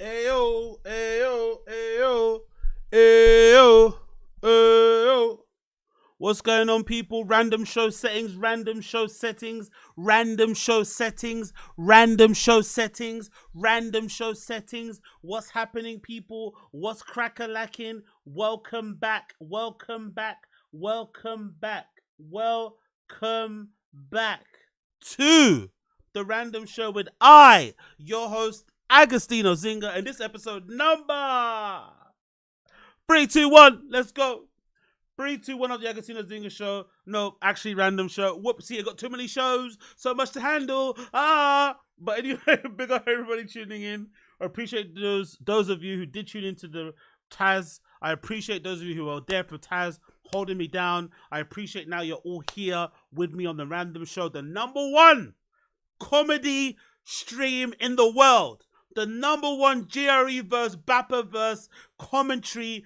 Ayo, ayo, ayo, ayo, ayo. What's going on, people? Random show settings, random show settings, random show settings, random show settings, random show settings. What's happening, people? What's crack-a-lacking? Welcome back, welcome back, welcome back, welcome back to the random show with your host, Agostino Zinga, and this episode number 321. Let's go. 321 of the Agostino Zinga show. No, actually, random show. Whoopsie, I got too many shows, so much to handle. But anyway, big up everybody tuning in. I appreciate those of you who did tune into the Taz. I appreciate those of you who are there for Taz, holding me down. I appreciate now you're all here with me on the random show, the number one comedy stream in the world. The number one GRE verse, Bapper verse, comedy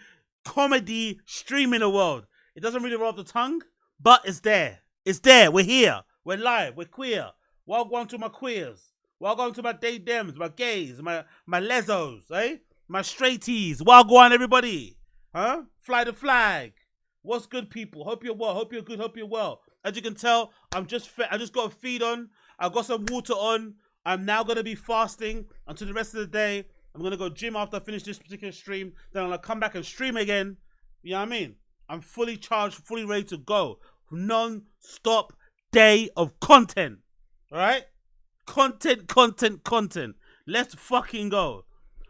stream in the world. It doesn't really roll off the tongue, but it's there. It's there. We're here. We're live. We're queer. Welcome to my queers. Welcome to my day dems, my gays, my lesos, eh? My straighties. Welcome everybody. Huh? Fly the flag. What's good, people? Hope you're well. Hope you're good. Hope you're well. As you can tell, I just got a feed on. I got some water on. I'm now going to be fasting until the rest of the day. I'm going to go gym after I finish this particular stream. Then I'm going to come back and stream again. You know what I mean? I'm fully charged, fully ready to go. Non-stop day of content. All right? Content. Let's fucking go.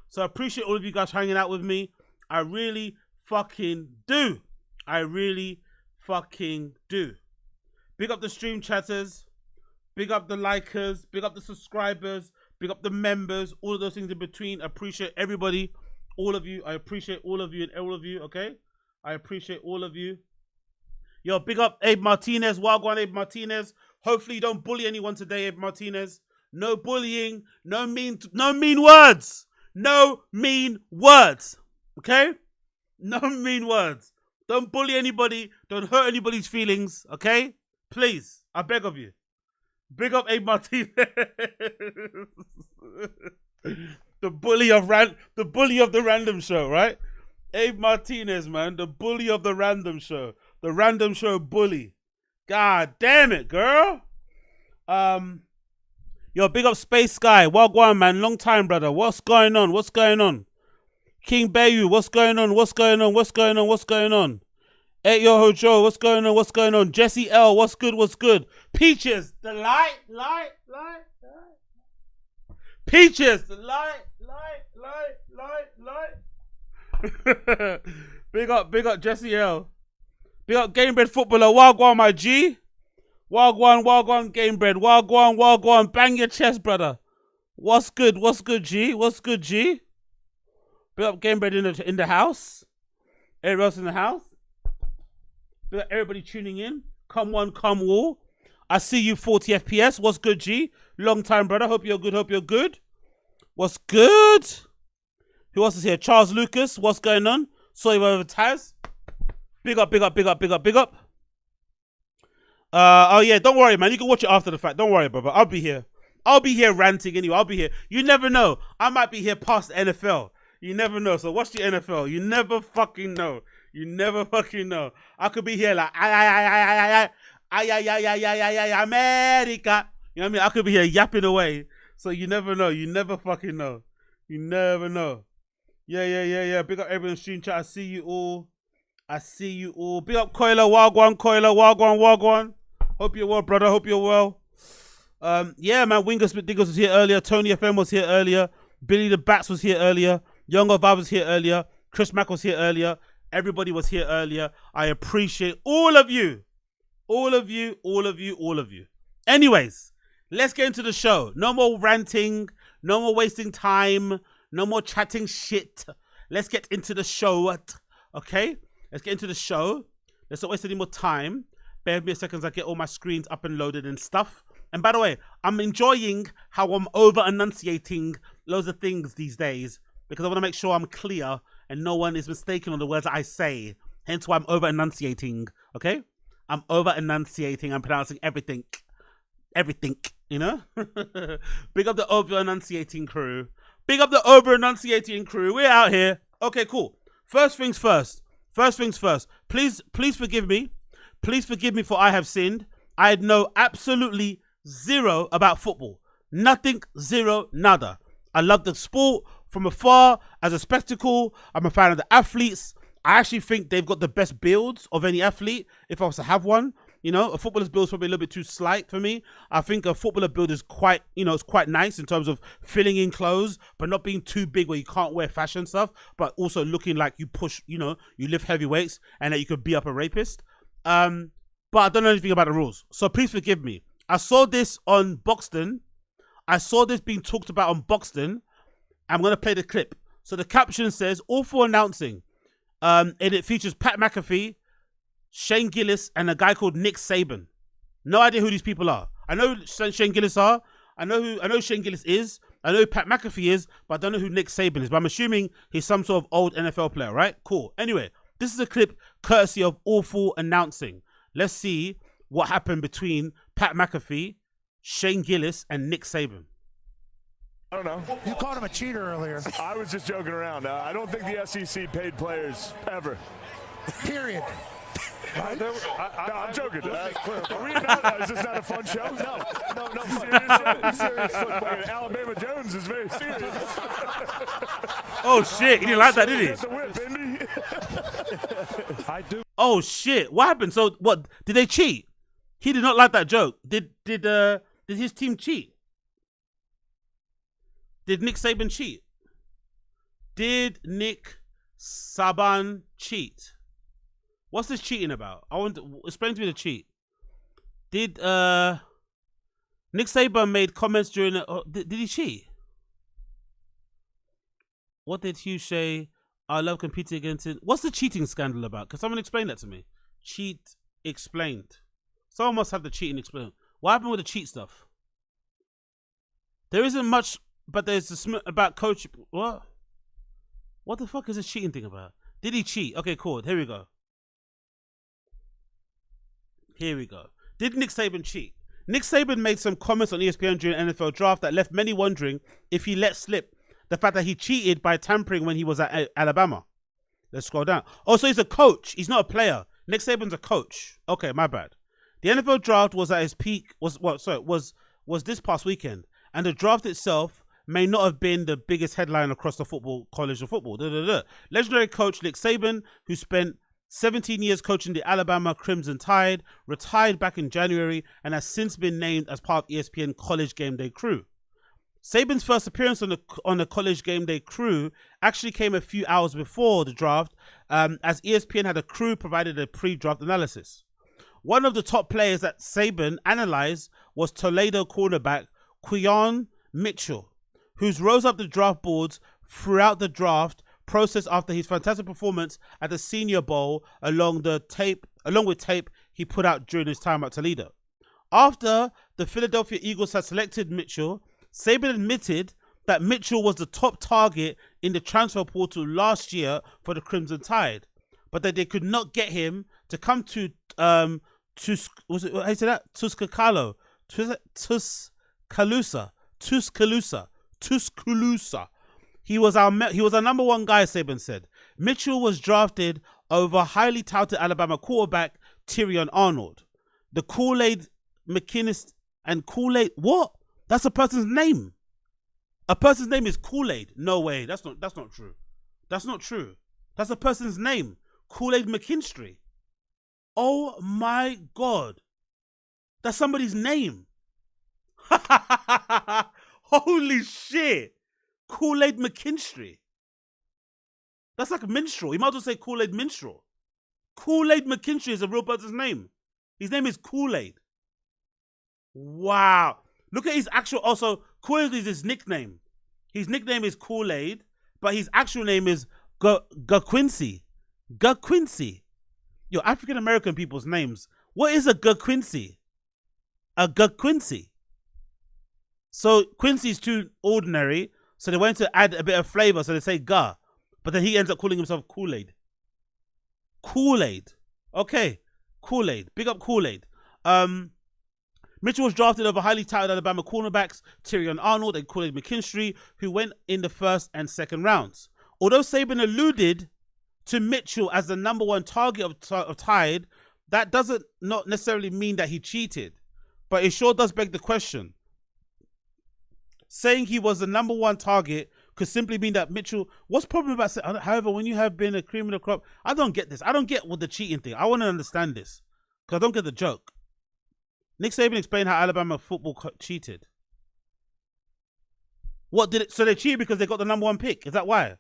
So I appreciate all of you guys hanging out with me. I really fucking do. I really fucking do. Big up the stream chatters. Big up the likers, big up the subscribers, big up the members, all of those things in between. I appreciate everybody, all of you. I appreciate all of you and all of you, okay? I appreciate all of you. Yo, big up Abe Martinez. Wagwan Abe Martinez. Hopefully you don't bully anyone today, Abe Martinez. No bullying, no mean words. No mean words, okay? No mean words. Don't bully anybody. Don't hurt anybody's feelings, okay? Please, I beg of you. Big up Abe Martinez. the bully of the random show, right? Abe Martinez, man, the bully of the random show. The random show bully. God damn it, girl. Yo, big up Space Sky. Wagwan, man, long time, brother. What's going on? What's going on? King Bayu, what's going on? What's going on? What's going on? What's going on? Hey, yo, Hojo, what's going on? What's going on? Jesse L, what's good? What's good? Peaches, the light. Peaches, the light. Big up Jesse L. Big up Gamebred Footballer. Wagwan, my G. Wagwan, Gamebred. Wagwan. Bang your chest, brother. What's good? What's good, G? What's good, G? Big up Gamebred in the house. Everybody else in the house. Everybody tuning in. Come one, come all. I see you 40 FPS. What's good, G? Long time, brother. Hope you're good. What's good? Who else is here? Charles Lucas. What's going on? Sorry about Taz. Big up. Oh yeah, don't worry, man. You can watch it after the fact. Don't worry, brother. I'll be here ranting anyway. I'll be here. You never know. I might be here past the NFL. You never know. So watch the NFL. You never fucking know. I could be here like America. You know what I mean? I could be here yapping away. So you never know. You never fucking know. You never know. Yeah. Big up everyone in stream chat. I see you all. Big up Koila, Wagwan. Hope you're well, brother. Hope you're well. Yeah, man. Wingers Diggers was here earlier. Tony FM was here earlier. Billy the Bats was here earlier. Younger Bob was here earlier. Chris Mack was here earlier. Everybody was here earlier. I appreciate all of you. Anyways, let's get into the show. No more ranting. No more wasting time. No more chatting shit. Let's get into the show. Okay? Let's get into the show. Let's not waste any more time. Bear with me a second as I get all my screens up and loaded and stuff. And by the way, I'm enjoying how I'm over-enunciating loads of things these days because I want to make sure I'm clear and no one is mistaken on the words I say. Hence why I'm over-enunciating, okay? I'm over-enunciating. I'm pronouncing everything, you know? Big up the over-enunciating crew. Big up the over-enunciating crew. We're out here. Okay, cool. First things first. Please forgive me. Please forgive me for I have sinned. I know absolutely zero about football. Nothing, zero, nada. I love the sport from afar as a spectacle. I'm a fan of the athletes. I actually think they've got the best builds of any athlete if I was to have one. You know, a footballer's build is probably a little bit too slight for me. I think a footballer build is quite, it's quite nice in terms of filling in clothes, but not being too big where you can't wear fashion stuff, but also looking like you push, you lift heavy weights and that you could be up a rapist. But I don't know anything about the rules. So please forgive me. I saw this on Boxton. I saw this being talked about on Boxton. I'm going to play the clip. So the caption says, awful announcing. And it features Pat McAfee, Shane Gillis, and a guy called Nick Saban. No idea who these people are. I know who Shane Gillis are. I know who Shane Gillis is. I know who Pat McAfee is, but I don't know who Nick Saban is. But I'm assuming he's some sort of old NFL player, right? Cool. Anyway, this is a clip courtesy of awful announcing. Let's see what happened between Pat McAfee, Shane Gillis, and Nick Saban. I don't know. You called him a cheater earlier. I was just joking around. I don't think the SEC paid players ever. Period. Right? No, I'm joking. Is this not a fun show? No. Serious football. Alabama Jones is very serious. Oh shit! He didn't like that, did he? That's a whip, isn't he? I do. Oh shit! What happened? So what? Did they cheat? He did not like that joke. Did his team cheat? Did Nick Saban cheat? Did Nick Saban cheat? What's this cheating about? I want to explain to me the cheat. Did Nick Saban made comments during it? Did he cheat? What did Hugh say? I love competing against it. What's the cheating scandal about? Can someone explain that to me? Cheat explained. Someone must have the cheating explained. What happened with the cheat stuff? There isn't much, but there's about coach. What? What the fuck is this cheating thing about? Did he cheat? Okay, cool. Here we go. Did Nick Saban cheat? Nick Saban made some comments on ESPN during NFL draft that left many wondering if he let slip the fact that he cheated by tampering when he was at Alabama. Let's scroll down. Oh, so he's a coach. He's not a player. Nick Saban's a coach. Okay, my bad. The NFL draft was at its peak. Was this past weekend, and the draft itself may not have been the biggest headline across the college of football. Legendary coach Nick Saban, who spent 17 years coaching the Alabama Crimson Tide, retired back in January and has since been named as part of ESPN College Game Day crew. Saban's first appearance on the College Game Day crew actually came a few hours before the draft, as ESPN had a crew provided a pre-draft analysis. One of the top players that Saban analyzed was Toledo cornerback Quinyon Mitchell, who's rose up the draft boards throughout the draft process after his fantastic performance at the Senior Bowl, along with tape he put out during his time at Toledo. After the Philadelphia Eagles had selected Mitchell, Saban admitted that Mitchell was the top target in the transfer portal last year for the Crimson Tide, but that they could not get him to come to Tuscaloosa. He was our number one guy, Saban said. Mitchell was drafted over highly touted Alabama quarterback Tyrion Arnold. The Kool-Aid McInnes and Kool-Aid, what? That's a person's name. A person's name is Kool-Aid. No way. That's not true. That's not true. That's a person's name. Kool-Aid McKinstry. Oh my God. That's somebody's name. Holy shit. Kool-Aid McKinstry. That's like a minstrel. You might as well say Kool-Aid minstrel. Kool-Aid McKinstry is a real person's name. His name is Kool-Aid. Wow. Look at his actual... Also, Kool-Aid is his nickname. His nickname is Kool-Aid, but his actual name is Quincy. Quincy. Yo, African-American people's names. What is a Quincy? A Quincy. So Quincy's too ordinary, so they wanted to add a bit of flavor, so they say Ga. But then he ends up calling himself Kool-Aid. Kool-Aid. Okay. Kool-Aid. Big up Kool-Aid. Mitchell was drafted over highly touted Alabama cornerbacks Tyrion Arnold and Corey McKinstry, who went in the first and second rounds. Although Saban alluded to Mitchell as the number one target of Tide, that doesn't not necessarily mean that he cheated, but it sure does beg the question. Saying he was the number one target could simply mean that Mitchell. What's the problem about saying? However, when you have been a cream of the crop, I don't get this. I don't get what the cheating thing. I want to understand this because I don't get the joke. Nick Saban explained how Alabama football cheated. What did it? So they cheated because they got the number one pick. Is that why?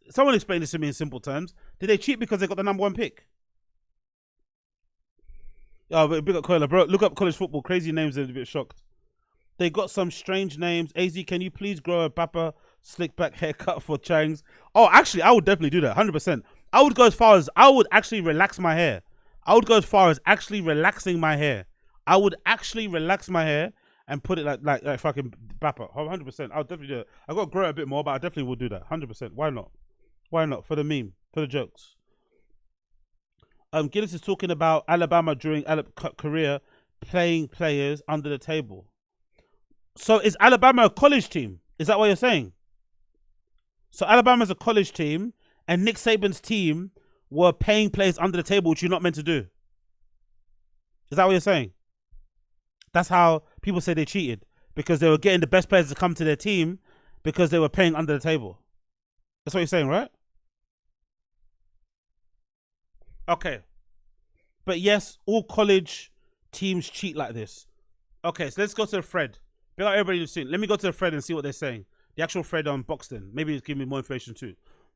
Someone explain this to me in simple terms? Did they cheat because they got the number one pick? Oh, but big up Coiler, bro. Look up college football. Crazy names. They're a bit shocked. They got some strange names. AZ, can you please grow a Bappa slick back haircut for Changs? Oh, actually, I would definitely do that. 100%. I would go as far as I would actually relax my hair. I would go as far as actually relaxing my hair. I would actually relax my hair and put it like fucking Bappa. 100%. I'll definitely do it. I got to grow it a bit more, but I definitely would do that. 100%. Why not? Why not? For the meme. For the jokes. Gillis is talking about Alabama during career playing players under the table. So is Alabama a college team? Is that what you're saying? So Alabama's a college team and Nick Saban's team were paying players under the table, which you're not meant to do. Is that what you're saying? That's how people say they cheated, because they were getting the best players to come to their team because they were paying under the table. That's what you're saying, right? Okay. But yes, all college teams cheat like this. Okay, so let's go to the thread. Everybody soon. Let me go to the thread and see what they're saying. The actual thread on Boxton. Maybe it's giving me more information too.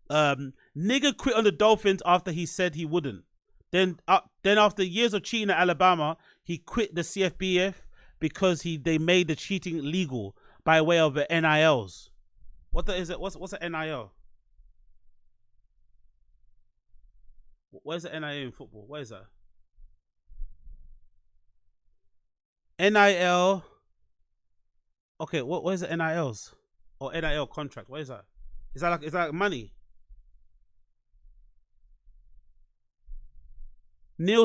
Nigga quit on the Dolphins after he said he wouldn't. Then after years of cheating at Alabama, he quit the CFBF because they made the cheating legal by way of the NILs. What is it? What's an NIL? Where's the NIL in football? What is that? NIL. Okay, what is the NILs? Or NIL contract? What is that? Is that like money? NIL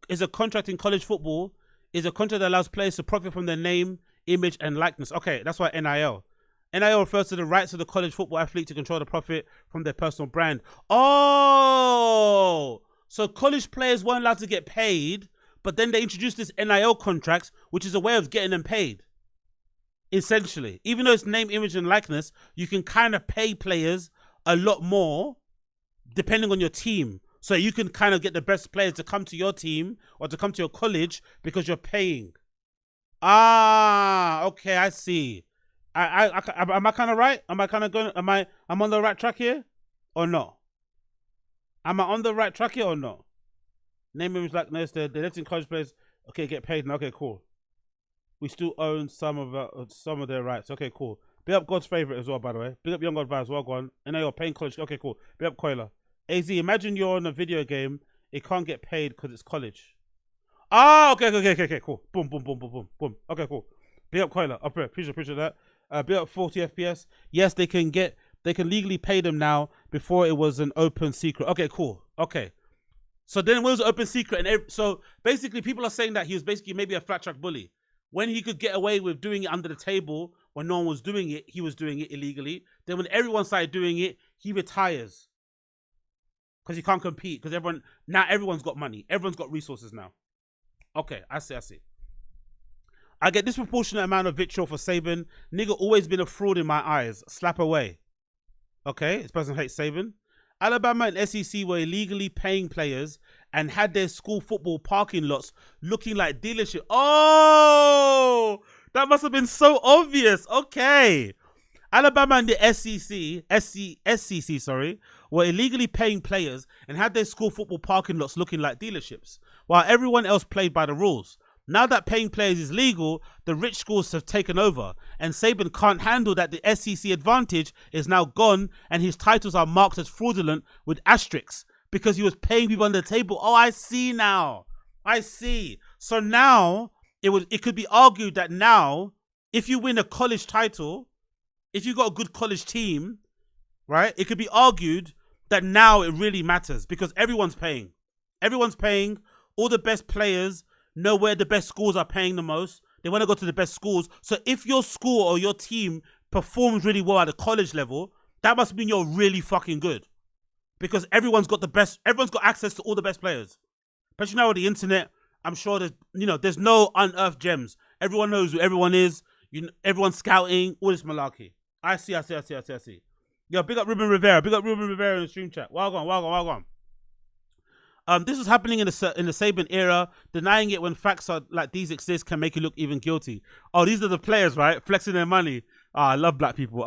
is a contract in college football, is a contract that allows players to profit from their name, image, and likeness. Okay, that's why NIL. NIL refers to the rights of the college football athlete to control the profit from their personal brand. Oh, so college players weren't allowed to get paid, but then they introduced this NIL contracts, which is a way of getting them paid. Essentially, even though it's name, image, and likeness, you can kind of pay players a lot more depending on your team. So you can kind of get the best players to come to your team or to come to your college because you're paying. Ah, okay, I see. Am I kind of right? Am I kind of going? I'm on the right track here, or not? Am I on the right track here or not? Name, image, likeness. They're letting college players. Okay, get paid now. Okay, cool. We still own some of their rights. Okay, cool. Big up God's favorite as well, by the way. Big up Young God Vibes. Well gone. And now you're paying college. Okay, cool. Big up Coiler. AZ, imagine you're on a video game. It can't get paid because it's college. Ah, okay, cool. Boom. Okay, cool. Big up Coiler. Appreciate that. Big up 40 FPS. Yes, they can legally pay them now. Before it was an open secret. Okay, cool. Okay. So then it was an open secret. And so basically people are saying that he was basically maybe a flat track bully. When he could get away with doing it under the table, when no one was doing it, he was doing it illegally. Then when everyone started doing it, he retires. Because he can't compete. Because everyone's got money. Everyone's got resources now. Okay, I see. I get disproportionate amount of vitriol for Saban. Nigga always been a fraud in my eyes. Slap away. Okay, this person hates Saban. Alabama and SEC were illegally paying players and had their school football parking lots looking like dealership. Oh, that must have been so obvious. Okay. Alabama and the SEC, were illegally paying players and had their school football parking lots looking like dealerships, while everyone else played by the rules. Now that paying players is legal, the rich schools have taken over, and Saban can't handle that the SEC advantage is now gone and his titles are marked as fraudulent with asterisks because he was paying people under the table. Oh, I see now. I see. So now it could be argued that now if you win a college title, if you got a good college team, right, it could be argued that now it really matters because everyone's paying. Everyone's paying. All the best players know where the best schools are paying the most. They want to go to the best schools. So if your school or your team performs really well at the college level, that must mean you're really fucking good. Because everyone's got access to all the best players. Especially now with the internet, I'm sure there's no unearthed gems. Everyone knows who everyone is. Everyone's scouting, all this malarkey. I see. Yo, big up Ruben Rivera. Big up Ruben Rivera in the stream chat. Welcome. This is happening in the Saban era. Denying it when facts are like these exist can make you look even guilty. Oh, these are the players, right? Flexing their money. I love black people.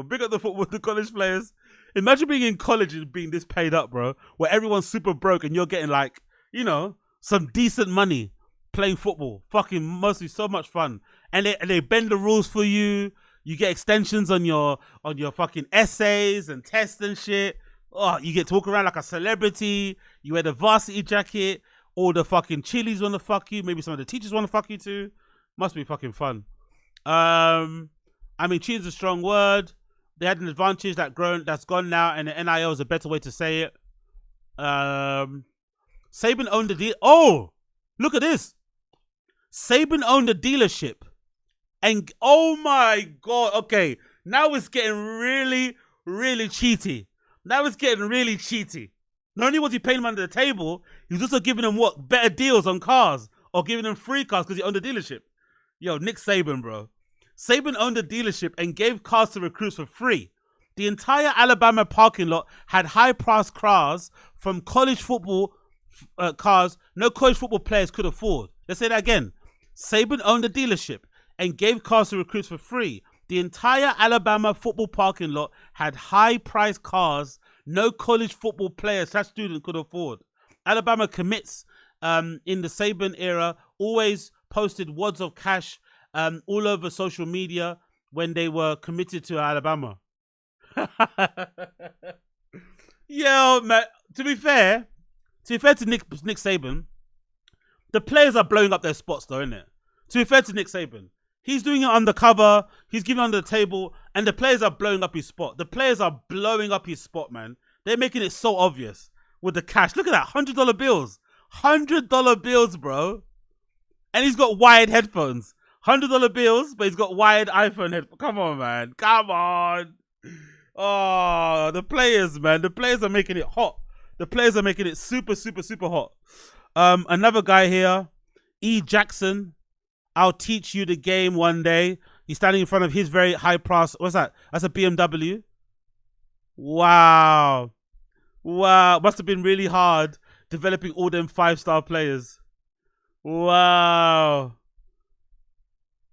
Big up the college players. Imagine being in college and being this paid up, bro. Where everyone's super broke and you're getting like, some decent money playing football. Fucking must be so much fun. And they bend the rules for you. You get extensions on your fucking essays and tests and shit. Oh, you get to walk around like a celebrity. You wear the varsity jacket. All the fucking chilies want to fuck you. Maybe some of the teachers want to fuck you too. Must be fucking fun. Cheating is a strong word. They had an advantage that's gone now, and the NIL is a better way to say it. Saban owned the deal. Oh, look at this. Saban owned the dealership. And oh my God. Okay, now it's getting really, really cheaty. Not only was he paying them under the table, he was also giving them better deals on cars or giving them free cars because he owned the dealership. Yo, Nick Saban, bro. Saban owned the dealership and gave cars to recruits for free. The entire Alabama parking lot had high-priced cars from college football cars no college football players could afford. Let's say that again. Saban owned the dealership and gave cars to recruits for free. The entire Alabama football parking lot had high-priced cars no college football player/student could afford. Alabama commits in the Saban era always posted wads of cash all over social media when they were committed to Alabama. Yo, man, to be fair to Nick Saban, the players are blowing up their spots though, isn't it? To be fair to Nick Saban, he's doing it undercover, he's giving under the table, and the players are blowing up his spot. The players are blowing up his spot, man. They're making it so obvious with the cash. Look at that, $100 bills. $100 bills, bro. And he's got wired headphones. $100 bills, but he's got wired iPhone headphones. Come on, man. Come on. Oh, the players, man. The players are making it hot. The players are making it super, super, super hot. Another guy here, E. Jackson. I'll teach you the game one day. He's standing in front of his very high price. What's that? That's a BMW. Wow. Must have been really hard developing all them 5-star players. Wow.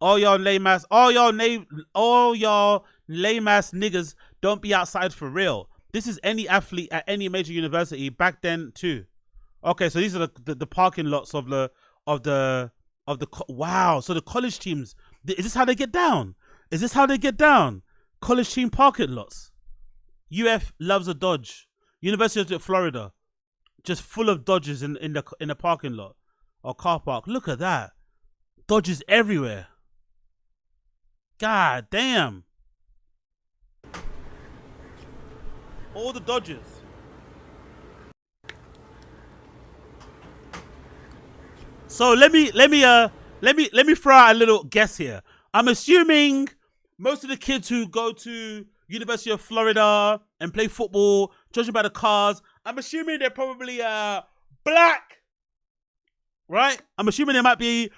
All y'all lame ass niggas don't be outside for real. This is any athlete at any major university back then too. Okay, so these are the parking lots of the wow. So the college teams, is this how they get down? College team parking lots. UF loves a Dodge. University of Florida, just full of Dodges in the parking lot or car park. Look at that, Dodges everywhere. God damn. All the Dodgers. So let me throw out a little guess here. I'm assuming most of the kids who go to University of Florida and play football, judging by the cars, I'm assuming they're probably black. Right? I'm assuming they might be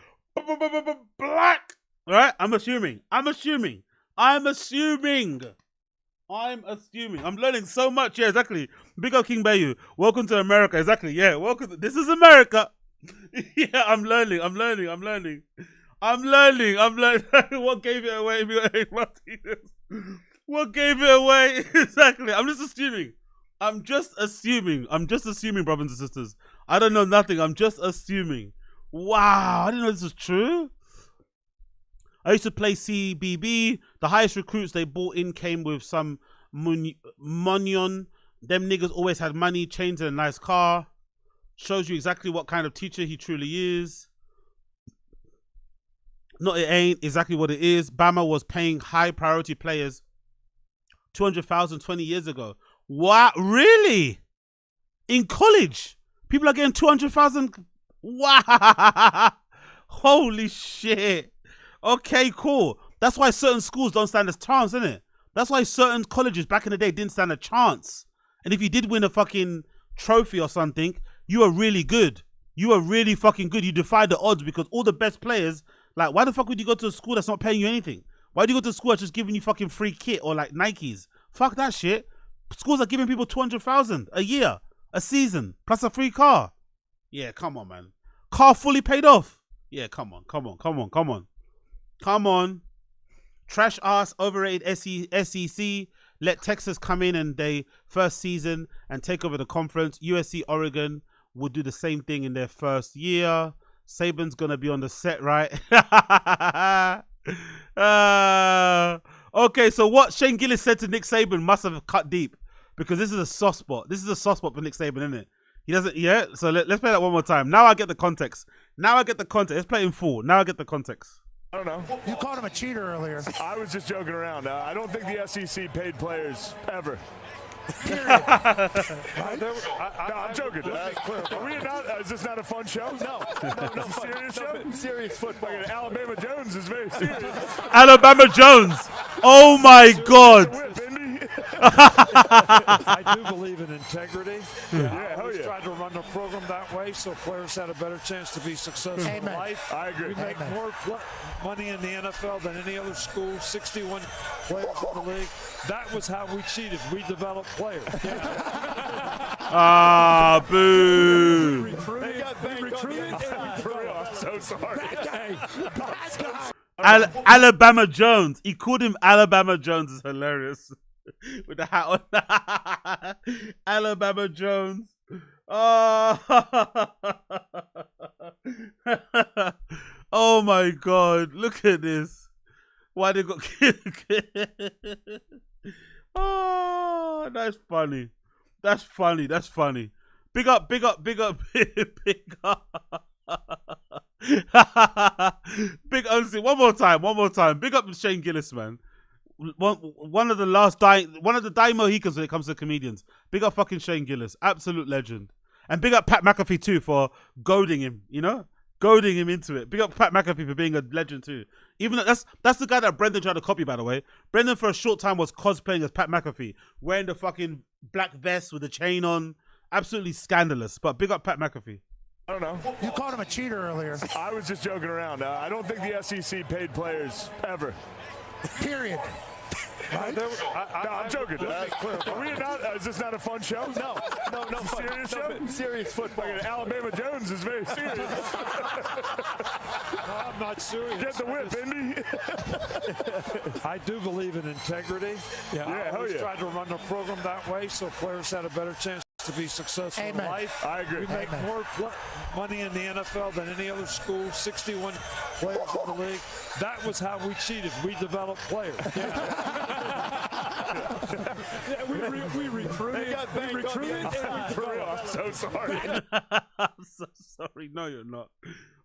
black. Right? I'm assuming. I'm learning so much. Yeah, exactly. Big up King Bayu. Welcome to America. Exactly. Yeah, welcome. This is America. Yeah, I'm learning. What gave it away? What gave it away? Exactly. I'm just assuming, brothers and sisters. I don't know nothing. I'm just assuming. Wow, I didn't know this was true. I used to play CBB. The highest recruits they bought in came with some monion. Them niggas always had money, chains, and a nice car. Shows you exactly what kind of teacher he truly is. No, it ain't exactly what it is. Bama was paying high priority players 200,000 20 years ago. What? Really? In college? People are getting 200,000. Wow. Holy shit. Okay, cool. That's why certain schools don't stand a chance, isn't it? That's why certain colleges back in the day didn't stand a chance. And if you did win a fucking trophy or something, you were really good. You were really fucking good. You defied the odds because all the best players, like, why the fuck would you go to a school that's not paying you anything? Why do you go to a school that's just giving you fucking free kit or like Nikes? Fuck that shit. Schools are giving people 200,000 a year, a season, plus a free car. Yeah, come on, man. Car fully paid off. Yeah, come on. Trash ass, overrated SEC. Let Texas come in and they first season and take over the conference. USC, Oregon will do the same thing in their first year. Saban's gonna be on the set, right? Okay, so what Shane Gillis said to Nick Saban must have cut deep because this is a soft spot. This is a soft spot for Nick Saban, isn't it? He doesn't, yeah? So let's play that one more time. Now I get the context. Let's play it in full. Now I get the context. I don't know. You called him a cheater earlier. I was just joking around. I don't think the SEC paid players ever. Period. I'm joking. Are we not? Is this not a fun show? No. Serious show? Serious football. Alabama Jones is very serious. Alabama Jones. Oh my God. I do believe in integrity. I always tried to run the program that way so players had a better chance to be successful in life. I agree. We make more money in the NFL than any other school, 61 players in the league. That was how we cheated. We developed players. Ah, boo. I'm so sorry. Alabama Jones. He called him Alabama Jones. Is hilarious. With the hat on. Alabama Jones. Oh. Oh my God. Look at this. Why they got Oh, that's funny. That's funny. Big up. Big honestly, one more time. Big up Shane Gillis, man. One of the dying Mohicans when it comes to comedians. Big up fucking Shane Gillis. Absolute legend. And big up Pat McAfee too for goading him, goading him into it. Big up Pat McAfee for being a legend too. Even though that's the guy that Brendan tried to copy, by the way. Brendan for a short time was cosplaying as Pat McAfee, wearing the fucking black vest with the chain on. Absolutely scandalous. But big up Pat McAfee. I don't know. You called him a cheater earlier. I was just joking around. I don't think the SEC paid players ever. Period. I'm joking. Are we not? Is this not a fun show? No. Serious show? Serious football. Alabama Jones is very serious. No, I'm not serious. Get the whip, Indy. I do believe in integrity. I always tried to run the program that way so players had a better chance to be successful in life. I agree. We make more money in the NFL than any other school, 61 players in the league. That was how we cheated. We developed players. We recruited. I'm so sorry. I'm so sorry. No, you're not.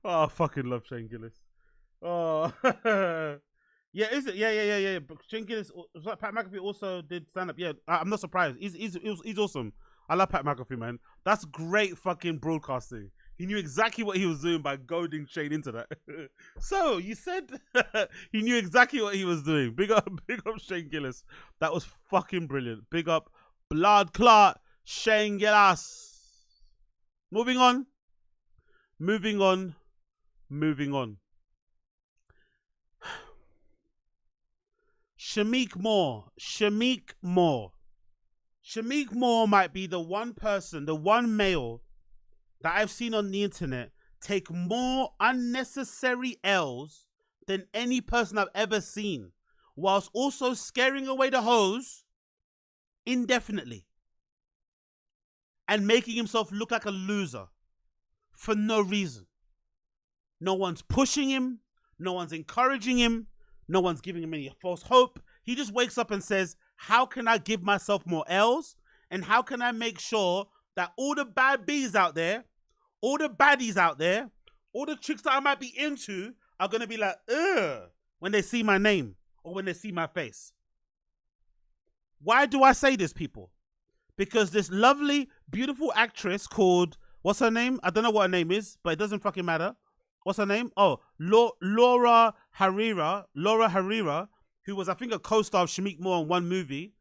Oh, I fucking love Shane Gillis. Oh. Yeah, is it? Yeah. But Shane Gillis, Pat McAfee also did stand up. Yeah, I'm not surprised. He's awesome. I love Pat McAfee, man. That's great fucking broadcasting. He knew exactly what he was doing by goading Shane into that. So, you said he knew exactly what he was doing. Big up Shane Gillis. That was fucking brilliant. Big up blood clot Shane Gillis. Moving on. Shamik Moore might be the one person, the one male that I've seen on the internet take more unnecessary L's than any person I've ever seen, whilst also scaring away the hoes indefinitely and making himself look like a loser for no reason. No one's pushing him. No one's encouraging him. No one's giving him any false hope. He just wakes up and says, how can I give myself more L's? And how can I make sure that all the bad bees out there, all the baddies out there, all the chicks that I might be into are going to be like, ugh, when they see my name or when they see my face. Why do I say this, people? Because this lovely, beautiful actress called What's her name? I don't know what her name is, but it doesn't fucking matter. What's her name? Oh, Laura Harira, who was, I think, a co-star of Shamik Moore in one movie.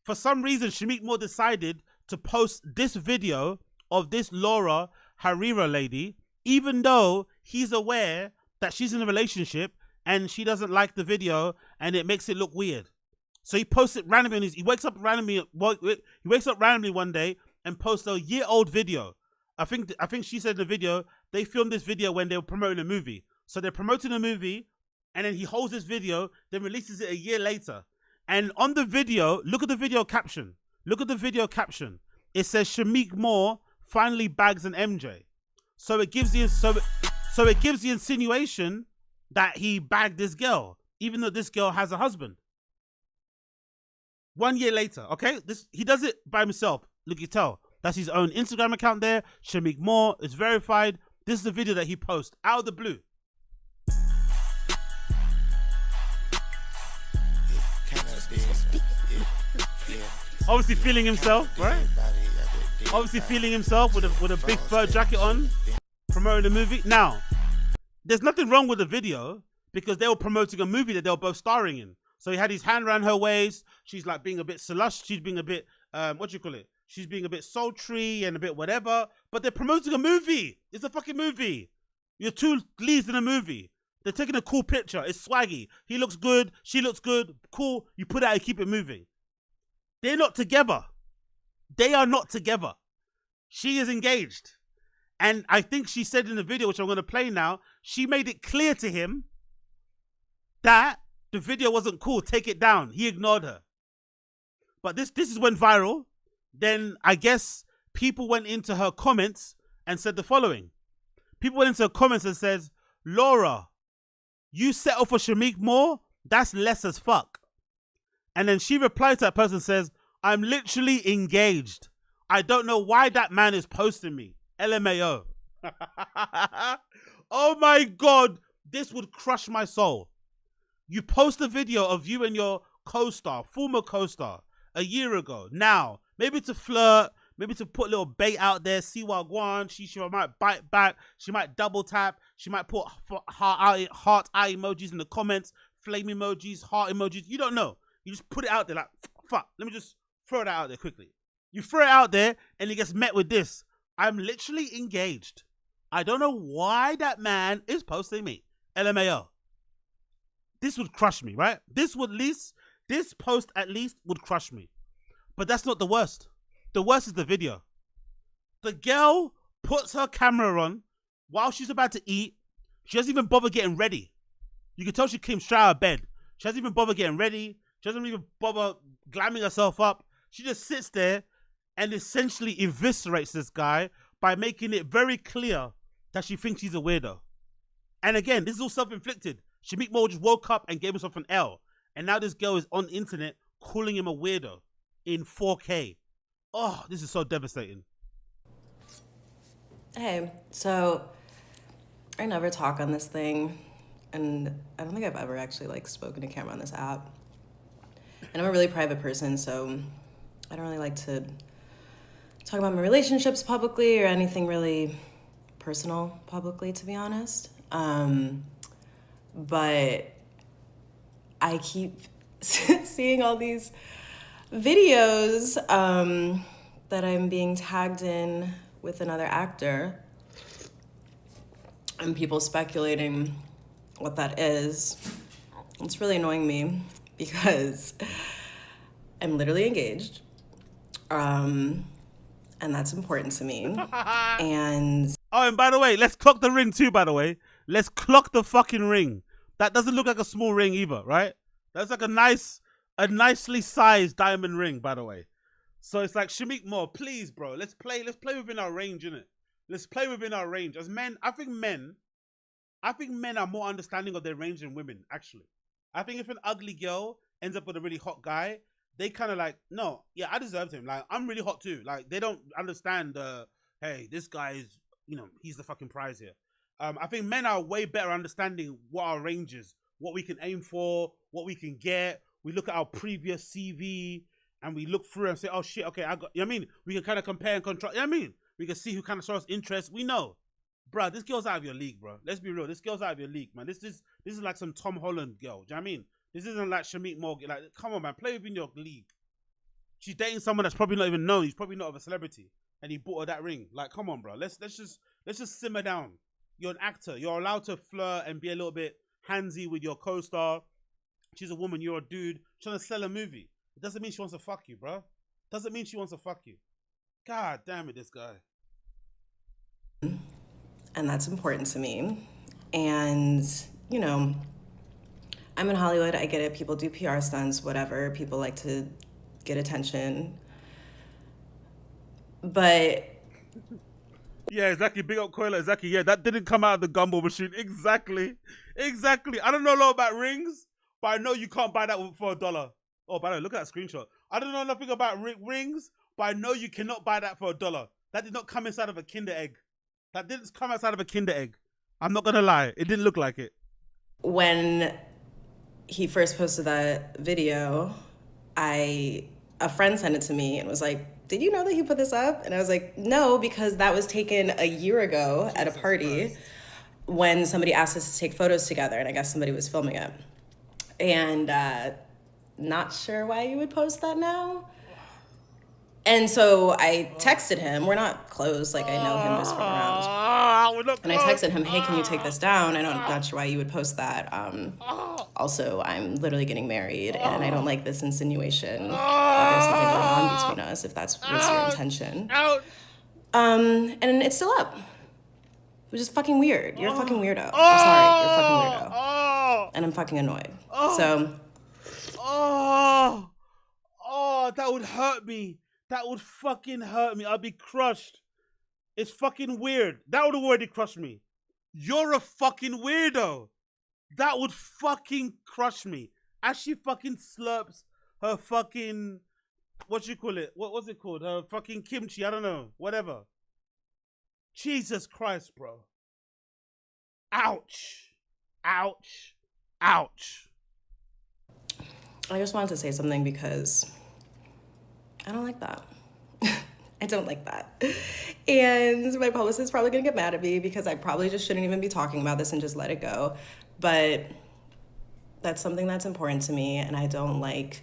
For some reason, Shamik Moore decided to post this video of this Laura Harira lady, even though he's aware that she's in a relationship and she doesn't like the video and it makes it look weird. So he posts it randomly. He wakes up randomly one day and posts a year-old video. I think she said in the video, they filmed this video when they were promoting a movie. So they're promoting a movie, and then he holds this video, then releases it a year later. And on the video, look at the video caption. Look at the video caption. It says Shamik Moore finally bags an MJ. So it gives the insinuation that he bagged this girl, even though this girl has a husband. 1 year later, okay? He does it by himself. Look, you tell. That's his own Instagram account there. Shamik Moore is verified. This is the video that he posts out of the blue. Obviously feeling himself, right? Obviously feeling himself with a big fur jacket on, promoting the movie. Now, there's nothing wrong with the video because they were promoting a movie that they were both starring in. So he had his hand around her waist. She's like being a bit slush. She's being a bit, she's being a bit sultry and a bit whatever. But they're promoting a movie. It's a fucking movie. You're two leads in a movie. They're taking a cool picture. It's swaggy. He looks good. She looks good. Cool. You put it out and keep it moving. They're not together. They are not together. She is engaged. And I think she said in the video, which I'm going to play now, she made it clear to him that the video wasn't cool. Take it down. He ignored her. But this went viral. Then I guess people went into her comments and said the following. People went into her comments and says, Laura, you settle for Shamik Moore? That's less as fuck. And then she replied to that person and says, I'm literally engaged. I don't know why that man is posting me. LMAO. Oh my God. This would crush my soul. You post a video of you and your co-star, former co-star, a year ago. Now, maybe to flirt, maybe to put a little bait out there, see what I want. She might bite back. She might double tap. She might put heart eye emojis in the comments, flame emojis, heart emojis. You don't know. You just put it out there like, fuck, let me just throw that out there quickly. You throw it out there and it gets met with this. I'm literally engaged. I don't know why that man is posting me. LMAO. This would crush me, right? This post at least would crush me. But that's not the worst. The worst is the video. The girl puts her camera on while she's about to eat. She doesn't even bother getting ready. You can tell she came straight out of bed. She doesn't even bother getting ready. She doesn't even bother glamming herself up. She just sits there and essentially eviscerates this guy by making it very clear that she thinks he's a weirdo. And again, this is all self-inflicted. Shamik Moore just woke up and gave himself an L. And now this girl is on the internet calling him a weirdo in 4K. Oh, this is so devastating. Hey, so I never talk on this thing. And I don't think I've ever actually spoken to camera on this app. And I'm a really private person, so I don't really like to talk about my relationships publicly or anything really personal publicly, to be honest. But I keep seeing all these videos that I'm being tagged in with another actor and people speculating what that is. It's really annoying me because I'm literally engaged. And that's important to me. And by the way, let's clock the ring too, by the way. Let's clock the fucking ring. That doesn't look like a small ring either, right? That's like a nicely sized diamond ring, by the way. So it's like, Shamik Moore, please, bro, let's play within our range, innit? Let's play within our range. As men, I think men are more understanding of their range than women, actually. I think if an ugly girl ends up with a really hot guy, they kind of like, no, yeah, I deserved him. Like, I'm really hot too. Like, they don't understand, hey, this guy is, he's the fucking prize here. I think men are way better understanding what our range is, what we can aim for, what we can get. We look at our previous CV and we look through and say, oh shit, okay, I got, you know what I mean? We can kind of compare and contrast, you know what I mean? We can see who kind of shows interest. We know, bro. This girl's out of your league, bro. Let's be real. This girl's out of your league, man. This is like some Tom Holland girl. Do you know what I mean? This isn't like Shamik Morgan. Like, come on, man. Play within your league. She's dating someone that's probably not even known. He's probably not of a celebrity, and he bought her that ring. Like, come on, bro. Let's just simmer down. You're an actor. You're allowed to flirt and be a little bit handsy with your co-star. She's a woman. You're a dude trying to sell a movie. It doesn't mean she wants to fuck you, bro. Doesn't mean she wants to fuck you. God damn it, this guy. And that's important to me. And, you know, I'm in Hollywood. I get it. People do PR stunts, whatever. People like to get attention. But... yeah, exactly. Big up Coiler. Exactly. Yeah, that didn't come out of the gumball machine. Exactly. Exactly. I don't know a lot about rings, but I know you can't buy that for $1. Oh, by the way, look at that screenshot. I don't know nothing about rings, but I know you cannot buy that for $1. That did not come inside of a Kinder Egg. That didn't come outside of a Kinder Egg. I'm not going to lie. It didn't look like it. When he first posted that video, a friend sent it to me and was like, did you know that he put this up? And I was like, no, because that was taken a year ago at a party when somebody asked us to take photos together, and I guess somebody was filming it. And not sure why you would post that now. And so I texted him. We're not close, like I know him just from around. And I texted him, hey, can you take this down? I'm not sure why you would post that. Also, I'm literally getting married, and I don't like this insinuation that there's something going on between us, if that's was your intention. And it's still up, which is fucking weird. You're a fucking weirdo. I'm sorry, you're a fucking weirdo. And I'm fucking annoyed. So. That would hurt me. That would fucking hurt me. I'd be crushed. It's fucking weird. That would have already crushed me. You're a fucking weirdo. That would fucking crush me. As she fucking slurps her fucking, what you call it? What's it called? Her fucking kimchi. I don't know. Whatever. Jesus Christ, bro. Ouch. Ouch. Ouch. I just wanted to say something because I don't like that. I don't like that. And my publicist is probably gonna get mad at me because I probably just shouldn't even be talking about this and just let it go. But that's something that's important to me, and I don't like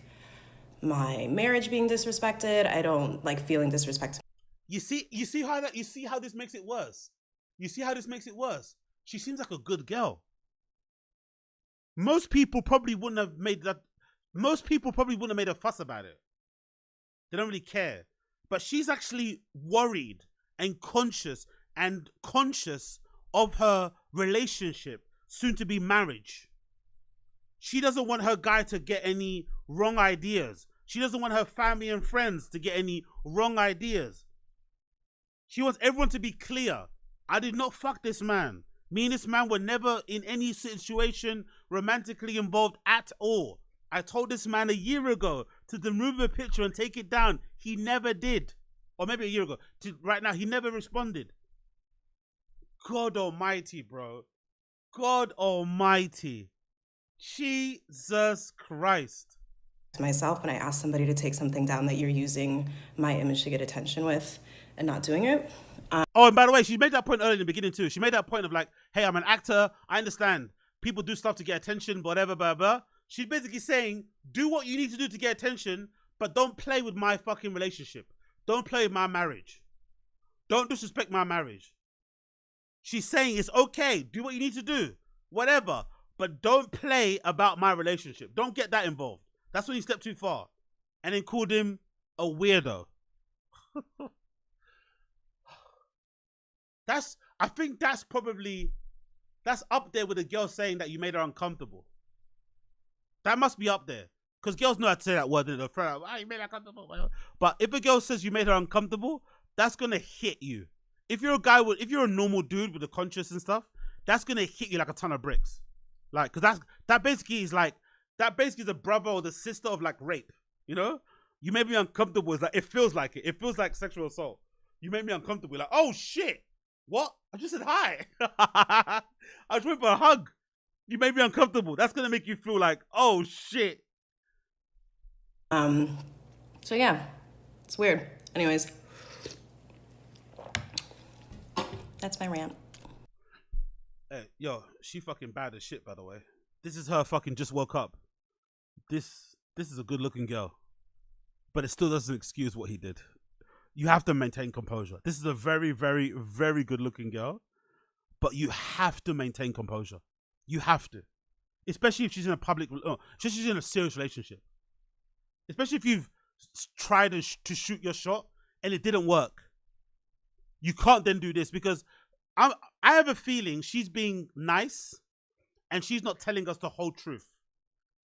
my marriage being disrespected. I don't like feeling disrespected. You see how this makes it worse? You see how this makes it worse? She seems like a good girl. Most people probably wouldn't have made a fuss about it. They don't really care. But she's actually worried and conscious of her relationship, soon to be marriage. She doesn't want her guy to get any wrong ideas. She doesn't want her family and friends to get any wrong ideas. She wants everyone to be clear. I did not fuck this man. Me and this man were never in any situation romantically involved at all. I told this man a year ago to remove a picture and take it down. He never did. Or maybe a year ago. Right now, he never responded. God almighty, bro. God almighty. Jesus Christ. Myself, when I ask somebody to take something down that you're using my image to get attention with and not doing it. Oh, and by the way, she made that point earlier in the beginning too. She made that point of like, hey, I'm an actor. I understand. People do stuff to get attention, whatever, blah, blah. She's basically saying, do what you need to do to get attention, but don't play with my fucking relationship. Don't play with my marriage. Don't disrespect my marriage. She's saying it's okay. Do what you need to do. Whatever. But don't play about my relationship. Don't get that involved. That's when you step too far. And then called him a weirdo. I think that's up there with a girl saying that you made her uncomfortable. That must be up there. Because girls know how to say that word in the front. Oh, you made her uncomfortable. But if a girl says you made her uncomfortable, that's going to hit you. If you're a normal dude with a conscience and stuff, that's going to hit you like a ton of bricks. Like, because that basically is a brother or the sister of like rape. You know? You made me uncomfortable. It's like, it feels like it. It feels like sexual assault. You made me uncomfortable. Like, oh shit. What? I just said hi. I just went for a hug. You made me uncomfortable. That's going to make you feel like, oh shit. So yeah, it's weird. Anyways, That's my rant. Hey, yo, she fucking bad as shit, by the way. This is her fucking just woke up. This is a good looking girl. But it still doesn't excuse what he did. You have to maintain composure. This is a very, very, very good looking girl. But you have to maintain composure. You have to. Especially if she's in a public, especially if she's in a serious relationship. Especially if you've tried to shoot your shot and it didn't work. You can't then do this because I have a feeling she's being nice and she's not telling us the whole truth.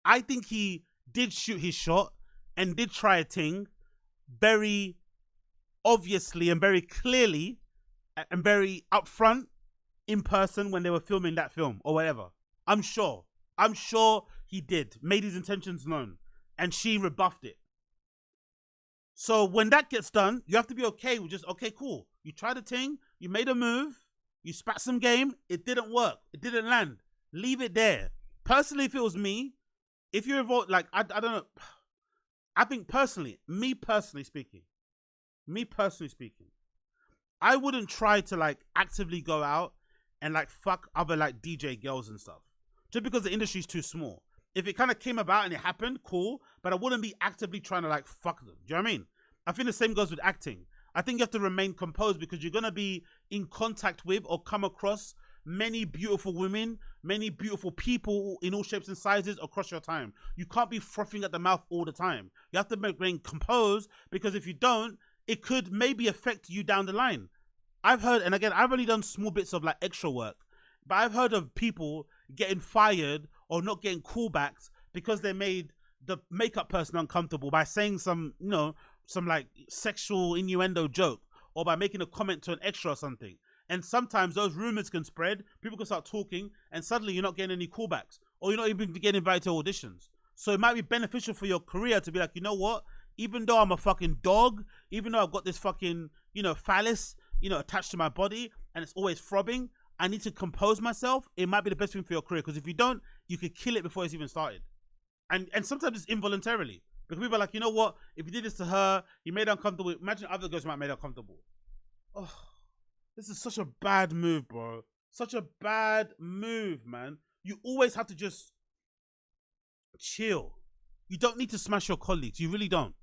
I think he did shoot his shot and did try a thing very obviously and very clearly and very upfront in person when they were filming that film or whatever. I'm sure he did, made his intentions known, and she rebuffed it. So when that gets done, you have to be okay with just, okay, cool. You tried a thing, you made a move, you spat some game, it didn't work, it didn't land. Leave it there. Personally, if it was me, if you're involved, like, I don't know. I think personally, me personally speaking, I wouldn't try to like actively go out and like fuck other like DJ girls and stuff. Just because the industry's too small. If it kind of came about and it happened, cool. But I wouldn't be actively trying to like fuck them. Do you know what I mean? I think the same goes with acting. I think you have to remain composed because you're going to be in contact with or come across many beautiful women, many beautiful people in all shapes and sizes across your time. You can't be frothing at the mouth all the time. You have to remain composed because if you don't, it could maybe affect you down the line. I've heard, and again, I've only done small bits of like extra work, but I've heard of people getting fired or not getting callbacks because they made the makeup person uncomfortable by saying some, you know, some like sexual innuendo joke or by making a comment to an extra or something. And sometimes those rumors can spread, people can start talking, and suddenly you're not getting any callbacks or you're not even getting invited to auditions. So it might be beneficial for your career to be like, you know what? Even though I'm a fucking dog, even though I've got this fucking, you know, phallus, you know, attached to my body and it's always throbbing, I need to compose myself. It might be the best thing for your career because if you don't, you could kill it before it's even started. And sometimes it's involuntarily. Because people are like, you know what? If you did this to her, you made her uncomfortable. Imagine other girls might make her uncomfortable. Oh, this is such a bad move, bro. Such a bad move, man. You always have to just chill. You don't need to smash your colleagues. You really don't.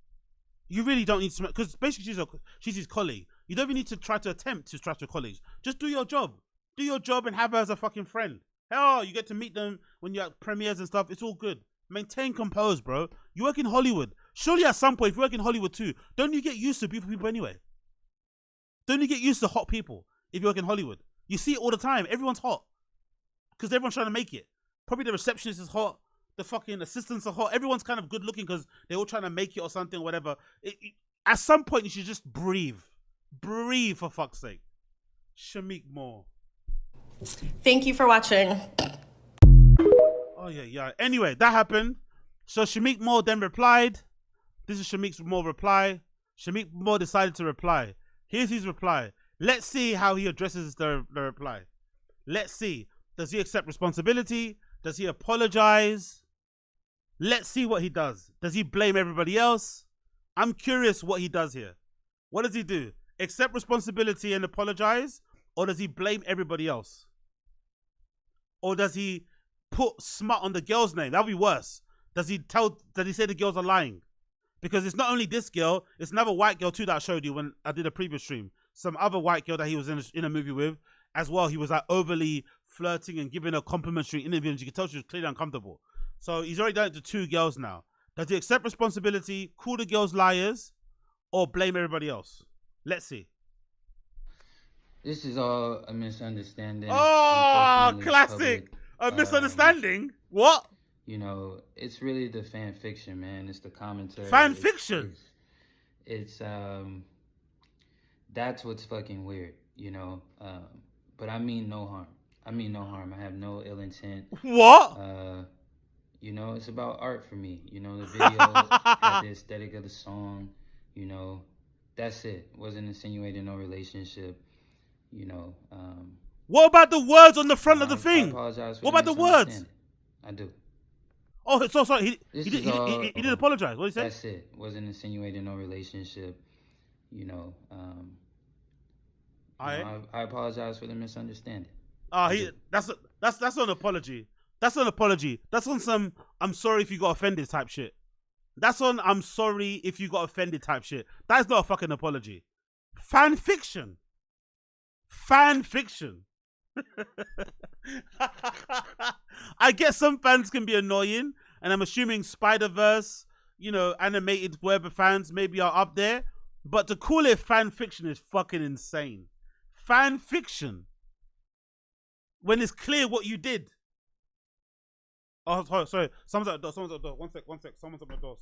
You really don't need to smash, because basically she's his colleague. You don't even need to try to attempt to smash your colleagues. Just do your job. Do your job and have her as a fucking friend. Hell, you get to meet them when you're at premieres and stuff. It's all good. Maintain composed, bro. You work in Hollywood. Surely at some point, if you work in Hollywood too, don't you get used to beautiful people anyway? Don't you get used to hot people if you work in Hollywood? You see it all the time. Everyone's hot. Because everyone's trying to make it. Probably the receptionist is hot. The fucking assistants are hot. Everyone's kind of good looking because they're all trying to make it or something or whatever. At some point, you should just breathe. Breathe, for fuck's sake. Shamik Moore. Thank you for watching. Oh, yeah. Anyway, that happened. So Shamik Moore then replied. This is Shamik Moore reply. Shamik Moore decided to reply. Here's his reply. Let's see how he addresses the reply. Let's see. Does he accept responsibility? Does he apologize? Let's see what he does. Does he blame everybody else? I'm curious what he does here. What does he do? Accept responsibility and apologize? Or does he blame everybody else? Or does he put smut on the girl's name? That'll be worse. Does he say the girls are lying? Because it's not only this girl, it's another white girl too that I showed you when I did a previous stream. Some other white girl that he was in a movie with as well. He was like overly flirting and giving a complimentary interview and you could tell she was clearly uncomfortable. So he's already done it to two girls now. Does he accept responsibility, call the girls liars, or blame everybody else? Let's see. This is all a misunderstanding. Oh, classic. A misunderstanding? What? You know, it's really the fan fiction, man. It's the commentary. Fan fiction? It's that's what's fucking weird, you know. But I mean no harm. I have no ill intent. What? You know, it's about art for me. You know, the video had the aesthetic of the song. You know, that's it. Wasn't insinuating no relationship. You know. What about the words on the front of the I thing? apologize for what about the words? I do. Oh, so sorry. He did apologize. What did he say? That's it. Wasn't insinuating no relationship. You know. I apologize for the misunderstanding. That's an apology. That's an apology. That's on some I'm sorry if you got offended type shit. That's on I'm sorry if you got offended type shit. That is not a fucking apology. Fan fiction. Fan fiction. I guess some fans can be annoying, and I'm assuming Spider-Verse, animated whatever fans maybe are up there, but to call it fan fiction is fucking insane. Fan fiction. When it's clear what you did. Oh, sorry. Someone's at the door. One sec. Someone's at my door.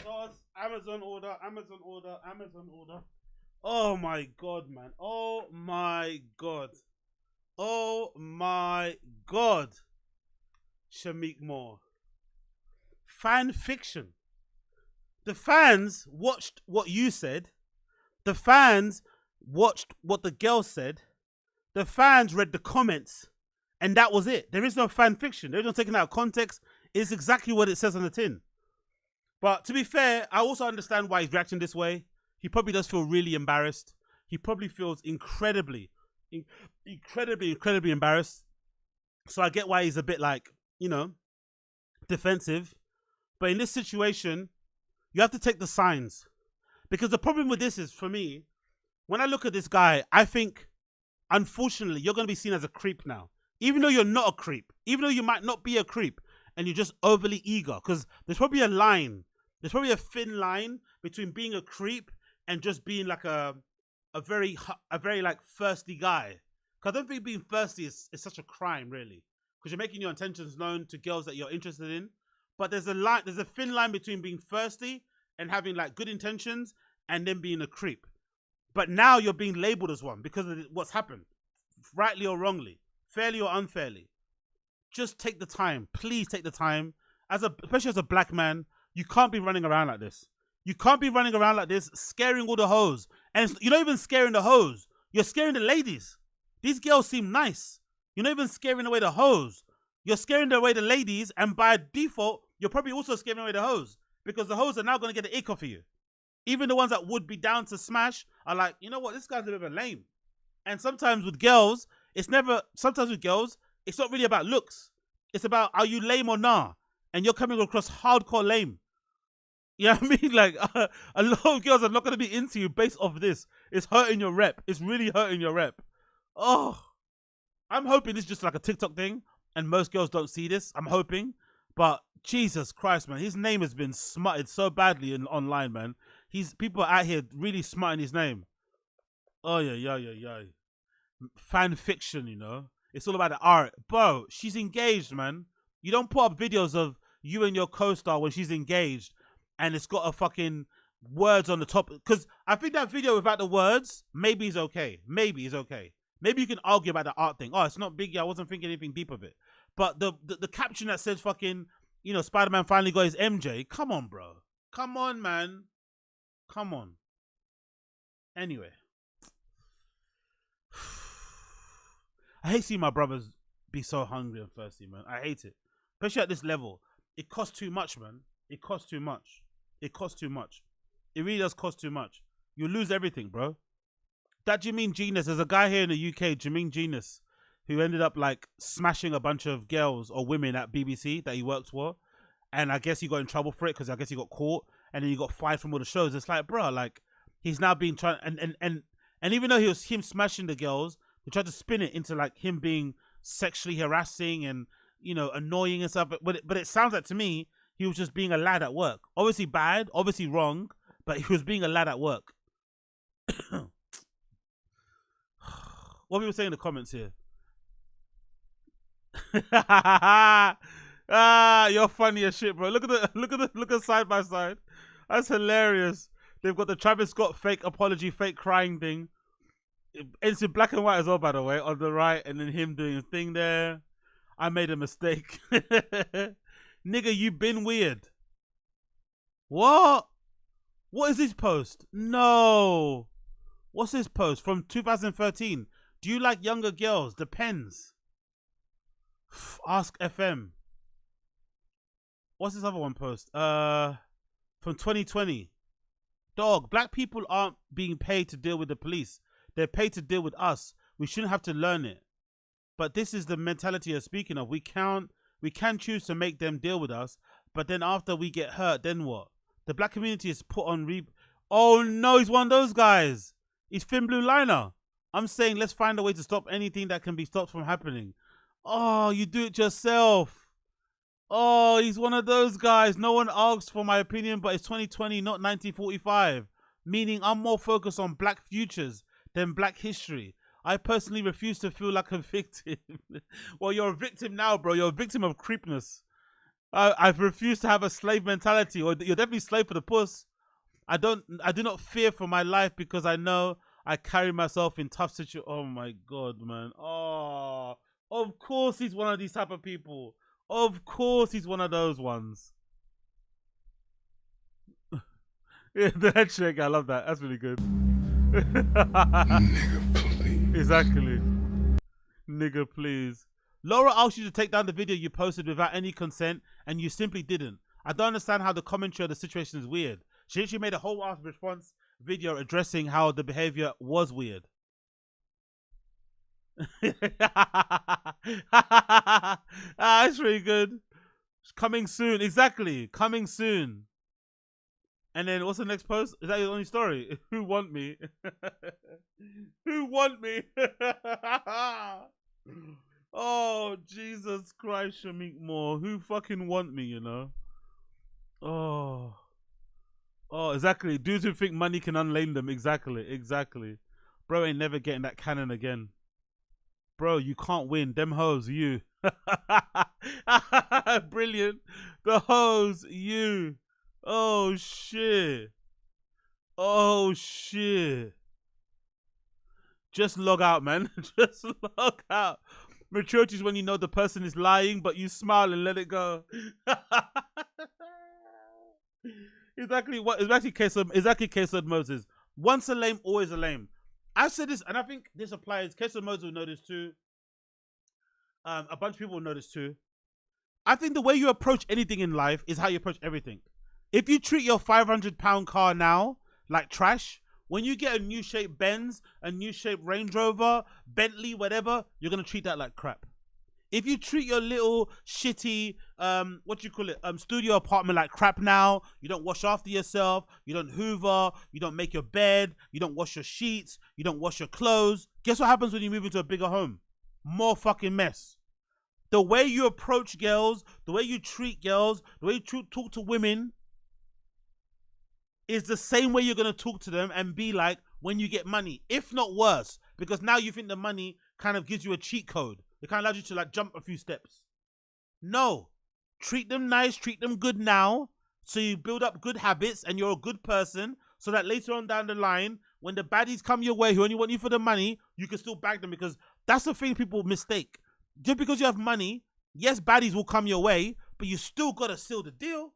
Sauce, Amazon order. Oh my god, man. Oh my god. Shamik Moore. Fan fiction. The fans watched what you said. The fans watched what the girl said. The fans read the comments. And that was it. There is no fan fiction. They're not taking out of context. It's exactly what it says on the tin. But to be fair, I also understand why he's reacting this way. He probably does feel really embarrassed. He probably feels incredibly embarrassed. So I get why he's a bit like, defensive. But in this situation, you have to take the signs. Because the problem with this is, for me, when I look at this guy, I think, unfortunately, you're going to be seen as a creep now. Even though you're not a creep. Even though you might not be a creep. And you're just overly eager. Because there's probably a line. There's probably a thin line between being a creep and just being like a very like thirsty guy. Because I don't think being thirsty is such a crime, really. Because you're making your intentions known to girls that you're interested in. But there's a thin line between being thirsty and having like good intentions and then being a creep. But now you're being labeled as one because of what's happened. Rightly or wrongly. Fairly or unfairly. Just take the time. Please take the time. Especially as a black man, you can't be running around like this. You can't be running around like this, scaring all the hoes. And you're not even scaring the hoes. You're scaring the ladies. These girls seem nice. You're not even scaring away the hoes. You're scaring away the ladies, and by default, you're probably also scaring away the hoes. Because the hoes are now going to get the ick off of you. Even the ones that would be down to smash are like, you know what, this guy's a bit of a lame. And sometimes with girls, it's not really about looks. It's about, are you lame or nah? And you're coming across hardcore lame. You know what I mean? Like, a lot of girls are not going to be into you based off this. It's hurting your rep. It's really hurting your rep. Oh, I'm hoping this is just like a TikTok thing and most girls don't see this. I'm hoping. But Jesus Christ, man. His name has been smutted so badly online, man. People are out here really smutting his name. Oh, yeah. Fan fiction, It's all about the art. Bro, she's engaged, man. You don't put up videos of you and your co-star when she's engaged and it's got a fucking words on the top. Because I think that video without the words, maybe is okay. Maybe you can argue about the art thing. Oh, it's not big. I wasn't thinking anything deep of it. But the caption that says fucking, Spider-Man finally got his MJ. Come on, bro. Come on, man. Come on. Anyway. I hate seeing my brothers be so hungry and thirsty, man. I hate it. Especially at this level. It costs too much, man. It costs too much. It really does cost too much. You lose everything, bro. That Jermaine Genius, there's a guy here in the UK, Jermaine Genius, who ended up like smashing a bunch of girls or women at BBC that he worked for. And I guess he got in trouble for it because I guess he got caught and then he got fired from all the shows. It's like, bro, like he's now being and even though he was him smashing the girls, they tried to spin it into like him being sexually harassing and, annoying and stuff. But it sounds like to me, he was just being a lad at work. Obviously bad, obviously wrong, but he was being a lad at work. What are people saying in the comments here? You're funny as shit, bro. Look at side by side. That's hilarious. They've got the Travis Scott fake apology, fake crying thing. It's in black and white as well, by the way, on the right, and then him doing a thing there. I made a mistake. Nigga, you been weird. What? What is this post? No. What's this post from 2013? Do you like younger girls? Depends. Ask FM. What's this other one post? From 2020. Dog, black people aren't being paid to deal with the police. They're paid to deal with us. We shouldn't have to learn it. But this is the mentality you're speaking of. We can choose to make them deal with us, but then after we get hurt, then what? The black community is put on Oh no, he's one of those guys. He's Thin Blue Liner. I'm saying let's find a way to stop anything that can be stopped from happening. Oh, you do it yourself. Oh, he's one of those guys. No one asked for my opinion, but it's 2020, not 1945. Meaning I'm more focused on black futures than black history. I personally refuse to feel like a victim. Well, you're a victim now, bro. You're a victim of creepness. I've refused to have a slave mentality, or you're definitely slave for the puss. I do not fear for my life because I know I carry myself in tough situations. Oh my God, man. Oh, of course he's one of these type of people. Of course he's one of those ones. Yeah, the head shake, I love that. That's really good. Nigga, please. Exactly. Nigga, please. Laura asked you to take down the video you posted without any consent, and you simply didn't. I don't understand how the commentary of the situation is weird. She actually made a whole ass response video addressing how the behavior was weird. That's really good. Coming soon. Exactly. Coming soon. And then what's the next post? Is that your only story? Who want me? Who want me? Oh, Jesus Christ, Shamik Moore. Who fucking want me, you know? Oh. Oh, exactly. Dudes who think money can unlame them. Exactly. Exactly. Bro ain't never getting that cannon again. Bro, you can't win. Them hoes, you. Brilliant. The hoes, you. Oh, shit. Oh, shit. Just log out, man. Just log out. Maturity is when you know the person is lying, but you smile and let it go. Exactly what? Exactly case of Moses. Once a lame, always a lame. I said this, and I think this applies. Case of Moses will know this too. A bunch of people will know this too. I think the way you approach anything in life is how you approach everything. If you treat your 500-pound car now like trash, when you get a new shape Benz, a new shape Range Rover, Bentley, whatever, you're gonna treat that like crap. If you treat your little shitty, studio apartment like crap now, you don't wash after yourself, you don't hoover, you don't make your bed, you don't wash your sheets, you don't wash your clothes, guess what happens when you move into a bigger home? More fucking mess. The way you approach girls, the way you treat girls, the way you talk to women is the same way you're going to talk to them and be like when you get money, if not worse, because now you think the money kind of gives you a cheat code. It kind of allows you to like jump a few steps. No, treat them nice, treat them good now, so you build up good habits and you're a good person, so that later on down the line, when the baddies come your way who only want you for the money, you can still bag them, because that's the thing people mistake. Just because you have money, yes, baddies will come your way, but you still got to seal the deal.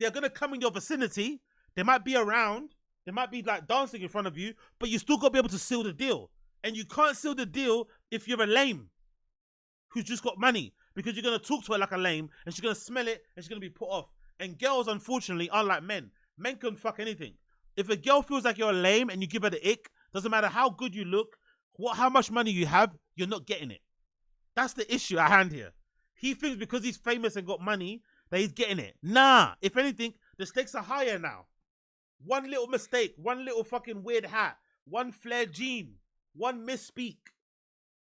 They're going to come in your vicinity. They might be around. They might be like dancing in front of you, but you still got to be able to seal the deal. And you can't seal the deal if you're a lame who's just got money, because you're going to talk to her like a lame and she's going to smell it and she's going to be put off. And girls, unfortunately, aren't like men. Men can fuck anything. If a girl feels like you're a lame and you give her the ick, doesn't matter how good you look, how much money you have, you're not getting it. That's the issue at hand here. He thinks because he's famous and got money that he's getting it. Nah, if anything, the stakes are higher now. One little mistake, one little fucking weird hat, one flared jean, one misspeak,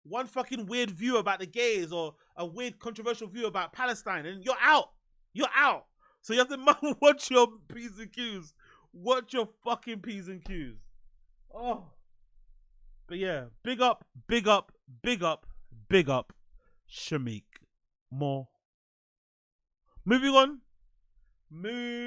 one fucking weird view about the gays or a weird controversial view about Palestine, and you're out. You're out. So you have to watch your P's and Q's. Watch your fucking P's and Q's. Oh. But yeah, big up, big up, big up, big up, Shamik Moore. Moving on. Moving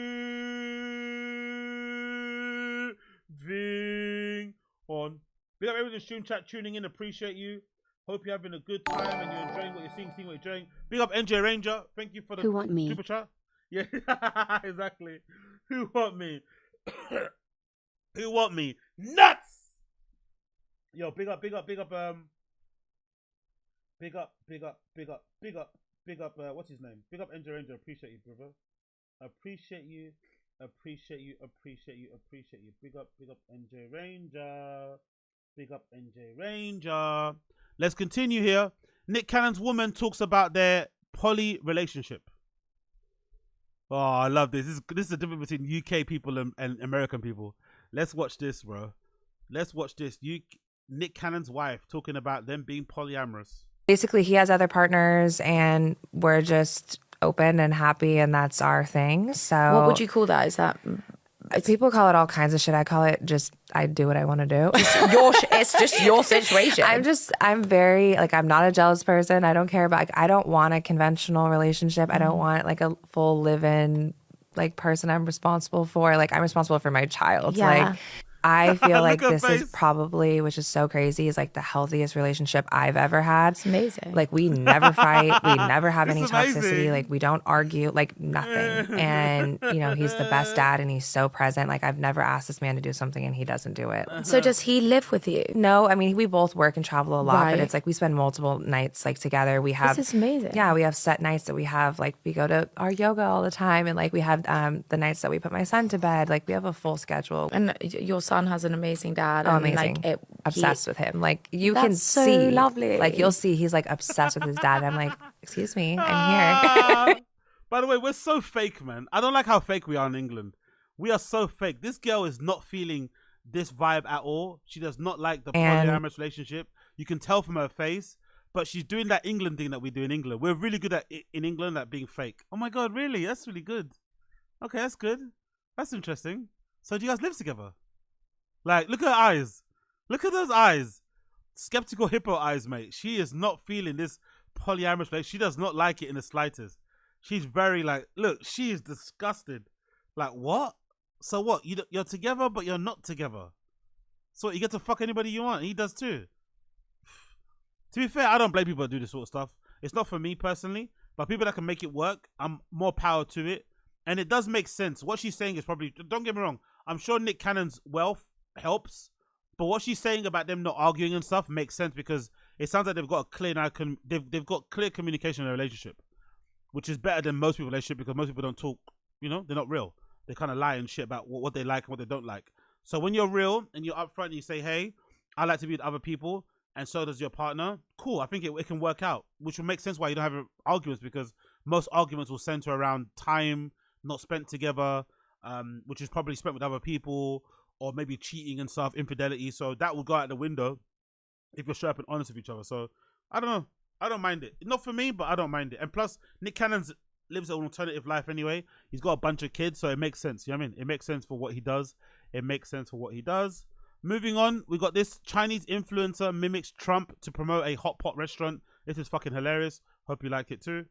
on. Big up everyone in the stream chat tuning in. Appreciate you. Hope you're having a good time and you're enjoying what you're seeing what you're enjoying. Big up NJ Ranger. Thank you for the Who want me? super chat. Yeah, exactly. Who want me? Who want me? Nuts! Yo, big up, what's his name? Big up NJ Ranger, appreciate you, brother. Appreciate you. Big up NJ Ranger. Big up NJ Ranger. Let's continue here. Nick Cannon's woman talks about their poly relationship. Oh, I love this. This is the difference between UK people and American people. Let's watch this, bro. Let's watch this. Nick Cannon's wife talking about them being polyamorous. Basically, he has other partners, and we're just open and happy, and that's our thing. So, what would you call that? Is that people call it all kinds of shit? I call it just I do what I want to do. It's just your situation. I'm very like I'm not a jealous person. I don't care about. Like, I don't want a conventional relationship. I don't want like a full live-in like person I'm responsible for. Like I'm responsible for my child. Yeah. Like I feel like Look at this her is face. probably, which is so crazy, is like the healthiest relationship I've ever had. It's amazing. Like we never fight. We never have any It's toxicity. amazing. Like we don't argue, like nothing. And you know, he's the best dad and he's so present. Like I've never asked this man to do something and he doesn't do it. So does he live with you? No, I mean, we both work and travel a lot, Right. but it's like we spend multiple nights like together. We have This is amazing. Yeah, we have set nights that we have, like we go to our yoga all the time, and like we have the nights that we put my son to bed. Like we have a full schedule. And your son has an amazing dad. Oh, and amazing. Like Obsessed with him. Like you can That's so see. lovely. Like you'll see he's like obsessed with his dad. I'm like, excuse me, I'm here. By the way, we're so fake, man. I don't like how fake we are in England. We are so fake. This girl is not feeling this vibe at all. She does not like the And- polyamorous relationship. You can tell from her face, but she's doing that England thing that we do in England. We're really good at in England at being fake. Oh my God, really? That's really good. Okay, that's good. That's interesting. So do you guys live together? Like, look at her eyes. Look at those eyes. Skeptical hippo eyes, mate. She is not feeling this polyamorous relationship. She does not like it in the slightest. She's very like, look, she is disgusted. Like, what? So what? You're together, but you're not together. So you get to fuck anybody you want. He does too. To be fair, I don't blame people that do this sort of stuff. It's not for me personally, but people that can make it work, I'm more power to it. And it does make sense. What she's saying is probably, don't get me wrong, I'm sure Nick Cannon's wealth helps, but what she's saying about them not arguing and stuff makes sense because it sounds like they've got a clear they've got clear communication in a relationship, which is better than most people's relationship because most people don't talk. You know, they're not real. They kind of lie and shit about what they like and what they don't like. So when you're real and you're upfront and you say, hey, I like to be with other people and so does your partner, cool. I think it can work out, which will make sense why you don't have arguments because most arguments will center around time not spent together, which is probably spent with other people or maybe cheating and stuff, infidelity. So that will go out the window if you're straight up and honest with each other. So I don't know. I don't mind it. Not for me, but I don't mind it. And plus, Nick Cannon lives an alternative life anyway. He's got a bunch of kids, so it makes sense. You know what I mean? It makes sense for what he does. It makes sense for what he does. Moving on, we got this Chinese influencer mimics Trump to promote a hot pot restaurant. This is fucking hilarious. Hope you like it too.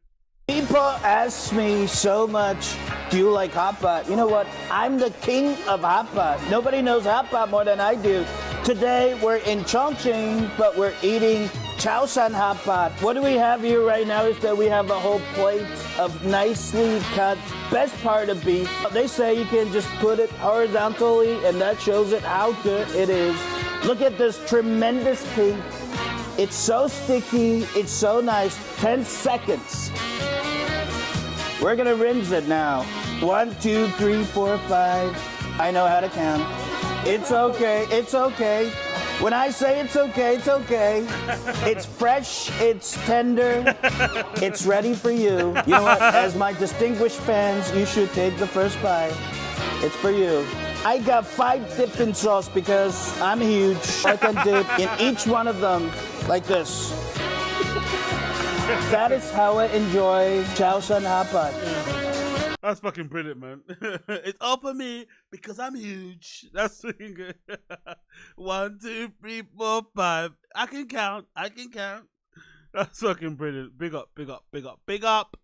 People ask me so much, do you like hot pot? You know what? I'm the king of hot pot. Nobody knows hot pot more than I do. Today, we're in Chongqing, but we're eating Chaoshan hot pot. What do we have here right now is that we have a whole plate of nicely cut, best part of beef. They say you can just put it horizontally, and that shows it how good it is. Look at this tremendous pink. It's so sticky, it's so nice. 10 seconds. We're gonna rinse it now. 1, 2, 3, 4, 5. I know how to count. It's okay, it's okay. When I say it's okay, it's okay. It's fresh, it's tender, it's ready for you. You know what, as my distinguished fans, you should take the first bite. It's for you. I got 5 dipping sauce because I'm huge. I can dip in each one of them like this. That is how I enjoy Chaoshan hot pot. That's fucking brilliant, man. It's all for me because I'm huge. That's fucking good. 1, 2, 3, 4, 5. I can count. That's fucking brilliant. Big up, big up, big up, big up.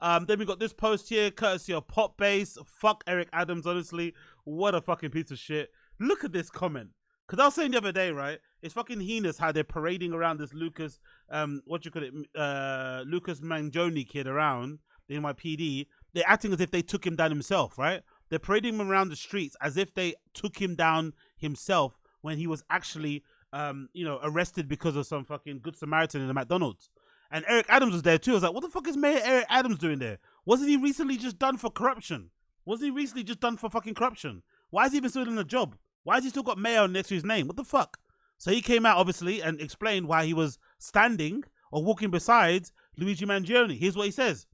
Then we got this post here, courtesy of Pop Base. Fuck Eric Adams, honestly. What a fucking piece of shit. Look at this comment. Because I was saying the other day, right? It's fucking heinous how they're parading around this Lucas, Lucas Mangione kid around, the NYPD. They're acting as if they took him down himself, right? They're parading him around the streets as if they took him down himself when he was actually, arrested because of some fucking Good Samaritan in the McDonald's. And Eric Adams was there too. I was like, what the fuck is Mayor Eric Adams doing there? Wasn't he recently just done for corruption? Wasn't he recently just done for fucking corruption? Why is he even still in a job? Why has he still got mayor next to his name? What the fuck? So he came out, obviously, and explained why he was standing or walking beside Luigi Mangione. Here's what he says.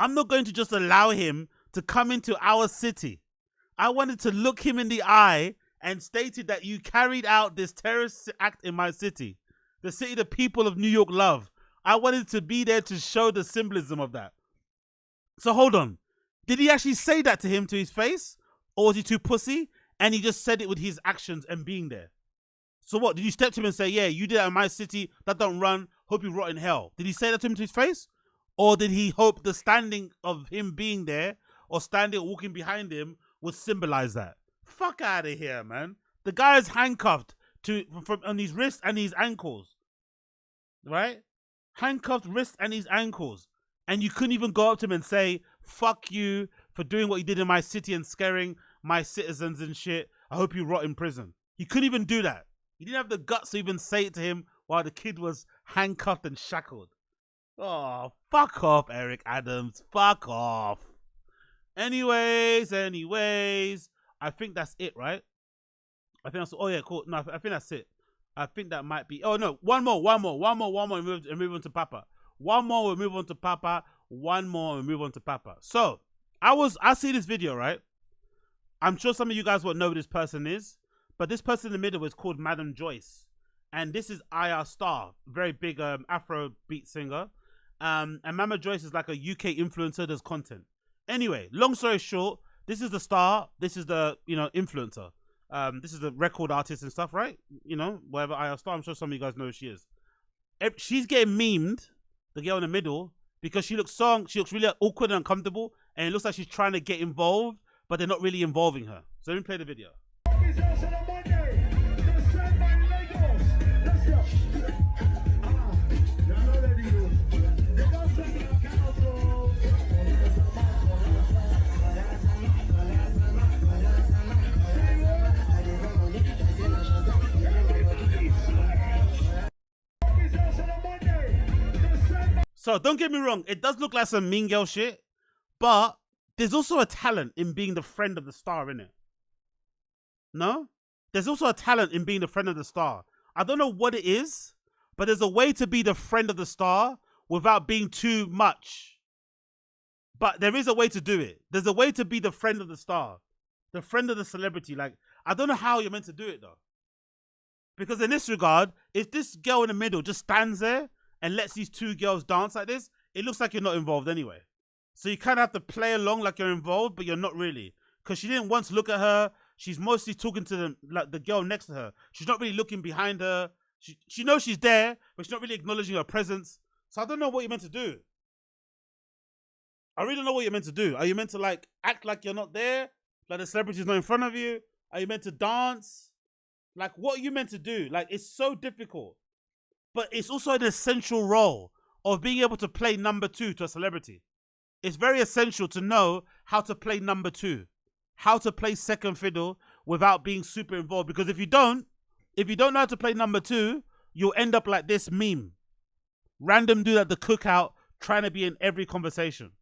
I'm not going to just allow him to come into our city. I wanted to look him in the eye and stated that you carried out this terrorist act in my city. The city the people of New York love. I wanted to be there to show the symbolism of that. So hold on. Did he actually say that to him to his face? Or was he too pussy? And he just said it with his actions and being there. So what? Did you step to him and say, yeah, you did that in my city, that don't run, hope you rot in hell? Did he say that to him to his face? Or did he hope the standing of him being there or standing or walking behind him would symbolize that? Fuck out of here, man. The guy is handcuffed on his wrists and his ankles. Right? Handcuffed wrists and his ankles. And you couldn't even go up to him and say, fuck you for doing what you did in my city and scaring my citizens and shit. I hope you rot in prison. He couldn't even do that. He didn't have the guts to even say it to him while the kid was handcuffed and shackled. Oh, fuck off, Eric Adams. Fuck off. Anyways. I think that's it, right? I think that's, oh yeah, cool. No, I think that's it. I think that might be, oh no, one more, and move on to Papa. One more, we move on to Papa. One more, we move on to Papa. So, I see this video, right? I'm sure some of you guys won't know who this person is, but this person in the middle is called Madam Joyce. And this is IR Star, very big Afro beat singer. And Mama Joyce is like a UK influencer, does content. Anyway, long story short, this is the star, this is the, influencer. This is the record artist and stuff, right? Whatever IR Star, I'm sure some of you guys know who she is. She's getting memed, the girl in the middle, because she looks really awkward and uncomfortable, and it looks like she's trying to get involved, but they're not really involving her. So let me play the video. So don't get me wrong, it does look like some mean girl shit, but there's also a talent in being the friend of the star, innit? No? There's also a talent in being the friend of the star. I don't know what it is, but there's a way to be the friend of the star without being too much. But there is a way to do it. There's a way to be the friend of the star, the friend of the celebrity. Like, I don't know how you're meant to do it though. Because in this regard, if this girl in the middle just stands there and lets these two girls dance like this, it looks like you're not involved anyway. So you kind of have to play along like you're involved, but you're not really. Because she didn't once look at her. She's mostly talking to the girl next to her. She's not really looking behind her. She knows she's there, but she's not really acknowledging her presence. So I don't know what you're meant to do. I really don't know what you're meant to do. Are you meant to like act like you're not there? Like the celebrity's not in front of you? Are you meant to dance? Like, what are you meant to do? Like, it's so difficult. But it's also an essential role of being able to play number two to a celebrity. It's very essential to know how to play number two, how to play second fiddle without being super involved. Because if you don't know how to play number two, you'll end up like this meme. Random dude at the cookout trying to be in every conversation.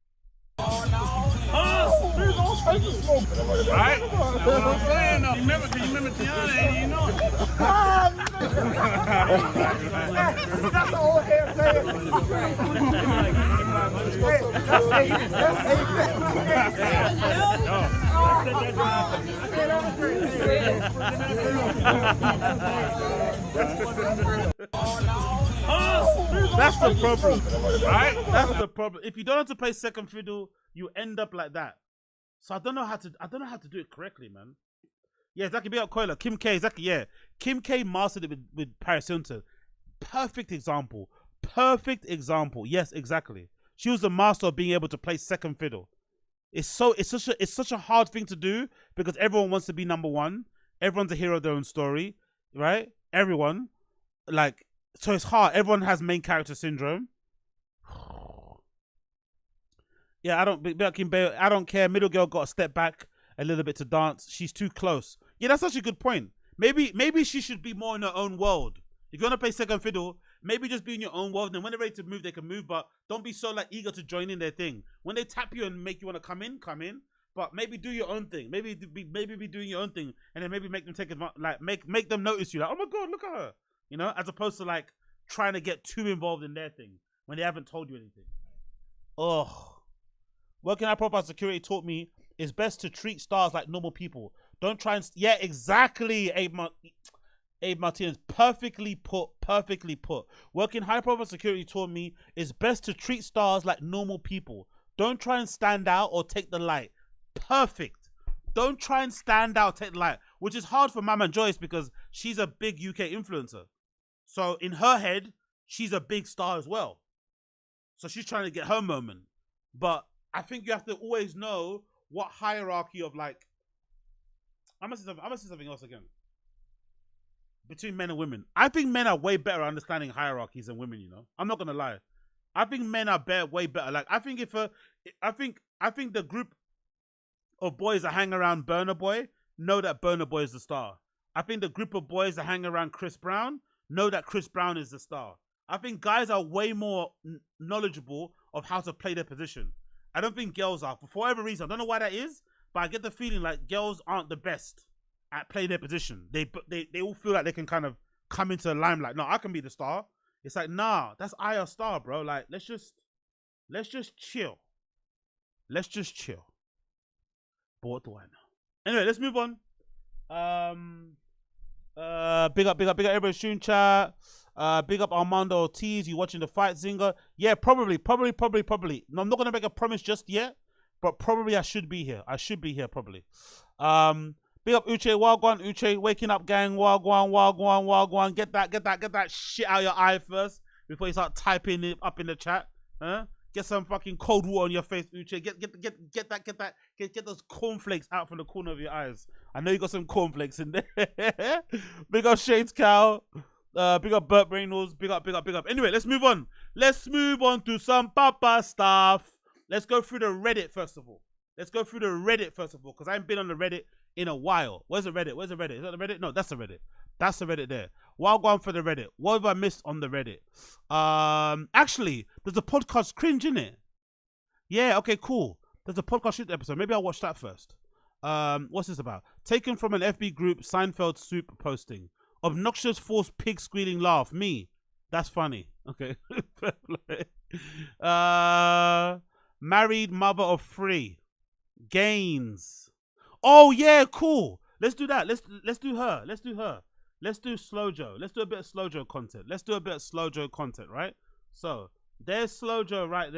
Right? That's what I'm saying though. You remember Tiana, you know it. That's the old hair saying. That's the problem, right? That's the problem. If you don't know how to play second fiddle, you end up like that. So I don't know how to do it correctly, man. Yeah, exactly. Big up Koila. Kim K, exactly. Yeah, Kim K mastered it with Paris Hilton. Perfect example. Perfect example. Yes, exactly. She was the master of being able to play second fiddle. It's such a hard thing to do because everyone wants to be number one. Everyone's a hero of their own story, right? Everyone, like, so it's hard. Everyone has main character syndrome. Yeah, I don't care. Middle girl got to step back a little bit to dance. She's too close. Yeah, that's such a good point. Maybe she should be more in her own world. If you want to play second fiddle, maybe just be in your own world. And when they're ready to move, they can move. But don't be so like eager to join in their thing. When they tap you and make you want to come in. But maybe do your own thing. Maybe be doing your own thing, and then maybe make them take advantage. Like make them notice you. Like, oh my god, look at her. You know, as opposed to like trying to get too involved in their thing when they haven't told you anything. Oh. Working high profile security taught me it's best to treat stars like normal people. Don't try and... Yeah, exactly, Abe Martinez. Perfectly put. Working high profile security taught me it's best to treat stars like normal people. Don't try and stand out or take the light. Perfect. Don't try and stand out, take the light. Which is hard for Mama Joyce because she's a big UK influencer. So in her head, she's a big star as well. So she's trying to get her moment. But I think you have to always know what hierarchy of like... I'm gonna say something else again. Between men and women. I think men are way better at understanding hierarchies than women, you know? I'm not gonna lie. I think men are way better. Like, I think I think the group of boys that hang around Burna Boy know that Burna Boy is the star. I think the group of boys that hang around Chris Brown know that Chris Brown is the star. I think guys are way more knowledgeable of how to play their position. I don't think girls are. For whatever reason, I don't know why that is, but I get the feeling like girls aren't the best at playing their position. They all feel like they can kind of come into the limelight. No, I can be the star. It's like, nah, that's Aya star, bro. Like, let's just chill. Let's just chill. But what do I know? Anyway, let's move on. Big up everybody, Shun chat. Big up Armando Ortiz. You watching the fight, Zinger? Yeah, probably. No, I'm not gonna make a promise just yet, but probably I should be here. Probably. Big up Uche Wagwan. Uche, waking up, gang. Wagwan. Get that shit out of your eye first before you start typing it up in the chat. Huh? Get some fucking cold water on your face, Uche. Get those cornflakes out from the corner of your eyes. I know you got some cornflakes in there. Big up Shades Cow. Big up Burt Reynolds. Big up. Anyway, let's move on. Let's move on to some Papa stuff. Let's go through the Reddit first of all. Because I haven't been on the Reddit in a while. Where's the Reddit? Is that the Reddit? No, that's the Reddit. That's the Reddit there. Wild one for the Reddit. What have I missed on the Reddit? Actually, there's a podcast cringe in it. Yeah, okay, cool. There's a podcast shit episode. Maybe I'll watch that first. What's this about? Taken from an FB group, Seinfeld soup posting. Obnoxious forced pig squealing laugh. Me. That's funny. Okay. Married mother of 3. Gains. Oh yeah, cool. Let's do that. Let's do her. Let's do Slojo. Let's do a bit of Slojo content. Right? So there's Slojo right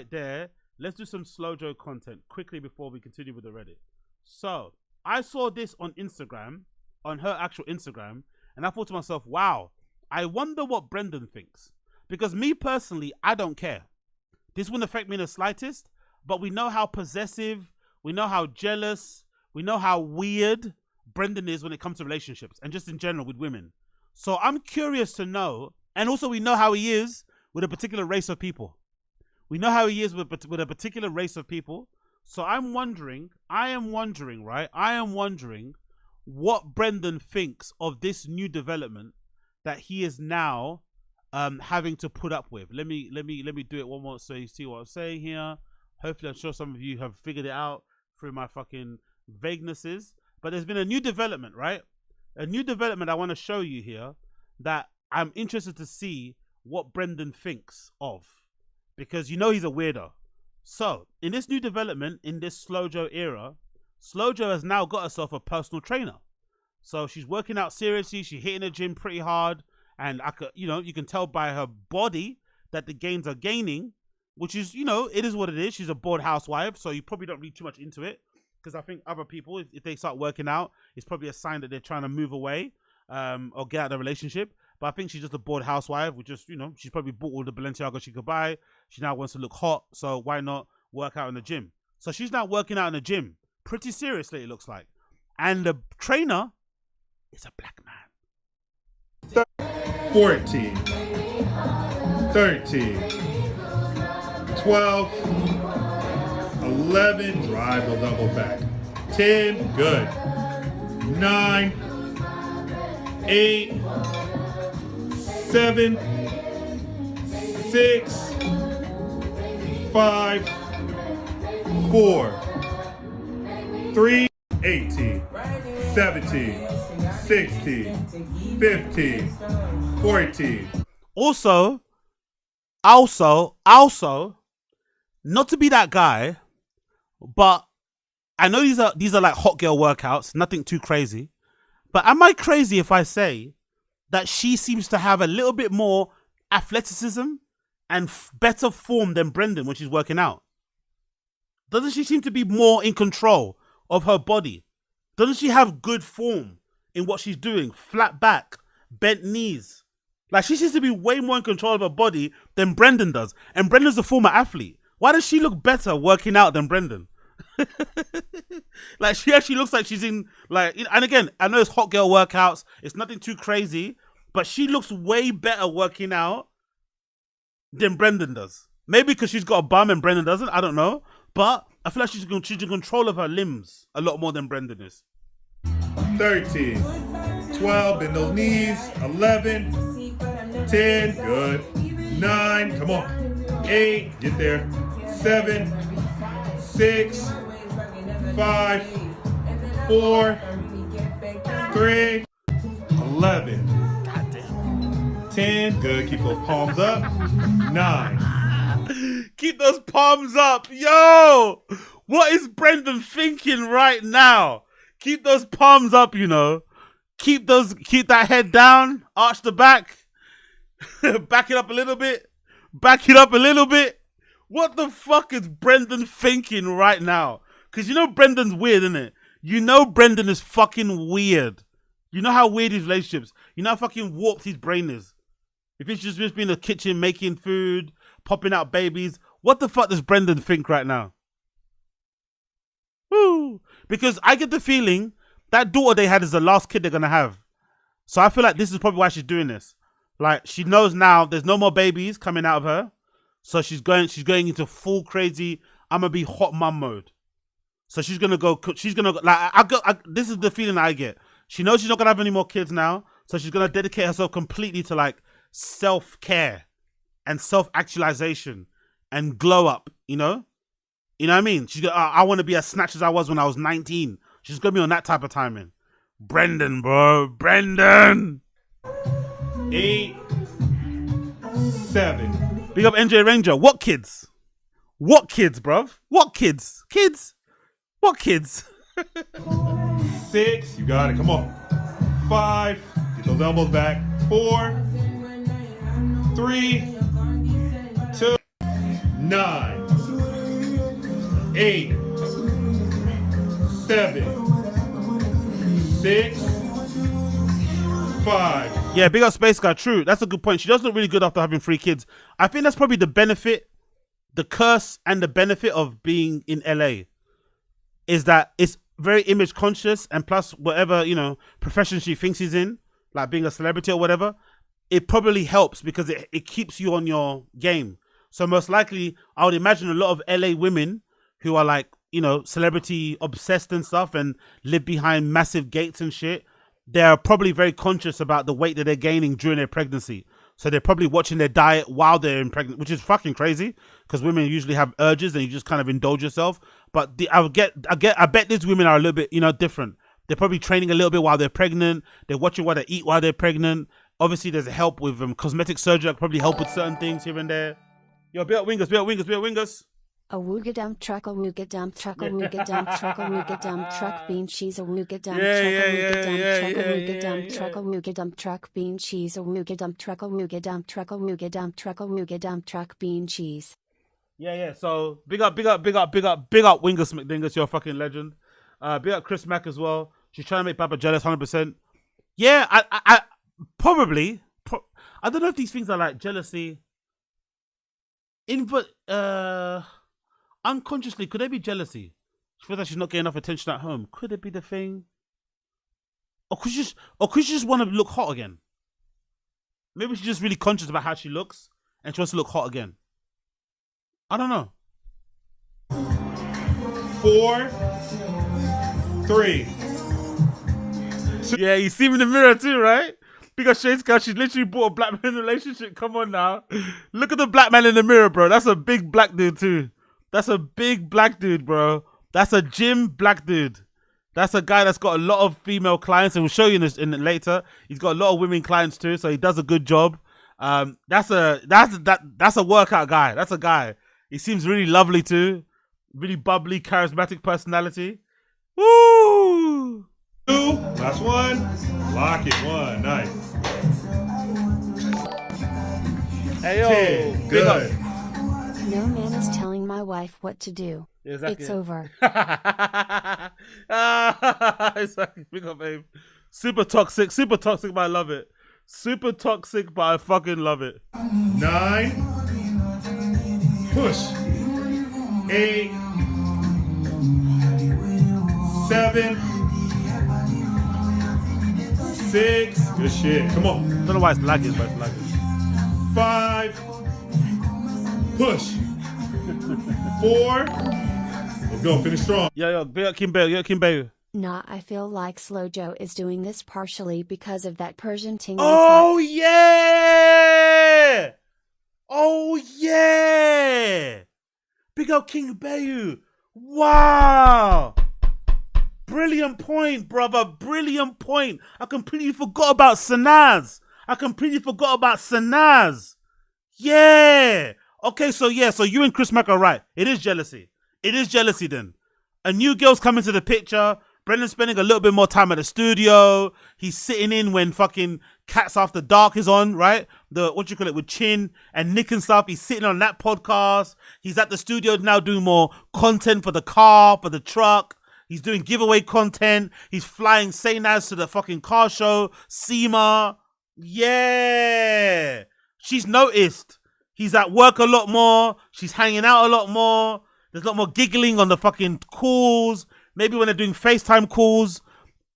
there. Let's do some Slojo content quickly before we continue with the Reddit. So I saw this on Instagram, on her actual Instagram, and I thought to myself, wow, I wonder what Brendan thinks. Because me personally, I don't care. This wouldn't affect me in the slightest, but we know how possessive, we know how jealous, we know how weird Brendan is when it comes to relationships and just in general with women. So I'm curious to know, and also we know how he is with a particular race of people. So I am wondering what Brendan thinks of this new development that he is now having to put up with. Let me do it one more so you see what I'm saying here. Hopefully, I'm sure some of you have figured it out through my fucking vaguenesses. But there's been a new development, right? A new development I want to show you here that I'm interested to see what Brendan thinks of. Because you know he's a weirdo. So, in this new development, in this Slojo era, Slojo has now got herself a personal trainer. So she's working out seriously, she's hitting the gym pretty hard, and you can tell by her body that the gains are gaining, which is, it is what it is. She's a bored housewife, so you probably don't read too much into it. Because I think other people, if they start working out, it's probably a sign that they're trying to move away or get out of the relationship. But I think she's just a bored housewife, which just, she's probably bought all the Balenciaga she could buy. She now wants to look hot, so why not work out in the gym? So she's now working out in the gym, pretty seriously, it looks like. And the trainer is a black man. 14, 13, 12, 11, drive those elbows back. 10, good. 9, 8, 7, 6, 5, 4, 3, 18, 17, 16, 15, 14. Also, not to be that guy, but I know these are like hot girl workouts, nothing too crazy. But am I crazy if I say that she seems to have a little bit more athleticism and better form than Brendan when she's working out? Doesn't she seem to be more in control of her body? Doesn't she have good form in what she's doing? Flat back, bent knees. Like, she seems to be way more in control of her body than Brendan does. And Brendan's a former athlete. Why does she look better working out than Brendan? Like, she actually looks like she's in, like, and again, I know it's hot girl workouts. It's nothing too crazy. But she looks way better working out than Brendan does. Maybe because she's got a bum and Brendan doesn't. I don't know. But I feel like she's in control of her limbs a lot more than Brendan is. 13, 12, bend those knees. 11, 10, good. 9, come on. 8, get there. 7, 6, 5, 4, 3, 11. Goddamn. 10, good. Keep those palms up. 9. Keep those palms up. Yo! What is Brendan thinking right now? Keep those palms up, you know. Keep that head down. Arch the back. Back it up a little bit. Back it up a little bit. What the fuck is Brendan thinking right now? Because you know Brendan's weird, isn't it? You know Brendan is fucking weird. You know how weird his relationships. You know how fucking warped his brain is. If it's just being in the kitchen making food, popping out babies, what the fuck does Brendan think right now? Woo! Because I get the feeling that daughter they had is the last kid they're gonna have. So I feel like this is probably why she's doing this. Like, she knows now there's no more babies coming out of her. So she's going into full crazy, I'm gonna be hot mum mode. So she's gonna go, this is the feeling I get. She knows she's not gonna have any more kids now. So she's gonna dedicate herself completely to like self-care and self-actualization and glow up, you know? You know what I mean? She's I want to be as snatched as I was when I was 19. She's gonna be on that type of timing. Brendan, bro. Brendan! 8, 7. Big up NJ Ranger. What kids? What kids, bruv? What kids? Kids? What kids? 6, you got it. Come on. 5, get those elbows back. 4, 3, 2, 9, 8, 7, 6, 5. Yeah, big up Space Guy. True. That's a good point. She does look really good after having 3 kids. I think that's probably the benefit, the curse and the benefit of being in LA is that it's very image conscious, and plus whatever, you know, profession she thinks she's in, like being a celebrity or whatever, it probably helps because it keeps you on your game. So most likely, I would imagine a lot of LA women who are like, you know, celebrity obsessed and stuff and live behind massive gates and shit, they're probably very conscious about the weight that they're gaining during their pregnancy. So they're probably watching their diet while they're in pregnancy, which is fucking crazy because women usually have urges and you just kind of indulge yourself. But I bet these women are a little bit, you know, different. They're probably training a little bit while they're pregnant. They're watching what they eat while they're pregnant. Obviously, there's help with cosmetic surgery. I could probably help with certain things here and there. Yo, be up wingers, be up wingers, be up wingers. A wooga dump truck, a wooga dump truck, a wooga dump truck, a wooga dump truck, bean cheese, a wooga dump truck, a wooga dump truck, a wooga dump truck, bean cheese, a wooga dump truck, a wooga dump truck, a wooga dump truck, a wooga dump truck, bean cheese. Yeah. So big up Wingus McDingus, you're a fucking legend. Big up Chris Mack as well. She's trying to make Papa jealous, 100%. Yeah, I probably. I don't know if these things are like jealousy. Unconsciously, could there be jealousy? She feels like she's not getting enough attention at home. Could it be the thing? Or could she just want to look hot again? Maybe she's just really conscious about how she looks and she wants to look hot again. I don't know. 4, 3. Yeah, you see him in the mirror too, right? Because Shane's girl, she's literally bought a black man in a relationship. Come on now. Look at the black man in the mirror, bro. That's a big black dude too. That's a big black dude, bro. That's a gym black dude. That's a guy that's got a lot of female clients, and we'll show you in this later. He's got a lot of women clients too, so he does a good job. That's a workout guy. That's a guy. He seems really lovely too. Really bubbly, charismatic personality. Woo! 2, last one. Lock it. 1, nice. Hey yo, 10, good. No man is telling my wife what to do. Exactly. It's over. Exactly. Big up, babe. Super toxic, but I love it. Super toxic, but I fucking love it. 9. Push. 8. 7. 6. Good shit. Come on. I don't know why it's lagging, but it's lagging. 5. Push. 4. Let's go. Finish strong. Yo, big up Kimbe. Nah, I feel like Slow Joe is doing this partially because of that Persian tingly Oh yeah! Oh yeah! Big up King Bayu. Wow! Brilliant point, brother. Brilliant point. I completely forgot about Sanaz. Yeah. Okay, so you and Chris Mack are right. It is jealousy then. A new girl's coming to the picture. Brendan's spending a little bit more time at the studio. He's sitting in when fucking Cats After Dark is on, right? With Chin and Nick and stuff. He's sitting on that podcast. He's at the studio now doing more content for the car, for the truck. He's doing giveaway content. He's flying Saynaz to the fucking car show. SEMA. Yeah. She's noticed. He's at work a lot more. She's hanging out a lot more. There's a lot more giggling on the fucking calls. Maybe when they're doing FaceTime calls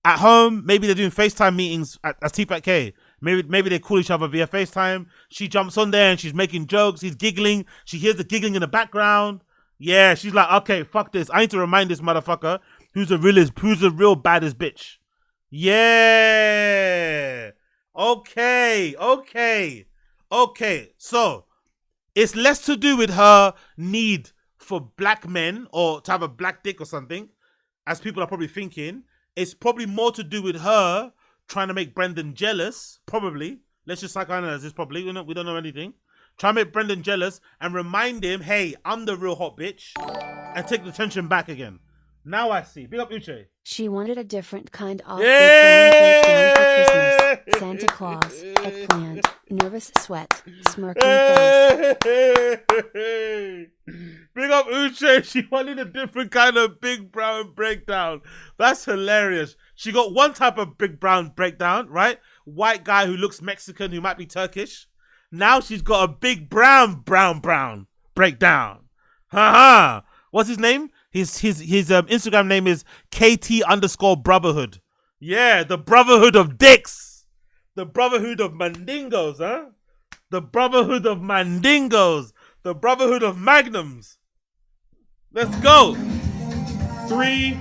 at home, maybe they're doing FaceTime meetings at TFATK. Maybe they call each other via FaceTime. She jumps on there and she's making jokes. He's giggling. She hears the giggling in the background. Yeah, she's like, okay, fuck this. I need to remind this motherfucker who's the real baddest bitch. Yeah. Okay. So it's less to do with her need for black men or to have a black dick or something, as people are probably thinking. It's probably more to do with her trying to make Brendan jealous, probably. Let's just psychoanalyze this probably. We don't know anything. Try to make Brendan jealous and remind him, hey, I'm the real hot bitch, and take the tension back again. Now I see. Big up Uche. She wanted a different kind of breakdown for Christmas. Santa Claus, eggplant, nervous sweat, smirking face. Big up Uche. She wanted a different kind of big brown breakdown. That's hilarious. She got one type of big brown breakdown, right? White guy who looks Mexican, who might be Turkish. Now she's got a big brown breakdown. Haha. What's his name? His Instagram name is KT_brotherhood. Yeah, the brotherhood of dicks. The brotherhood of mandingos, huh? The brotherhood of mandingos. The brotherhood of magnums. Let's go. 3.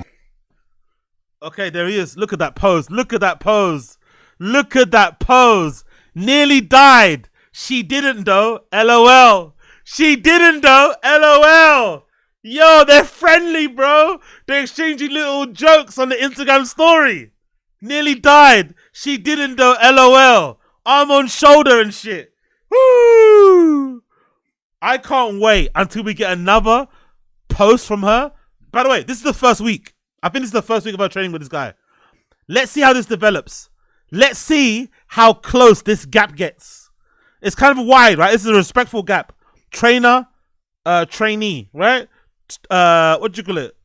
Okay, there he is. Look at that pose. Nearly died. She didn't though. LOL. Yo, they're friendly, bro. They're exchanging little jokes on the Instagram story. Nearly died. She didn't though. LOL. Arm on shoulder and shit. Woo! I can't wait until we get another post from her. By the way, this is the first week. I think this is the first week of our training with this guy. Let's see how this develops. Let's see how close this gap gets. It's kind of wide, right? This is a respectful gap. Trainer, trainee, right? What do you call it?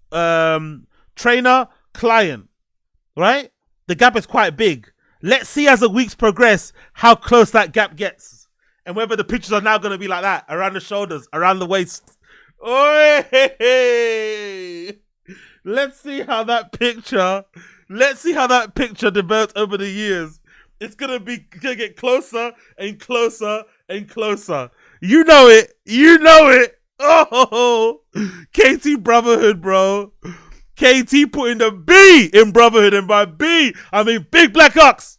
Trainer, client, right? The gap is quite big. Let's see as the weeks progress how close that gap gets, and whether the pictures are now going to be like that, around the shoulders, around the waist. Let's see how that picture develops over the years. It's gonna get closer and closer and closer. You know it. Oh, KT Brotherhood, bro. KT putting the B in Brotherhood, and by B, I mean Big Black Ox.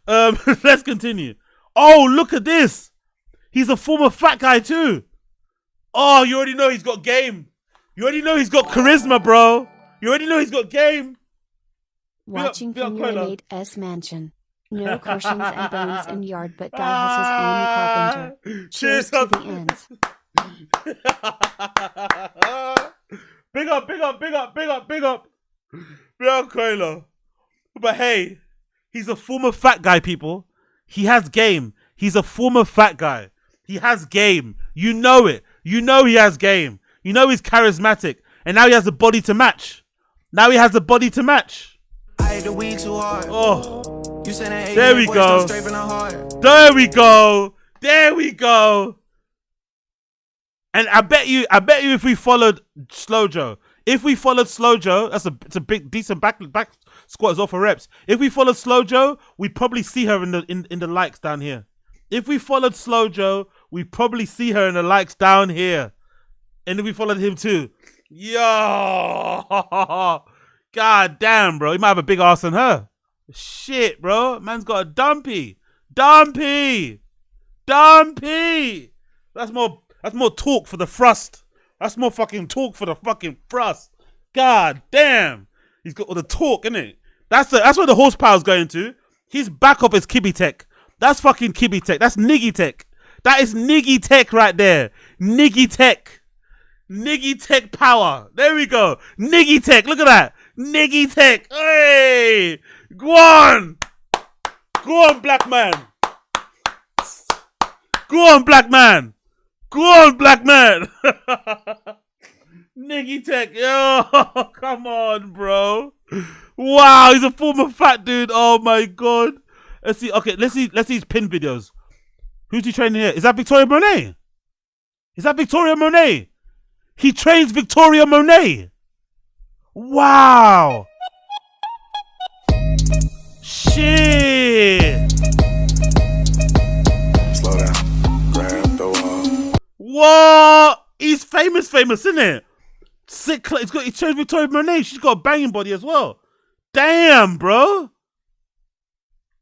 Let's continue. Oh, look at this. He's a former fat guy too. Oh, you already know he's got game. You already know he's got charisma, bro. You already know he's got game. Watching from your late S mansion. No cushions and bones in yard, but guy has his own carpenter. Cheers to the ends. Big up, big up, big up, big up, big up. Big up, Koilo. But hey, he's a former fat guy, people. He has game. He's a former fat guy. He has game. You know it. You know he has game. You know he's charismatic. And now he has a body to match. Now he has a body to match. I ate the weed too hard. Oh. You said I there we go. There we go. There we go. And I bet you if we followed Slojo, it's a big decent back squat as well for reps. If we followed Slojo, we'd probably see her in the likes down here. If we followed Slojo, we'd probably see her in the likes down here. And if we followed him too. Yo, god damn, bro. He might have a big ass than her. Shit, bro. Man's got a dumpy. That's more talk for the thrust. That's more fucking talk for the fucking thrust. God damn. He's got all the talk, innit? That's where the horsepower's going to. His backup is Kibby Tech. That's fucking Kibby Tech. That's Niggy Tech. That is Niggy Tech right there. Niggy Tech. Niggy Tech power. There we go. Niggy Tech. Look at that. Niggy Tech. Hey. Go on. Go on, black man. Go on, black man. Go on, black man. Niggy Tech. Yo, come on, bro. Wow, he's a former fat dude. Oh my god. Let's see. Okay, let's see his pin videos. Who's he training here? Is that Victoria Monet? Is that Victoria Monet? He trains Victoria Monet. Wow. Shit. Slow down. Grab the wall. What? He's famous, isn't it? Sick. He trained Victoria Monet. She's got a banging body as well. Damn, bro.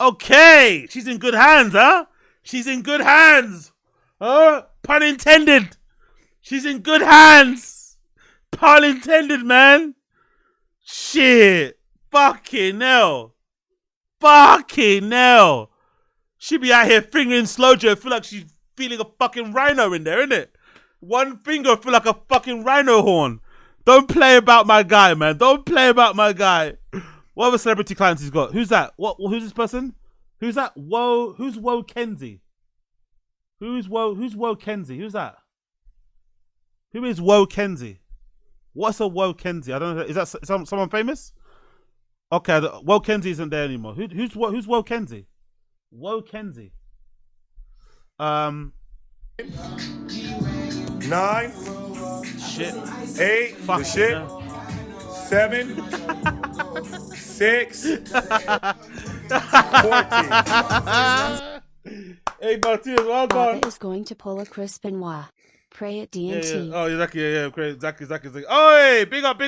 Okay. She's in good hands, huh? She's in good hands. Pun intended. She's in good hands. Pun intended, man. Shit. Fucking hell. Fucking hell. She be out here fingering Slojo. I feel like she's feeling a fucking rhino in there, innit? One finger feel like a fucking rhino horn. Don't play about my guy, man. Don't play about my guy. What other celebrity clients he's got? Who's that? Who's this person? Who's that? Whoa. Who's Woe Kenzie? Who's Woe Kenzie? Who's that? Who is Woe Kenzie? What's a Woe Kenzie? I don't know. Is that someone famous? Okay, Woe Kenzie isn't there anymore. Who's Woe Kenzie? Woe Kenzie. 9. Shit. 8. Fuck shit. No. 7. 6. 14. Hey, Martinez, well gone. Baba is going to pull a Chris Benoit. Pray at DNT. Yeah. Oh, exactly. Yeah. Great. Exactly. Oh, hey, big up.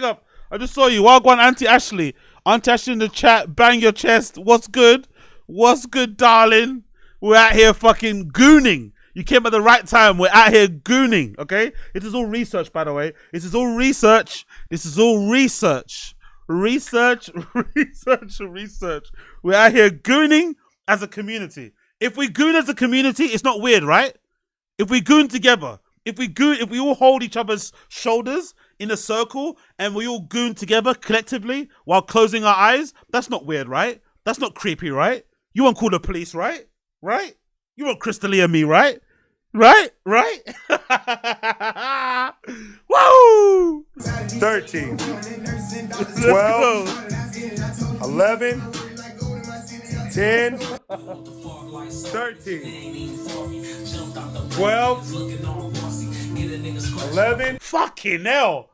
I just saw you. Well gone, Auntie Ashley. Auntie Ashley in the chat. Bang your chest. What's good? What's good, darling? We're out here fucking gooning. You came at the right time. We're out here gooning, okay? It is all research, by the way. This is all research. Research. We're out here gooning as a community. If we goon as a community, it's not weird, right? If we goon together, if we all hold each other's shoulders in a circle and we all goon together collectively while closing our eyes, that's not weird, right? That's not creepy, right? You won't call the police, right? Right? You won't Crystalia me, right? Right? Woo! 13. 12. 11. 10. 13. 12. 11. Fucking hell.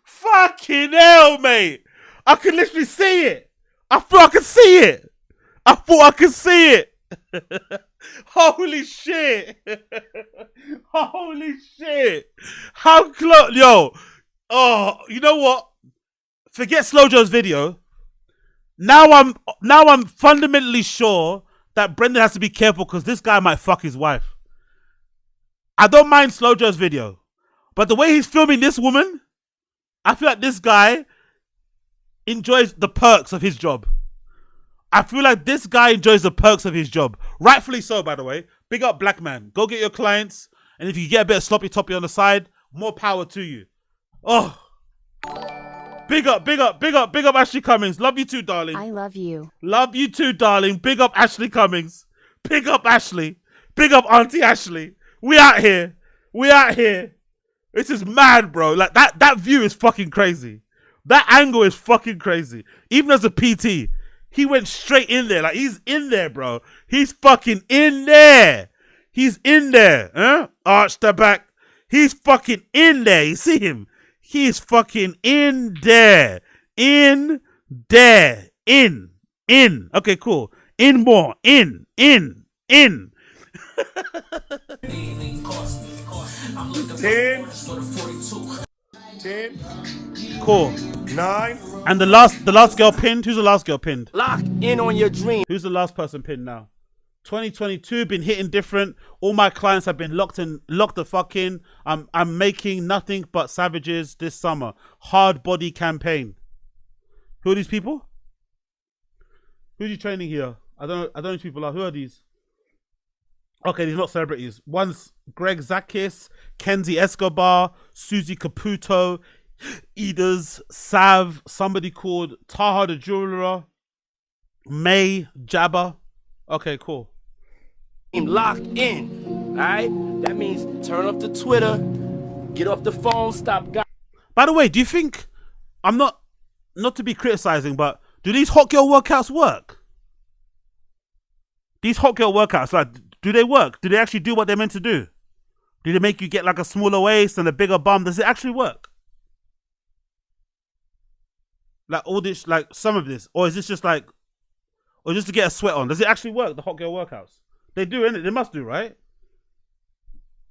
Fucking hell, mate. I could literally see it. I thought I could see it. Holy shit! Holy shit! How close, yo? Oh, you know what? Forget Slow Joe's video. Now I'm fundamentally sure that Brendan has to be careful because this guy might fuck his wife. I don't mind Slow Joe's video, but the way he's filming this woman, I feel like this guy enjoys the perks of his job. I feel like this guy enjoys the perks of his job. Rightfully so, by the way. Big up, black man. Go get your clients. And if you get a bit of sloppy toppy on the side, more power to you. Oh. Big up Ashley Cummings. Love you too, darling. I love you. Love you too, darling. Big up Ashley Cummings. Big up Ashley. Big up Auntie Ashley. We out here. We out here. This is mad, bro. Like that view is fucking crazy. That angle is fucking crazy. Even as a PT, he went straight in there. Like, he's in there, bro. He's fucking in there. He's in there. Huh? Arch the back. He's fucking in there. You see him? He's fucking in there. In there. In. Okay, cool. In more. In. 10. Cool. 9. And the last girl pinned. Who's the last girl pinned? Lock in on your dream. Who's the last person pinned now? 2022 been hitting different. All my clients have been locked the fuck in. I'm making nothing but savages this summer. Hard body campaign. Who are these people? Who's you training here? I don't know who these people are. Who are these? Okay, these are not celebrities. One's Greg Zakis, Kenzie Escobar, Susie Caputo, Eders, Sav, somebody called Taha the Jeweler, May Jabba. Okay, cool. Locked in. Alright? That means turn off the Twitter, get off the phone, stop. By the way, do you think, I'm not to be criticizing, but do these hot girl workouts work? These hot girl workouts, like, do they work? Do they actually do what they're meant to do? Do they make you get like a smaller waist and a bigger bum? Does it actually work? Like all this, like some of this, or is this just like, or just to get a sweat on? Does it actually work, the hot girl workouts? They do, innit? They must do, right?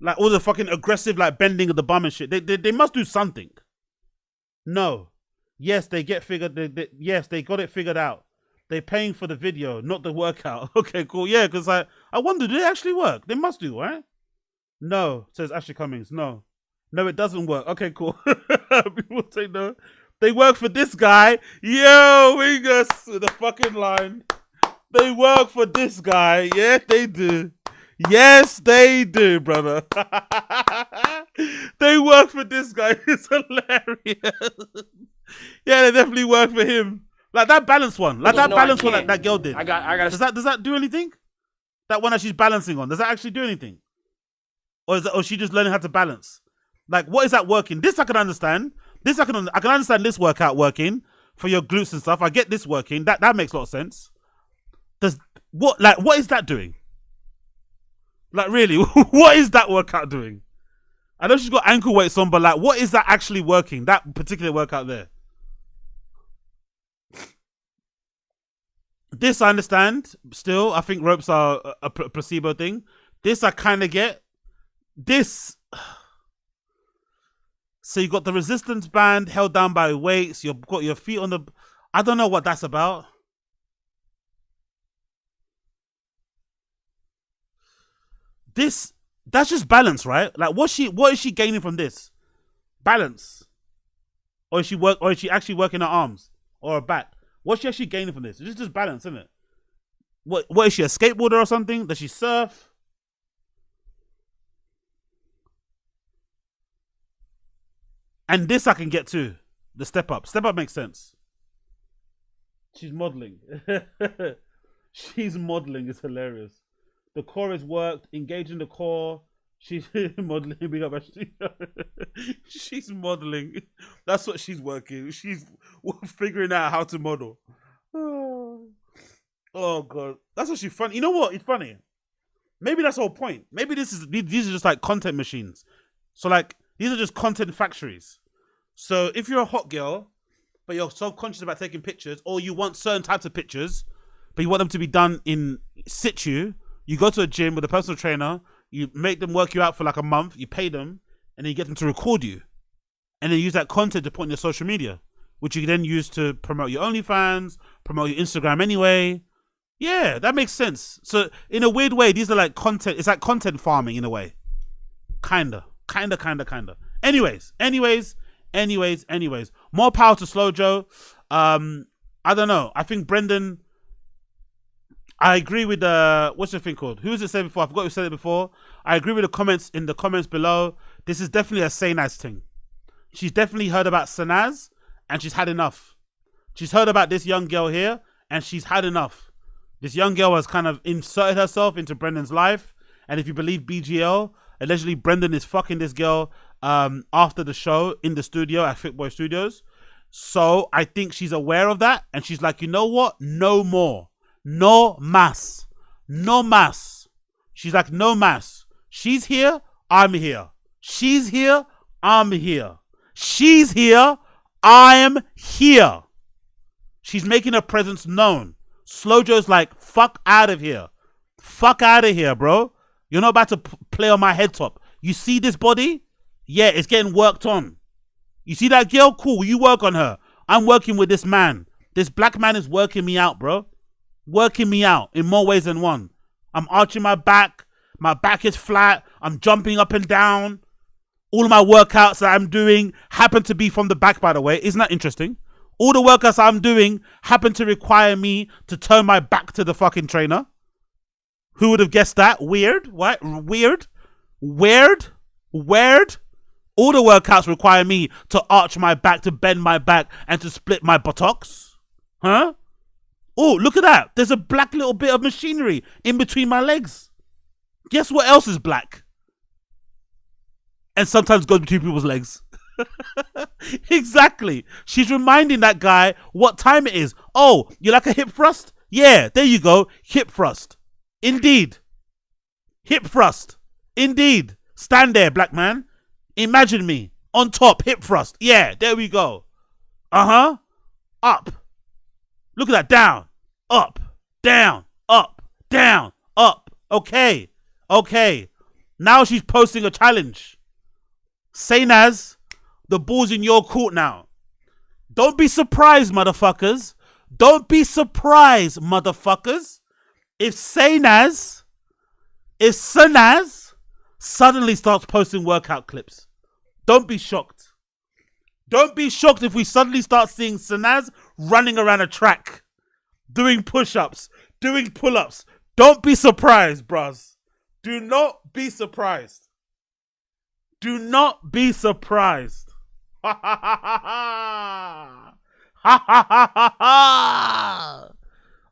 Like all the fucking aggressive, like bending of the bum and shit. They must do something. No. Yes, they get figured. Yes, they got it figured out. They're paying for the video, not the workout. Okay, cool. Yeah, because I wonder, do they actually work? They must do, right? No, says Ashley Cummings. No, it doesn't work. Okay, cool. People say no. They work for this guy. Yo, we go to the fucking line. They work for this guy. Yeah, they do. Yes, they do, brother. They work for this guy. It's hilarious. Yeah, they definitely work for him. Like that balance one. Like that balance one that girl did. I got. Does that do anything? That one that she's balancing on. Does that actually do anything? Or is she just learning how to balance? Like, what is that working? This I can understand. This I can understand this workout working for your glutes and stuff. I get this working. That makes a lot of sense. What is that doing? Like, really, what is that workout doing? I know she's got ankle weights on, but like, what is that actually working? That particular workout there. This I understand. Still, I think ropes are a placebo thing. This I kind of get. This. So you got the resistance band held down by weights. You've got your feet on the. I don't know what that's about. That's just balance, right? Like, what is she gaining from this? Balance, or is she actually working her arms or her back? What's she actually gaining from this? It's just balance, isn't it? What is she, a skateboarder or something? Does she surf? And this I can get too. The step up. Step up makes sense. She's modeling. She's modeling. It's hilarious. The core is worked. Engaging the core. She's modeling. Big up, Ashley. She's modeling. That's what she's working. She's figuring out how to model. Oh god, that's actually funny. You know what? It's funny. Maybe that's the whole point. Maybe these are just like content machines. So like these are just content factories. So if you're a hot girl, but you're self-conscious about taking pictures, or you want certain types of pictures, but you want them to be done in situ, You go to a gym with a personal trainer, you make them work you out for like a month, you pay them, and then you get them to record you. And then use that content to put on your social media, which you can then use to promote your OnlyFans, promote your Instagram anyway. Yeah, that makes sense. So in a weird way, these are like content. It's like content farming in a way. Kinda. Anyways. More power to Slow Joe. I don't know. I think Brendan. I agree with the what's the thing called? Who was it said before? I forgot who said it before. I agree with the comments in the comments below. This is definitely a Sanaz thing. She's definitely heard about Sanaz and she's had enough. She's heard about this young girl here and she's had enough. This young girl has kind of inserted herself into Brendan's life, and if you believe BGL, allegedly Brendan is fucking this girl after the show in the studio at Fitboy Studios. So I think she's aware of that, and she's like, you know what? No more. No mas. No mas. She's like, no mas. She's here, I'm here. She's here, I'm here. She's here, I'm here. She's making her presence known. Slow Joe's like, fuck out of here. Fuck out of here, bro. You're not about to play on my head top. You see this body? Yeah, it's getting worked on. You see that girl? Cool, you work on her. I'm working with this man. This black man is working me out, bro. Working me out in more ways than one. I'm arching my back. My back is flat. I'm jumping up and down. All of my workouts that I'm doing happen to be from the back, by the way. Isn't that interesting? All the workouts I'm doing happen to require me to turn my back to the fucking trainer. Who would have guessed that? Weird. What? Weird. All the workouts require me to arch my back, to bend my back, and to split my buttocks. Huh? Oh, look at that. There's a black little bit of machinery in between my legs. Guess what else is black? And sometimes goes between people's legs. Exactly. She's reminding that guy what time it is. Oh, you like a hip thrust? Yeah, there you go. Hip thrust. Indeed. Hip thrust. Indeed. Stand there, black man. Imagine me. On top, hip thrust. Yeah, there we go. Uh-huh. Up. Look at that. Down. Up. Down. Up. Down. Up. Okay. Okay. Now she's posting a challenge. Sanaz, the ball's in your court now. Don't be surprised, motherfuckers. Don't be surprised, motherfuckers. If Sanaz suddenly starts posting workout clips. Don't be shocked. Don't be shocked if we suddenly start seeing Sanaz running around a track, doing push-ups, doing pull-ups. Don't be surprised, bros. Do not be surprised. Do not be surprised. Ha ha ha ha ha. Ha ha ha ha ha.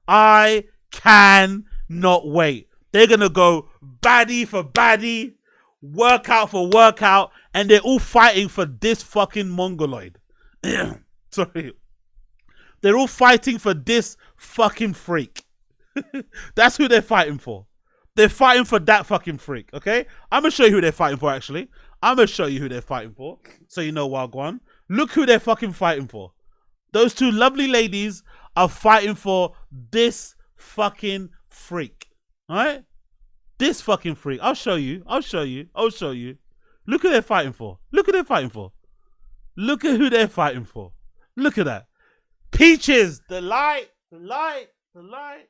I cannot wait. They're going to go baddie for baddie, workout for workout, and they're all fighting for this fucking mongoloid. Sorry. They're all fighting for this fucking freak. That's who they're fighting for. They're fighting for that fucking freak, okay? I'm going to show you who they're fighting for, actually. I'm going to show you who they're fighting for, so you know Wagwan. Look who they're fucking fighting for. Those two lovely ladies are fighting for this fucking freak. Alright? This fucking freak. I'll show you. I'll show you. I'll show you. Look who they're fighting for. Look who they're fighting for. Look at who they're fighting for. Look at that. Peaches. The light. The light. The light.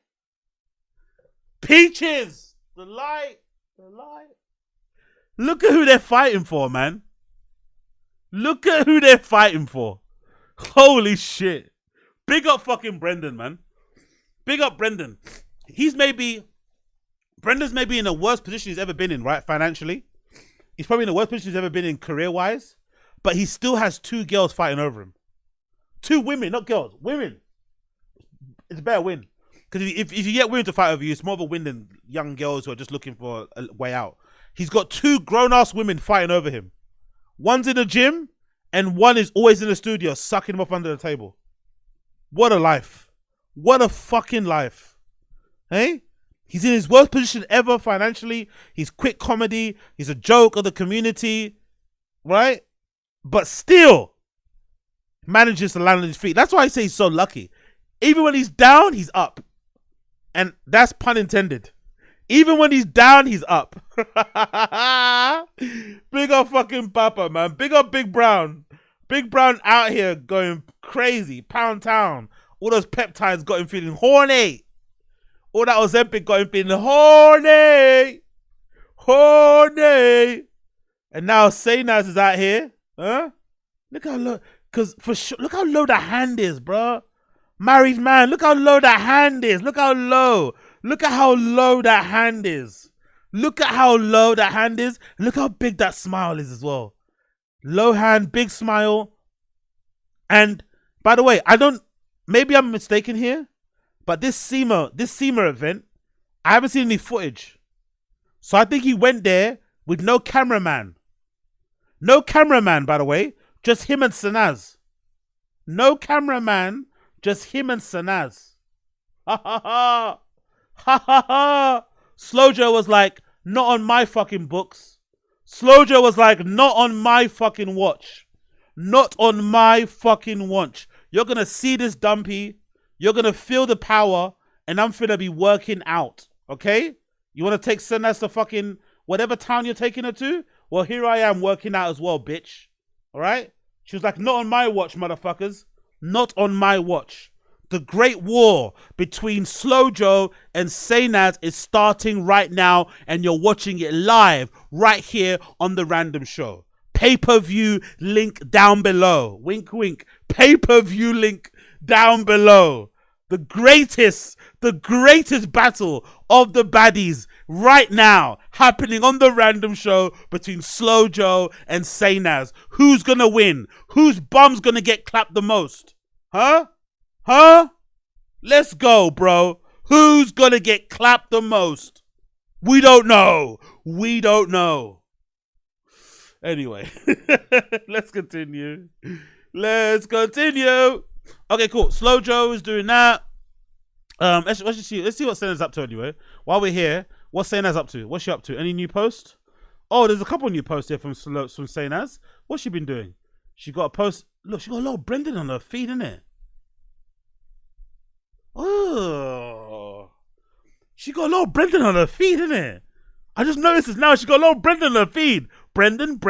Peaches. The light. The light. Look at who they're fighting for, man. Look at who they're fighting for. Holy shit. Big up fucking Brendan, man. Big up Brendan. Brendan's maybe in the worst position he's ever been in, right? Financially. He's probably in the worst position he's ever been in career-wise. But he still has two girls fighting over him. Two women, not girls. Women. It's a better win. Because if you get women to fight over you, it's more of a win than young girls who are just looking for a way out. He's got two grown-ass women fighting over him. One's in the gym, and one is always in the studio, sucking him up under the table. What a life. What a fucking life. Hey? He's in his worst position ever financially. He's quick comedy. He's a joke of the community. Right? But still manages to land on his feet. That's why I say he's so lucky. Even when he's down, he's up. And that's pun intended. Even when he's down, he's up. Big up fucking Papa, man. Big up Big Brown. Big Brown out here going crazy. Pound town. All those peptides got him feeling horny. All that Ozempic got him feeling horny. Horny. And now Saynaz is out here. Huh? Look how low. Because for sure, look how low the hand is, bro. Married man, look how low that hand is. Look how low. Look at how low that hand is. Look at how low that hand is. Look how big that smile is as well. Low hand, big smile. And by the way, maybe I'm mistaken here, but this SEMA event, I haven't seen any footage. So I think he went there with no cameraman. No cameraman, by the way. Just him and Sanaz. No cameraman, just him and Sanaz. Ha ha ha. Ha ha ha. Slojo was like, not on my fucking books. Slojo was like, not on my fucking watch. Not on my fucking watch. You're gonna see this dumpy. You're gonna feel the power. And I'm finna be working out. Okay? You wanna take Sanaz to fucking whatever town you're taking her to? Well, here I am working out as well, bitch. Alright? She was like, not on my watch, motherfuckers. Not on my watch. The great war between Slojo and Saynaz is starting right now, and you're watching it live right here on The Random Show. Pay-per-view link down below. Wink, wink. Pay-per-view link down below. The greatest battle of the baddies right now happening on The Random Show between Slojo and Saynaz. Who's gonna win? Whose bum's gonna get clapped the most? Huh? Huh? Let's go, bro. Who's gonna get clapped the most? We don't know. We don't know. Anyway, let's continue. Let's continue. Okay, cool. Slojo is doing that. Let's see what Saynaz up to anyway. While we're here, what's Saynaz up to? What's she up to? Any new post? Oh, there's a couple new posts here from Saynaz. What's she been doing? She got a post. Look, she got a lot of Brendan on her feed, innit? Oh, she got a lot of Brendan on her feed, innit? I just noticed this now. She got a lot of Brendan on her feed. Brendan.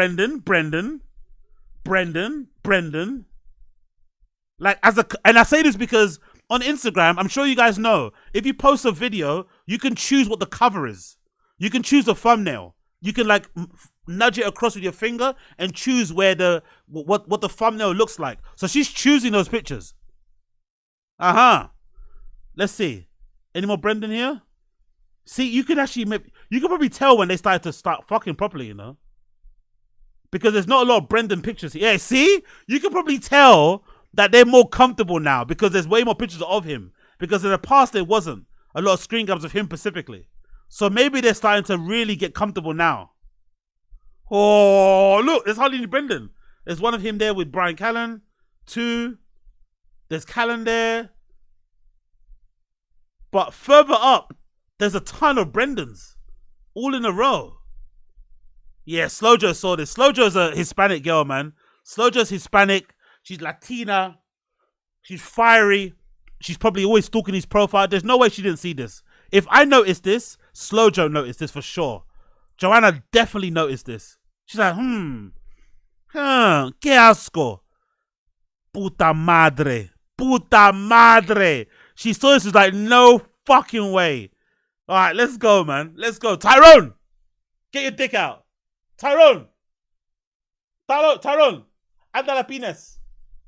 Like and I say this because on Instagram, I'm sure you guys know, if you post a video, you can choose what the cover is. You can choose the thumbnail. You can like nudge it across with your finger and choose where what the thumbnail looks like. So she's choosing those pictures. Let's see. Any more Brendan here? See, you can probably tell when they started to start fucking properly, you know? Because there's not a lot of Brendan pictures here. Yeah, see? You can probably tell that they're more comfortable now because there's way more pictures of him. Because in the past, there wasn't a lot of screen grabs of him specifically. So maybe they're starting to really get comfortable now. Oh, look, there's hardly any Brendan. There's one of him there with Brian Callen. 2. There's Callen there. But further up, there's a ton of Brendans. All in a row. Yeah, Slojo saw this. Slojo's a Hispanic girl, man. Slojo's Hispanic. She's Latina. She's fiery. She's probably always stalking his profile. There's no way she didn't see this. If I noticed this, Slojo noticed this for sure. Joanna definitely noticed this. She's like, que asco. Puta madre. Puta madre. She saw this, was like, no fucking way. All right, let's go, man. Let's go. Tyrone, get your dick out. Tyrone. Tyrone. Andala Pines.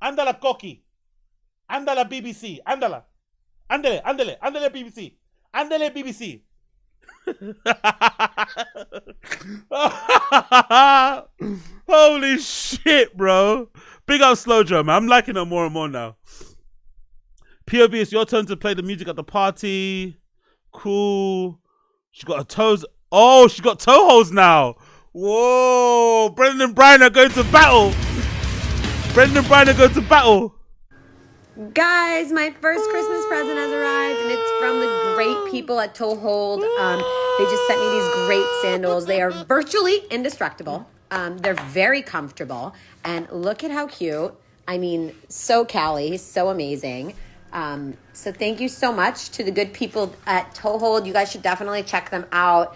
Andala Coqui. Andala BBC. Andala. Andele BBC. Andele BBC. Holy shit, bro. Big up Slojo, man. I'm liking her more and more now. POV, it's your turn to play the music at the party. Cool. She got her toes. Oh, she got toe holes now. Whoa. Brendan and Brian are going to battle. Brendan and Brian are going to battle. Guys, my first Christmas present has arrived, and it's from the great people at Toehold. They just sent me these great sandals. They are virtually indestructible. They're very comfortable, and look at how cute. I mean, so Cali, so amazing. So thank you so much to the good people at Toehold. You guys should definitely check them out.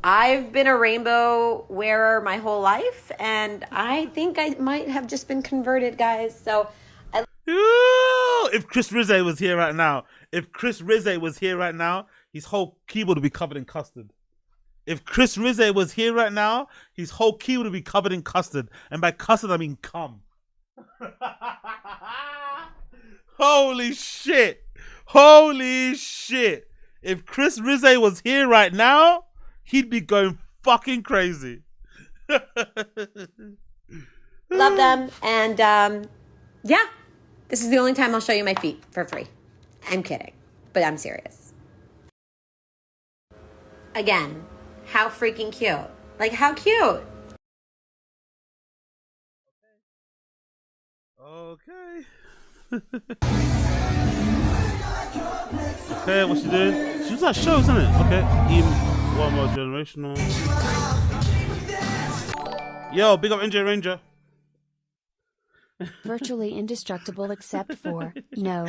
I've been a rainbow wearer my whole life, and I think I might have just been converted, guys. So if Chris Rizze was here right now, his whole keyboard would be covered in custard. If Chris Rizze was here right now, his whole keyboard would be covered in custard. And by custard, I mean cum. Holy shit. If Chris Rizze was here right now, he'd be going fucking crazy. love them. And yeah, this is the only time I'll show you my feet for free. I'm kidding, but I'm serious. Again, how freaking cute. Like, how cute. Okay. Okay, what's she doing? She was at shows, isn't it? Okay. Even one more generational. Yo, big up NJ Ranger. Virtually indestructible except for no.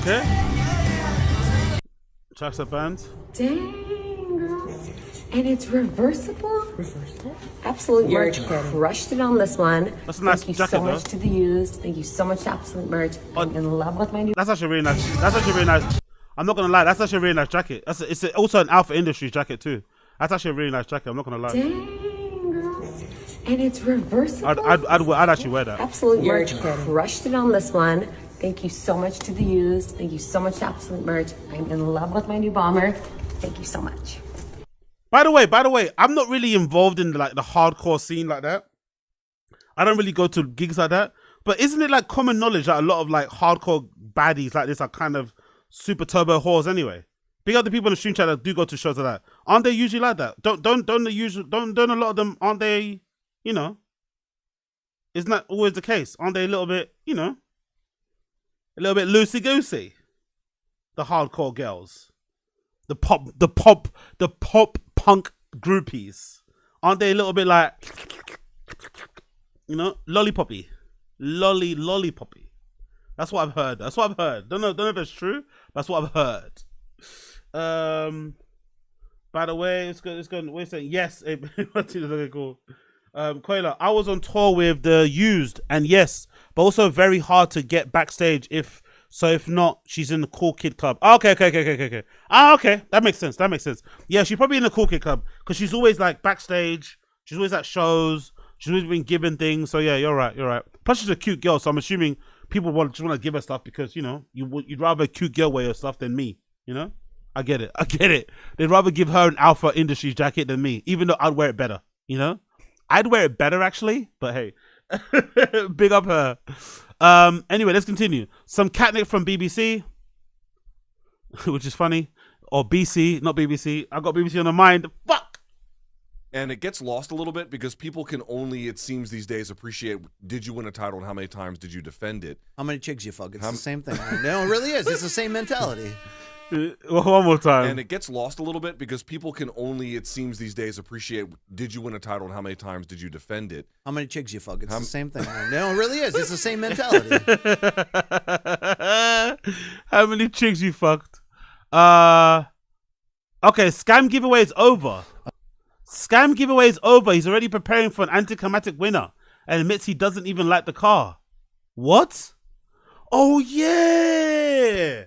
Okay. Tracks up bands. Dang, girl. And it's reversible? Absolute Merch crushed it on this one. That's a nice Thank you jacket, so much though. to the used. Thank you so much to Absolute Merch. I'm in love with my new. That's actually really nice. I'm not gonna lie. That's actually a really nice jacket. It's also an Alpha Industries jacket too. That's actually a really nice jacket. I'm not gonna lie. Dang, girl. And it's reversible. I'd actually wear that. Absolute Merch crushed it on this one. Thank you so much to the used. Thank you so much to Absolute Merch. I'm in love with my new bomber. Thank you so much. By the way, I'm not really involved in the hardcore scene like that. I don't really go to gigs like that. But isn't it like common knowledge that a lot of like hardcore baddies like this are kind of super turbo whores anyway? Big up the people in the stream chat that do go to shows like that. Aren't they usually like that? Don't a lot of them, aren't they, you know? Isn't that always the case? Aren't they a little bit, you know, a little bit loosey-goosey? The hardcore girls. The pop punk groupies. Aren't they a little bit like, you know, lollipoppy? Lollipoppy. That's what I've heard. Don't know if it's true, but that's what I've heard. By the way, it's good. Wait a second. Yes, okay, cool. Koila, I was on tour with the Used, and yes, but also very hard to get backstage if not, she's in the Cool Kid Club. Okay. Okay. That makes sense. Yeah, she's probably in the Cool Kid Club because she's always like backstage. She's always at shows. She's always been given things. So yeah, you're right. Plus, she's a cute girl, so I'm assuming people just want to give her stuff because, you know, you'd rather a cute girl wear your stuff than me. You know, I get it. They'd rather give her an Alpha Industries jacket than me, even though I'd wear it better. You know, I'd wear it better actually. But hey, big up her. Anyway, let's continue. Some catnip from BBC, which is funny, or BC, not BBC. I got BBC on the mind. Fuck. And it gets lost a little bit because people can only, it seems these days, appreciate, did you win a title and how many times did you defend it? How many chicks you fuck? It's the same thing. No, it really is. It's the same mentality. One more time. And it gets lost a little bit because people can only, it seems these days, appreciate, did you win a title and how many times did you defend it? How many chicks you fuck? It's the same thing. No, it really is. It's the same mentality. How many chicks you fucked? Okay, scam giveaway is over. He's already preparing for an anticlimactic winner and admits he doesn't even like the car. What? Oh yeah!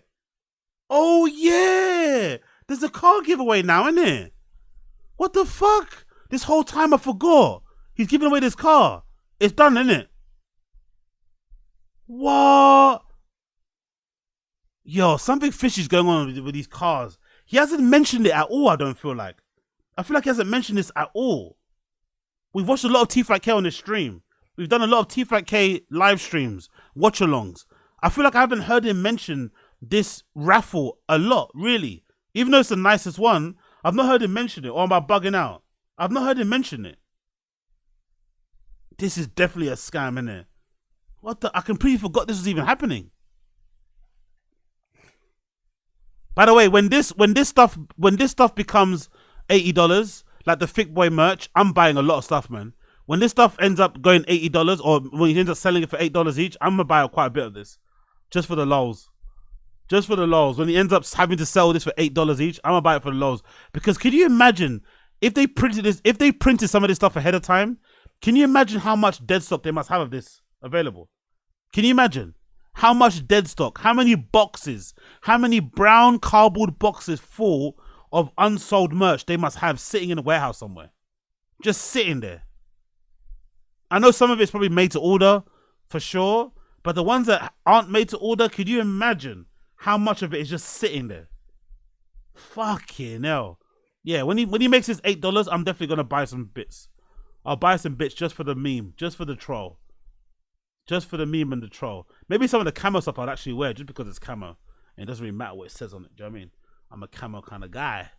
There's a car giveaway now, isn't it? What the fuck? This whole time I forgot. He's giving away this car. It's done, isn't it? What? Yo, something fishy is going on with these cars. He hasn't mentioned it at all, I don't feel like. I feel like he hasn't mentioned this at all. We've watched a lot of TFATK on this stream. We've done a lot of TFATK live streams, watch-alongs. I feel like I haven't heard him mention this raffle a lot, really. Even though it's the nicest one, I've not heard him mention it, or am I bugging out? I've not heard him mention it. this is definitely a scam, innit? What the? I completely forgot this was even happening. By the way, when this stuff becomes $80, like the Thick Boy merch, I'm buying a lot of stuff, man. When this stuff ends up going $80, or when he ends up selling it for $8 each, I'm gonna buy quite a bit of this, just for the lols. Just for the lols. When he ends up having to sell this for $8 each, I'm gonna buy it for the lols. Because can you imagine if they printed this? If they printed some of this stuff ahead of time, can you imagine how much dead stock they must have of this available? Can you imagine how much dead stock? How many boxes? How many brown cardboard boxes full of unsold merch they must have sitting in a warehouse somewhere, just sitting there? I know some of it's probably made to order for sure, but the ones that aren't made to order, could you imagine how much of it is just sitting there? Fucking hell. Yeah, when he makes his $8, I'm definitely gonna buy some bits. I'll buy some bits just for the meme, just for the troll. Just for the meme and the troll. Maybe some of the camo stuff I'd actually wear just because it's camo. And it doesn't really matter what it says on it. Do you know what I mean? I'm a camo kind of guy.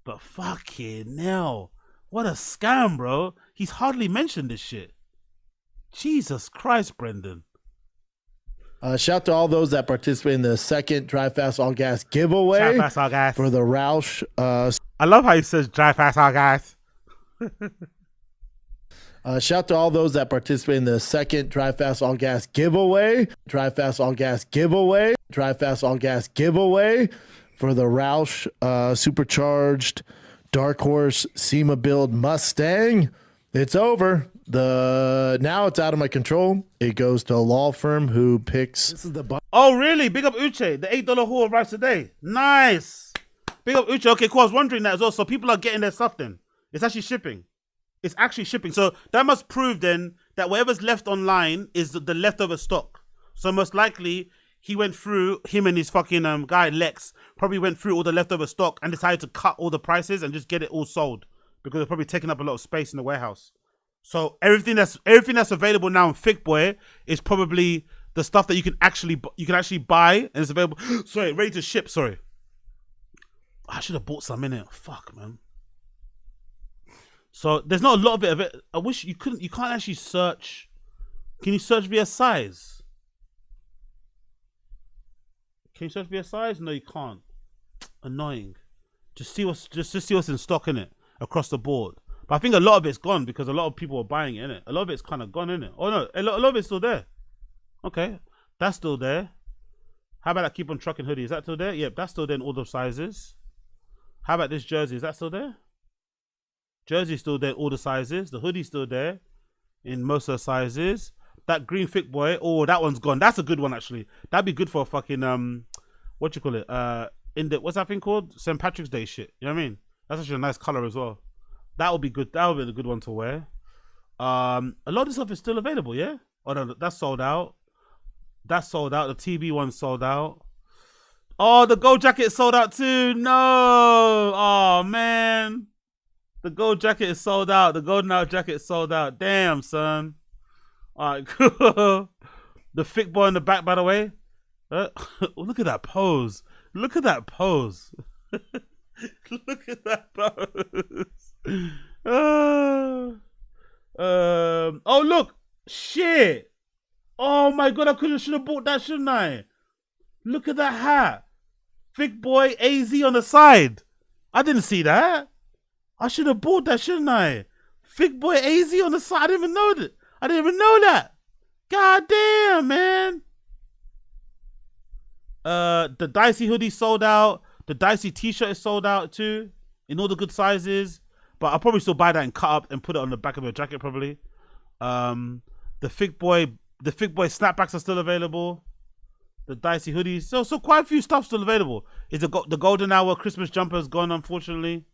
But fucking hell. What a scam, bro. He's hardly mentioned this shit. Jesus Christ, Brendan. Shout to all those that participate in the second Drive Fast All Gas giveaway. Drive Fast All Gas. For the Roush. I love how he says Drive Fast All Gas. Shout to all those that participate in the second Drive Fast All Gas giveaway. Drive Fast All Gas giveaway. Drive Fast All Gas giveaway for the Roush Supercharged Dark Horse SEMA build Mustang. It's over. Now it's out of my control. It goes to a law firm who picks. This is the Oh, really? Big up Uche. The $8 haul arrives today. Nice. Big up Uche. Okay, cool. I was wondering that as well. So people are getting their stuff then. It's actually shipping. It's actually shipping. So that must prove then that whatever's left online is the leftover stock. So most likely he went through, him and his fucking guy Lex probably went through all the leftover stock and decided to cut all the prices and just get it all sold because they're probably taking up a lot of space in the warehouse. So everything that's available now in Thick Boy is probably the stuff that you can actually buy and it's available. Sorry, ready to ship. Sorry, I should have bought some in it. Fuck, man. So there's not a lot of it. I wish you couldn't. You can't actually search. Can you search via size? Can you search via size? No, you can't. Annoying. Just see what's in stock in it across the board. But I think a lot of it's gone because a lot of people are buying it, innit? A lot of it's kind of gone, innit? Oh no, a lot of it's still there. Okay, that's still there. How about that keep on trucking hoodie? Is that still there? Yep, that's still there in all the sizes. How about this jersey? Is that still there? Jersey's still there in all the sizes. The hoodie's still there in most of the sizes. That green Thick Boy, oh, that one's gone. That's a good one actually. That'd be good for a fucking what you call it? What's that thing called? St. Patrick's Day shit. You know what I mean? That's actually a nice color as well. That would be good. That would be a good one to wear. A lot of this stuff is still available, yeah? Oh no, that's sold out. That's sold out. The TB one's sold out. Oh, the gold jacket is sold out too. No. Oh man. The gold jacket is sold out. The golden out jacket is sold out. Damn, son. Alright, cool. The Thick Boy in the back, by the way. Look at that pose. Look at that pose. Look at that pose. Oh look, shit. Oh my god, I should have bought that, shouldn't I? Look at that hat. Thick Boy AZ on the side. I didn't see that. I should have bought that, shouldn't I? Thick Boy AZ on the side. I didn't even know that. I didn't even know that. God damn, man. The Dicey hoodie sold out. The Dicey t-shirt is sold out too, in all the good sizes. But I'll probably still buy that and cut up and put it on the back of a jacket probably. The Thick Boy snapbacks are still available. The Dicey hoodies. So quite a few stuff still available. Is the Golden Hour Christmas jumper is gone, unfortunately.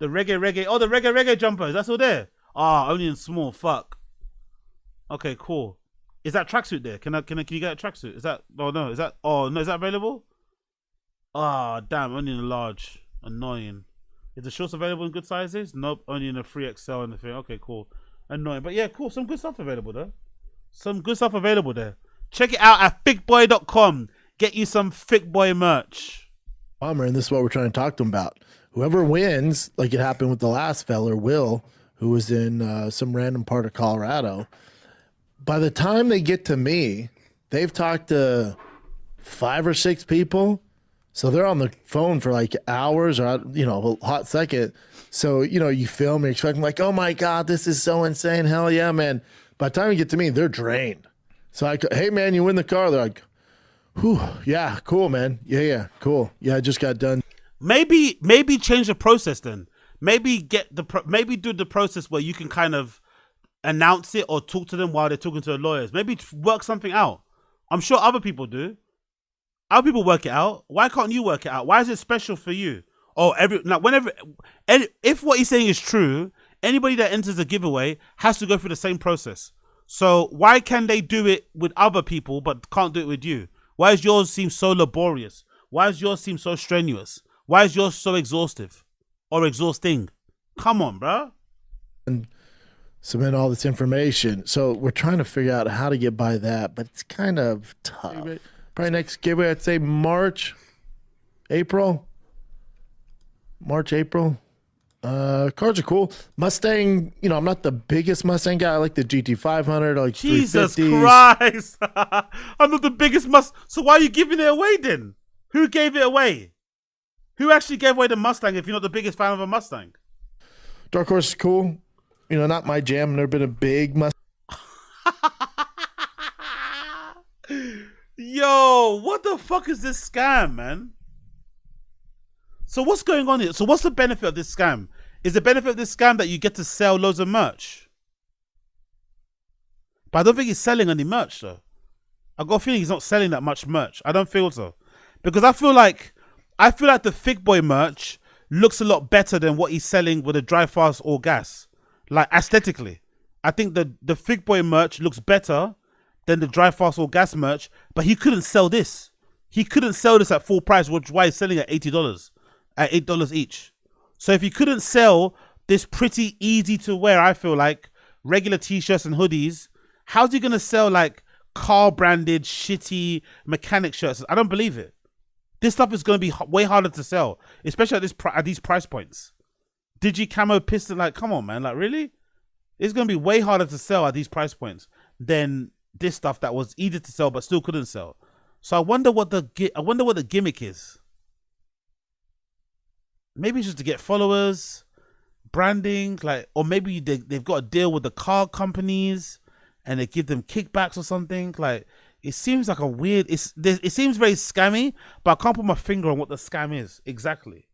The reggae. Oh, the reggae jumper. Is that still there? Ah, only in small. Fuck. Okay, cool. Is that tracksuit there? Can you get a tracksuit? Is that? Oh no. Is that? Oh no. Is that available? Ah, damn. Only in a large. Annoying. Is the shorts available in good sizes? Nope. Only in a 3XL and the thing. Okay, cool. Annoying, but yeah, cool. Some good stuff available there. Some good stuff available there. Check it out at thickboy.com. Get you some Thick Boy merch. Bummer, and this is what we're trying to talk to him about. Whoever wins, like it happened with the last fella, Will, who was in some random part of Colorado. By the time they get to me, they've talked to 5 or 6 people. So they're on the phone for like hours or, a hot second. So, you film, you're expecting like, oh my God, this is so insane. Hell yeah, man. By the time you get to me, they're drained. So I go, hey man, you win the car. They're like, whew, yeah, cool, man. Yeah, cool. Yeah, I just got done. Maybe change the process then. Maybe maybe do the process where you can kind of announce it or talk to them while they're talking to the lawyers. Maybe work something out. I'm sure other people do. Other people work it out. Why can't you work it out? Why is it special for you? Oh, if what he's saying is true, anybody that enters a giveaway has to go through the same process. So why can they do it with other people but can't do it with you? Why does yours seem so laborious? Why does yours seem so strenuous? Why is yours so exhaustive or exhausting? Come on, bro. And submit all this information. So we're trying to figure out how to get by that, but it's kind of tough. Probably next giveaway, I'd say March, April. Cars are cool. Mustang, I'm not the biggest Mustang guy. I like the GT500. I like Jesus 350s. Christ. I'm not the biggest Mustang. So why are you giving it away then? Who gave it away? Who actually gave away the Mustang if you're not the biggest fan of a Mustang? Dark Horse is cool. Not my jam. Never been a big Mustang. Yo, what the fuck is this scam, man? So what's going on here? So what's the benefit of this scam? Is the benefit of this scam that you get to sell loads of merch? But I don't think he's selling any merch though. I got a feeling he's not selling that much merch. I don't feel so. Because I feel like the Fig Boy merch looks a lot better than what he's selling with the dry fast or gas. Like aesthetically. I think the Fig Boy merch looks better than the dry fast or gas merch, but he couldn't sell this. He couldn't sell this at full price, which is why he's selling at $80, at $8 each. So if he couldn't sell this pretty easy to wear, I feel like, regular t-shirts and hoodies, how's he going to sell like car branded shitty mechanic shirts? I don't believe it. This stuff is going to be way harder to sell, especially at these price points. Digi camo piston, like, come on, man, like, really? It's going to be way harder to sell at these price points than this stuff that was easy to sell but still couldn't sell. So I wonder what the gimmick is. Maybe it's just to get followers, branding, like, or maybe they've got a deal with the car companies and they give them kickbacks or something. Like, it seems like a weird. It seems very scammy, but I can't put my finger on what the scam is exactly.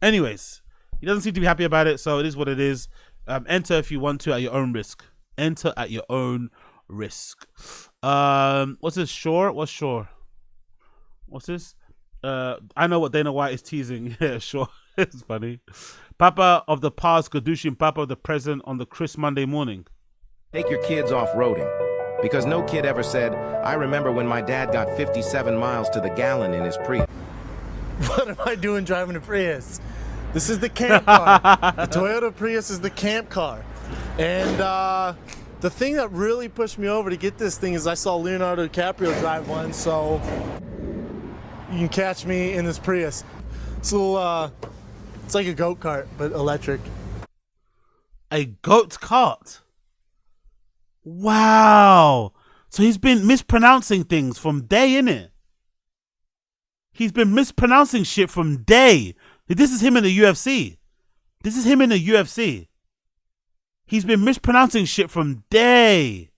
Anyways, he doesn't seem to be happy about it, so it is what it is. Enter if you want to at your own risk. Enter at your own risk. What's this? Shore? What's Shore? What's this? I know what Dana White is teasing. Yeah, sure. It's funny. Papa of the past, Gadushi, Papa of the present on the crisp Monday morning. Take your kids off-roading. Because no kid ever said, I remember when my dad got 57 miles to the gallon in his Prius. What am I doing driving a Prius? This is the camp car. The Toyota Prius is the camp car. And the thing that really pushed me over to get this thing is I saw Leonardo DiCaprio drive one, so you can catch me in this Prius. So it's like a goat cart, but electric. A goat cart? Wow. So he's been mispronouncing things from day, innit? He's been mispronouncing shit from day. This is him in the UFC. This is him in the UFC. He's been mispronouncing shit from day.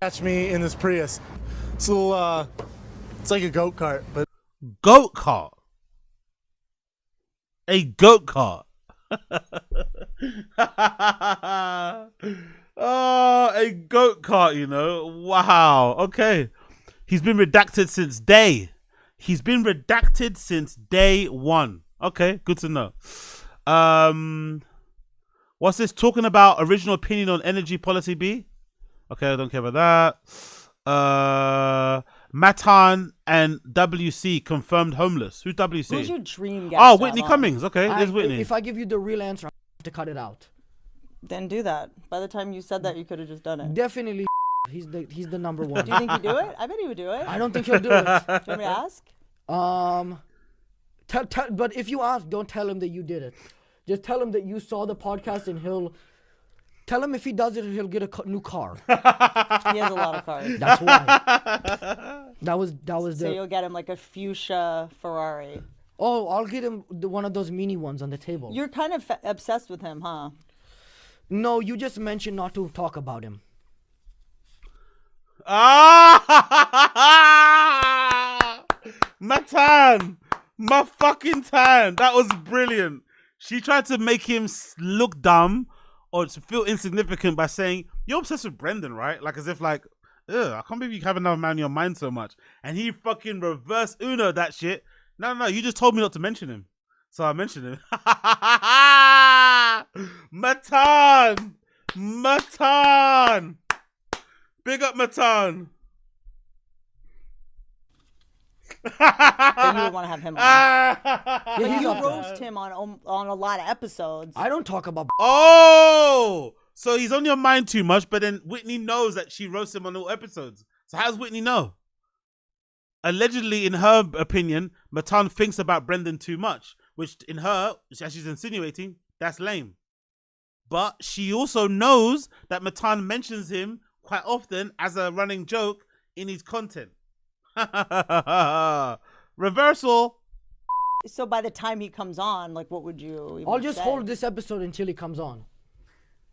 Catch me in this Prius. So it's like a goat cart, but goat cart. A goat cart. Oh, a goat cart, you know. Wow. Okay. He's been redacted since day. He's been redacted since day one. Okay, good to know. What's this? Talking about original opinion on energy policy B? Okay, I don't care about that. Matan and WC confirmed homeless. Who's WC? Who's your dream guest? Oh, Whitney Cummings. Okay, there's Whitney. If I give you the real answer, I have to cut it out. Then do that. By the time you said that, you could have just done it. Definitely. He's the number one. Do you think he'd do it? I bet he would do it. I don't think he'll do it. Do you want me to ask? But if you ask, don't tell him that you did it. Just tell him that you saw the podcast, and he'll tell him if he does it, he'll get a new car. He has a lot of cars. That's why. That was So you'll get him like a fuchsia Ferrari. Oh, I'll get him one of those mini ones on the table. You're kind of obsessed with him, huh? No, you just mentioned not to talk about him. Matan, my fucking tan. That was brilliant. She tried to make him look dumb or to feel insignificant by saying, "You're obsessed with Brendan, right?" Like as if like, ugh, I can't believe you have another man in your mind so much. And he fucking reverse Uno that shit. No, you just told me not to mention him. So I mentioned him. Matan! Big up Matan. Then you would want to have him on. But you roast him on a lot of episodes. I don't talk about. Oh! So he's on your mind too much, but then Whitney knows that she roasts him on all episodes. So how does Whitney know? Allegedly, in her opinion, Matan thinks about Brendan too much, which in her, as she's insinuating, that's lame. But she also knows that Matan mentions him quite often as a running joke in his content. Reversal. So by the time he comes on, like, what would you even I'll just say? hold this episode until he comes on.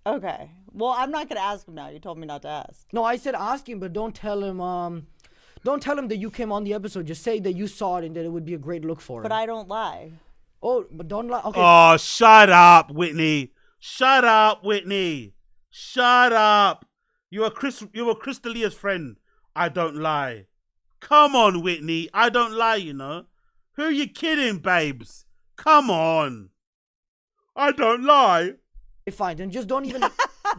Okay. Well, I'm not gonna ask him now. You told me not to ask. No, I said ask him, but don't tell him. Don't tell him that you came on the episode. Just say that you saw it and that it would be a great look for him. But I don't lie. Oh, but don't lie. Okay. Oh, shut up, Whitney. Shut up, Whitney. Shut up. You are Chris D'Elia's friend. I don't lie. Come on, Whitney. I don't lie, you know. Who are you kidding, babes? Come on. I don't lie. Fine, then just don't even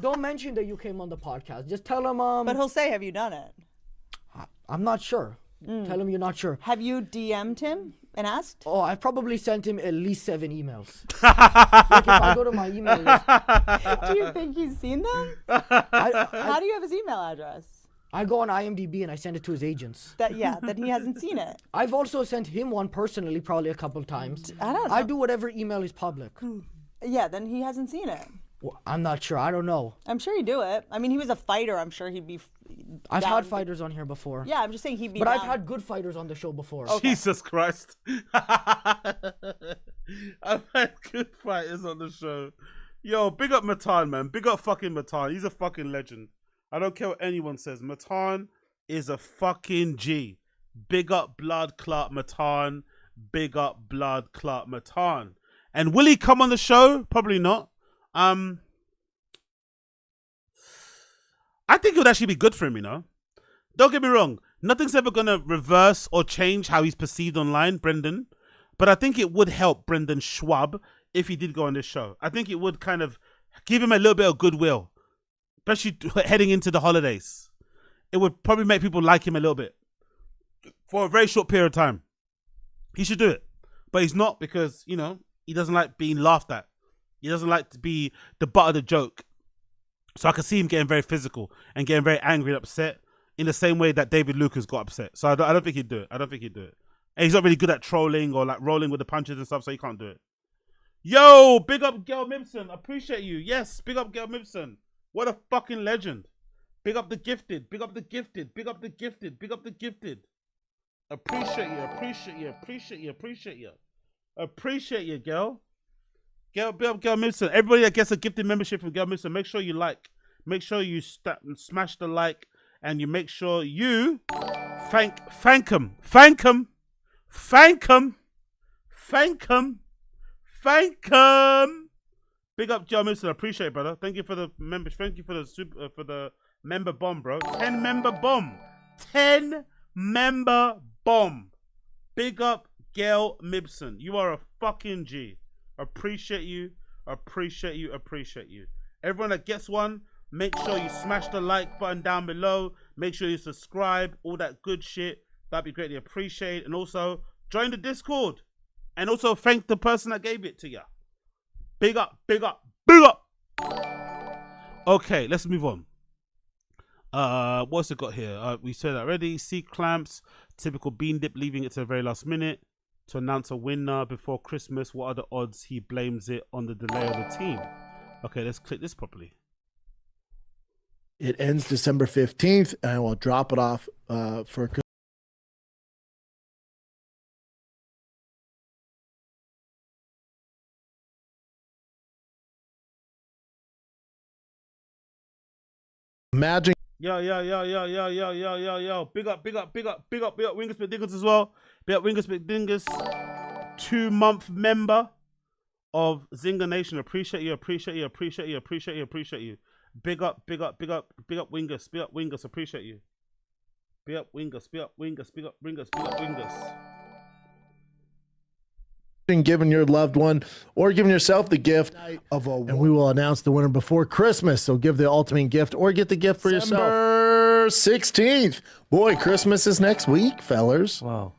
don't mention that you came on the podcast. Just tell him. But he'll say, "Have you done it?" I'm not sure. Tell him you're not sure. Have you DM'd him and asked? Oh, I've probably sent him at least 7 emails. Like if I go to my email list. Do you think he's seen them? How do you have his email address? I go on IMDb and I send it to his agents. Then he hasn't seen it. I've also sent him one personally, probably a couple times. I don't know. I do whatever email is public. Yeah, then he hasn't seen it. Well, I'm not sure. I don't know. I'm sure he'd do it. I mean, he was a fighter. I'm sure he'd be. I've had fighters on here before. Yeah, I'm just saying he'd be. But down. I've had good fighters on the show before. Okay. Jesus Christ. I've had good fighters on the show. Yo, big up Matan, man. Big up fucking Matan. He's a fucking legend. I don't care what anyone says. Matan is a fucking G. Big up Blood Clot Matan. Big up Blood Clot Matan. And will he come on the show? Probably not. I think it would actually be good for him, you know. Don't get me wrong. Nothing's ever going to reverse or change how he's perceived online, Brendan. But I think it would help Brendan Schwab if he did go on this show. I think it would kind of give him a little bit of goodwill, especially heading into the holidays. It would probably make people like him a little bit for a very short period of time. He should do it. But he's not because, you know, he doesn't like being laughed at. He doesn't like to be the butt of the joke. So I can see him getting very physical and getting very angry and upset in the same way that David Lucas got upset. So I don't think he'd do it. I don't think he'd do it. And he's not really good at trolling or like rolling with the punches and stuff, so he can't do it. Yo, big up Gail Mibson. Appreciate you. Yes, big up Gail Mibson. What a fucking legend. Big up the gifted. Big up the gifted. Big up the gifted. Big up the gifted. Appreciate you. Appreciate you. Appreciate you. Appreciate you. Appreciate you, girl. Big up Gail Mibson. Everybody that gets a gifted membership from Gail Mibson, make sure you like. Make sure you smash the like, and you make sure you thank him. Thank him. Thank him. Thank him. Thank him. Big up Joe Mibson. I appreciate it, brother. Thank you for the members. Thank you for the member bomb, bro. 10 member bomb. 10 member bomb. Big up Gail Mibson. You are a fucking G. Appreciate you. Appreciate you. Appreciate you. Everyone that gets one, make sure you smash the like button down below. Make sure you subscribe. All that good shit. That'd be greatly appreciated. And also, join the Discord. And also, thank the person that gave it to you. Big up, big up, big up. Okay, let's move on. What's it got here? We said that already. C-clamps, typical bean dip, leaving it to the very last minute. to announce a winner before Christmas. What are the odds he blames it on the delay of the team? Okay, let's click this properly. It ends December 15th, and we'll drop it off for Imagine. Yo. Big up Wingus McDingus as well. Big up Wingus McDingus, 2-month member of Zinger Nation. Appreciate you. Big up Wingus. Appreciate you. Big up Wingus. Giving your loved one or giving yourself the gift of a, and we will announce the winner before Christmas. So give the ultimate gift or get the gift for yourself. December 16th. Boy, Christmas is next week, fellers. Wow.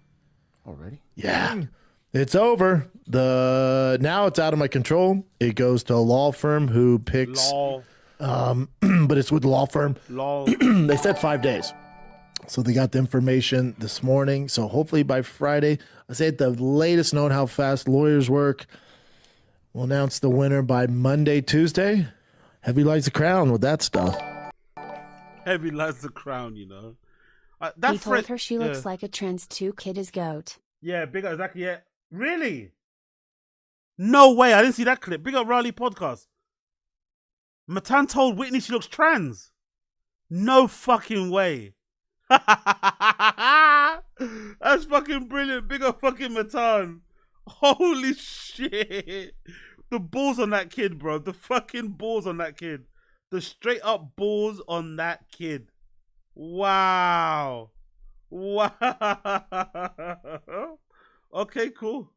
Already? Yeah. It's over. Now it's out of my control. It goes to a law firm who picks but it's with the law firm. They said 5 days. So they got the information this morning. So hopefully by Friday, I say at the latest, knowing how fast lawyers work, we'll announce the winner by Monday, Tuesday. Heavy lies the crown with that stuff. Heavy lies the crown, you know. He told her she looks like a trans 2 kid is goat. Yeah, big up, exactly, yeah. Really? No way, I didn't see that clip. Big up Riley podcast. Matan told Whitney she looks trans. No fucking way. That's fucking brilliant. Big up fucking Matan. Holy shit. The balls on that kid, bro. The fucking balls on that kid. The straight up balls on that kid. Wow. Okay, cool.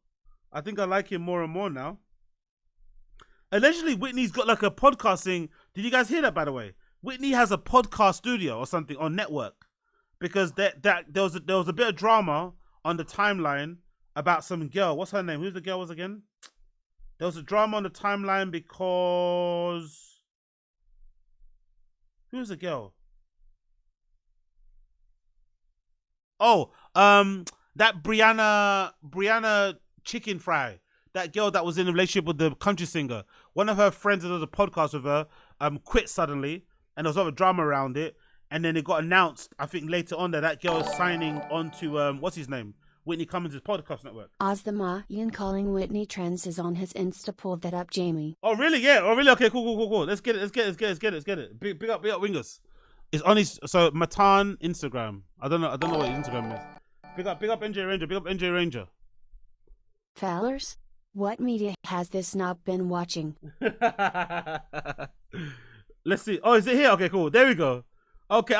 I think I like him more and more now. Allegedly, Whitney's got like a podcasting. Did you guys hear that, by the way? Whitney has a podcast studio or something on network. Because there was a bit of drama on the timeline about some girl. What's her name? Who's the girl was again? There was a drama on the timeline because who's the girl? Oh, that Brianna Chicken Fry, that girl that was in a relationship with the country singer. One of her friends that does a podcast with her quit suddenly, and there was a lot of drama around it. And then it got announced, I think later on, that girl is signing on to, what's his name? Whitney Cummings' podcast network. Ozthema Ian calling Whitney trans is on his Insta. Pull that up, Jamie. Oh, really? Yeah. Oh, really? Okay, cool. Let's get it. Big up Wingus. It's on his, so Matan Instagram. I don't know what his Instagram is. Big up NJ Ranger. Fellers, what media has this not been watching? Let's see. Oh, is it here? Okay, cool. There we go. Okay,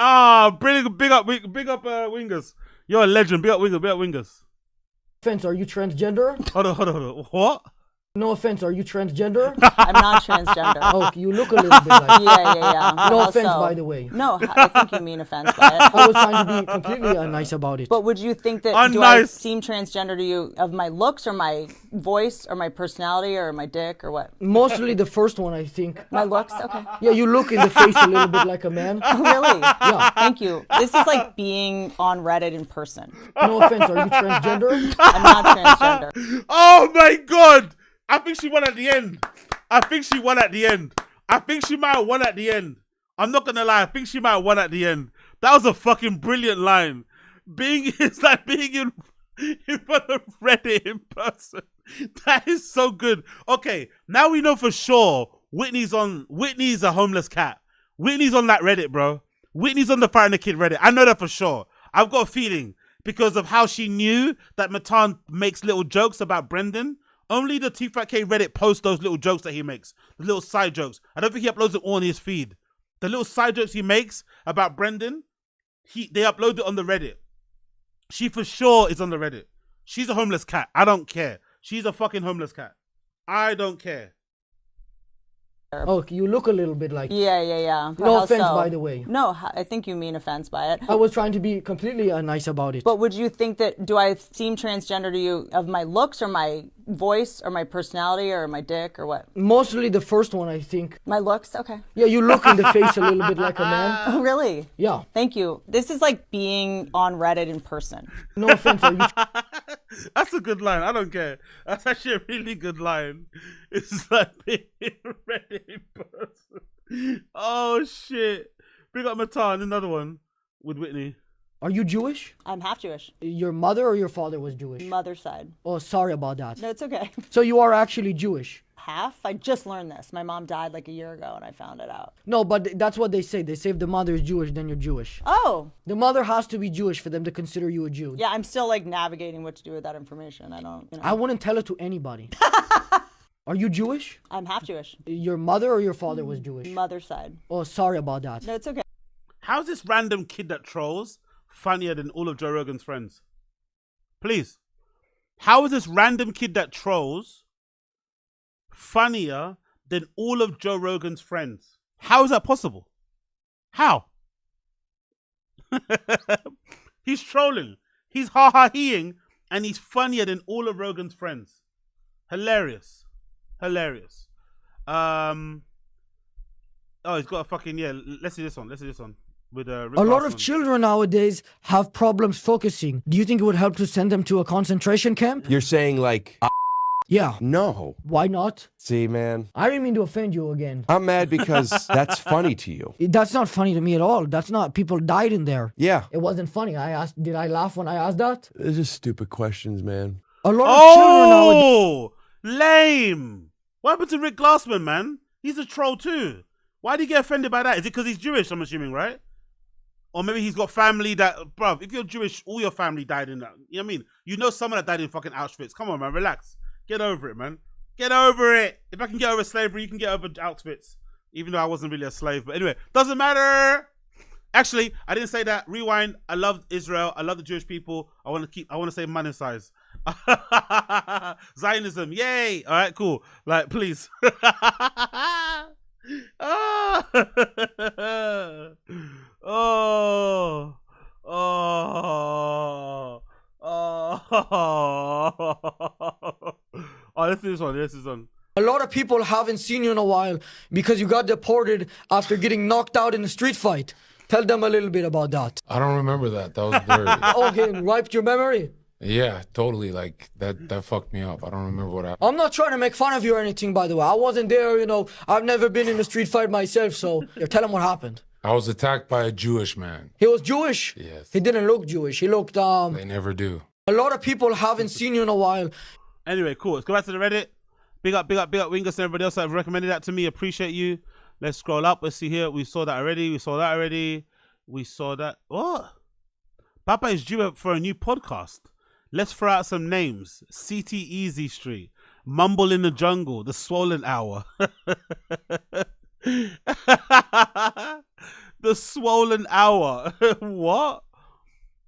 brilliant. Big up Wingus. You're a legend. Big up Wingus. Offense, are you transgender? Hold on. What? No offense, are you transgender? I'm not transgender. Oh, you look a little bit like Yeah. No Also, offense, by the way. No, I think you mean offense by it. I was trying to be completely nice about it. But would you think that, do I seem transgender to you of my looks or my voice or my personality or my dick or what? Mostly the first one, I think. My looks? Okay. Yeah, you look in the face a little bit like a man. Oh, really? Yeah. Thank you. This is like being on Reddit in person. No offense, are you transgender? I'm not transgender. Oh my God! I think she won at the end. I think she might have won at the end. I'm not gonna lie. I think she might have won at the end. That was a fucking brilliant line. It's like being in front of Reddit in person. That is so good. Okay, now we know for sure Whitney's a homeless cat. Whitney's on that Reddit, bro. Whitney's on the Fighting the Kid Reddit. I know that for sure. I've got a feeling because of how she knew that Matan makes little jokes about Brendan. Only the TFATK Reddit posts those little jokes that he makes. The little side jokes. I don't think he uploads it all on his feed. The little side jokes he makes about Brendan, they upload it on the Reddit. She for sure is on the Reddit. She's a homeless cat. I don't care. She's a fucking homeless cat. I don't care. Oh, you look a little bit like... Yeah. No offense, by the way. No, I think you mean offense by it. I was trying to be completely nice about it. But would you think that, do I seem transgender to you of my looks or my voice or my personality or my dick or what? Mostly the first one, I think. My looks? Okay. Yeah, you look in the face a little bit like a man. Oh, really? Yeah. Thank you. This is like being on Reddit in person. No offense. That's a good line. I don't care. That's actually a really good line. It's like being Reddit in person. Oh, shit. Big up Matan, another one with Whitney. Are you Jewish? I'm half Jewish. Your mother or your father was Jewish? Mother's side. Oh, sorry about that. No, it's okay. So you are actually Jewish? Half? I just learned this. My mom died like a year ago and I found it out. No, but that's what they say. They say if the mother is Jewish, then you're Jewish. Oh. The mother has to be Jewish for them to consider you a Jew. Yeah, I'm still like navigating what to do with that information. I don't, I wouldn't tell it to anybody. Are you Jewish? I'm half Jewish. Your mother or your father was Jewish? Mother's side. Oh, sorry about that. No, it's okay. How's this random kid that trolls funnier than all of Joe Rogan's friends? Please. How is this random kid that trolls funnier than all of Joe Rogan's friends? How is that possible? How? He's trolling. He's ha-ha-heing, and he's funnier than all of Rogan's friends. Hilarious. Hilarious. Oh, he's got a fucking, yeah, let's see this one. With a lot of children nowadays have problems focusing. Do you think it would help to send them to a concentration camp? You're saying like, yeah. No. Why not? See, man. I didn't mean to offend you again. I'm mad because that's funny to you. That's not funny to me at all. That's not, people died in there. Yeah. It wasn't funny. Did I laugh when I asked that? They're just stupid questions, man. A lot of children nowadays. Lame. What happened to Rick Glassman, man? He's a troll too. Why did he get offended by that? Is it because he's Jewish, I'm assuming, right? Or maybe he's got family that, bruv, if you're Jewish, all your family died in that. You know what I mean? You know someone that died in fucking Auschwitz. Come on, man, relax. Get over it, man. Get over it. If I can get over slavery, you can get over Auschwitz. Even though I wasn't really a slave. But anyway, doesn't matter. Actually, I didn't say that. Rewind. I love Israel. I love the Jewish people. I want to say money size. Zionism. Yay. All right, cool. Like, please. Oh. Let's do this one. A lot of people haven't seen you in a while because you got deported after getting knocked out in a street fight. Tell them a little bit about that. I don't remember that. That was blurry. Okay, wiped your memory? Yeah, totally. Like, that fucked me up. I don't remember what happened. I'm not trying to make fun of you or anything, by the way. I wasn't there, I've never been in a street fight myself, so tell them what happened. I was attacked by a Jewish man. He was Jewish? Yes. He didn't look Jewish. He looked, They never do. A lot of people haven't seen you in a while. Anyway, cool. Let's go back to the Reddit. Big up Wingus and everybody else that have recommended that to me. Appreciate you. Let's scroll up. Let's see here. We saw that already. What? Papa is due up for a new podcast. Let's throw out some names. CT Easy Street. Mumble in the Jungle. The Swollen Hour. The Swollen Hour. What?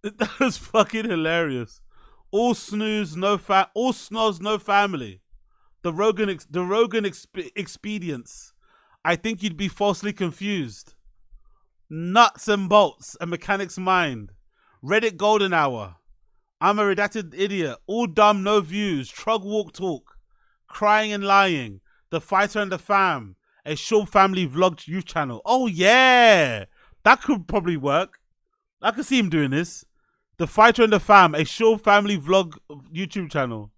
That was fucking hilarious. All snooze, all snoz, no family. The Rogan expedients. I think you'd be falsely confused. Nuts and bolts, a mechanic's mind. Reddit golden hour. I'm a redacted idiot. All dumb, no views. Trug walk talk. Crying and lying. The fighter and the fam. A short family vlog youth channel. Oh yeah, that could probably work. I could see him doing this. The fighter and the fam. A short family vlog YouTube channel.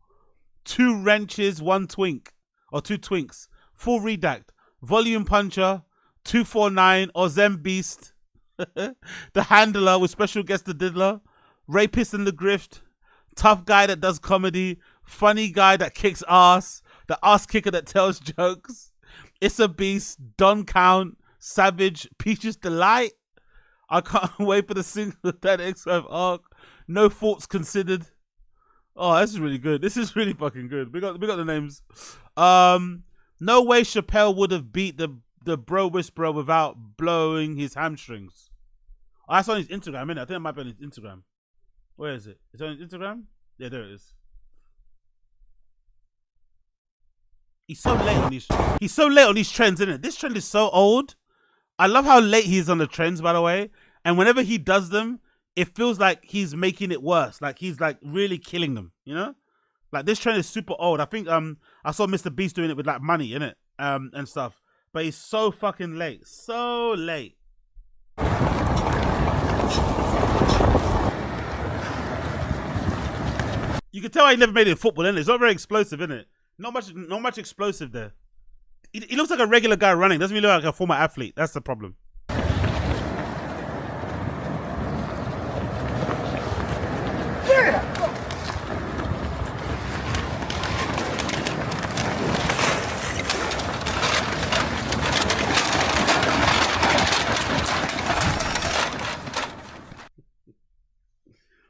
2 wrenches, 1 twink. Or 2 twinks. Full redact. Volume puncher. 249 or Zen Beast. The handler with special guest the diddler. Rapist in the grift. Tough guy that does comedy. Funny guy that kicks ass. The ass kicker that tells jokes. It's a beast. Don Count. Savage. Peaches Delight. I can't wait for the single that X5 arc. No thoughts considered. Oh, this is really good. This is really fucking good. We got the names. No way Chappelle would have beat the bro whisperer without blowing his hamstrings. Oh, that's on his Instagram, innit? I think it might be on his Instagram. Where is it? Is it on his Instagram? Yeah, there it is. He's so late on these trends, isn't it? This trend is so old. I love how late he is on the trends, by the way. And whenever he does them, it feels like he's making it worse. Like he's like really killing them, you know? Like this trend is super old. I think I saw Mr. Beast doing it with like money in it and stuff. But he's so fucking late. So late. You can tell he never made it in football, innit? It's not very explosive, innit? Not much explosive there. He looks like a regular guy running. Doesn't really look like a former athlete. That's the problem.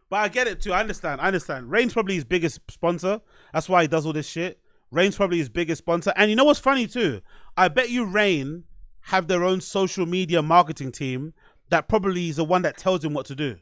But I get it too. I understand. Reigns probably his biggest sponsor. That's why he does all this shit. Reigns probably his biggest sponsor. And you know what's funny too? I bet you Reign have their own social media marketing team that probably is the one that tells him what to do.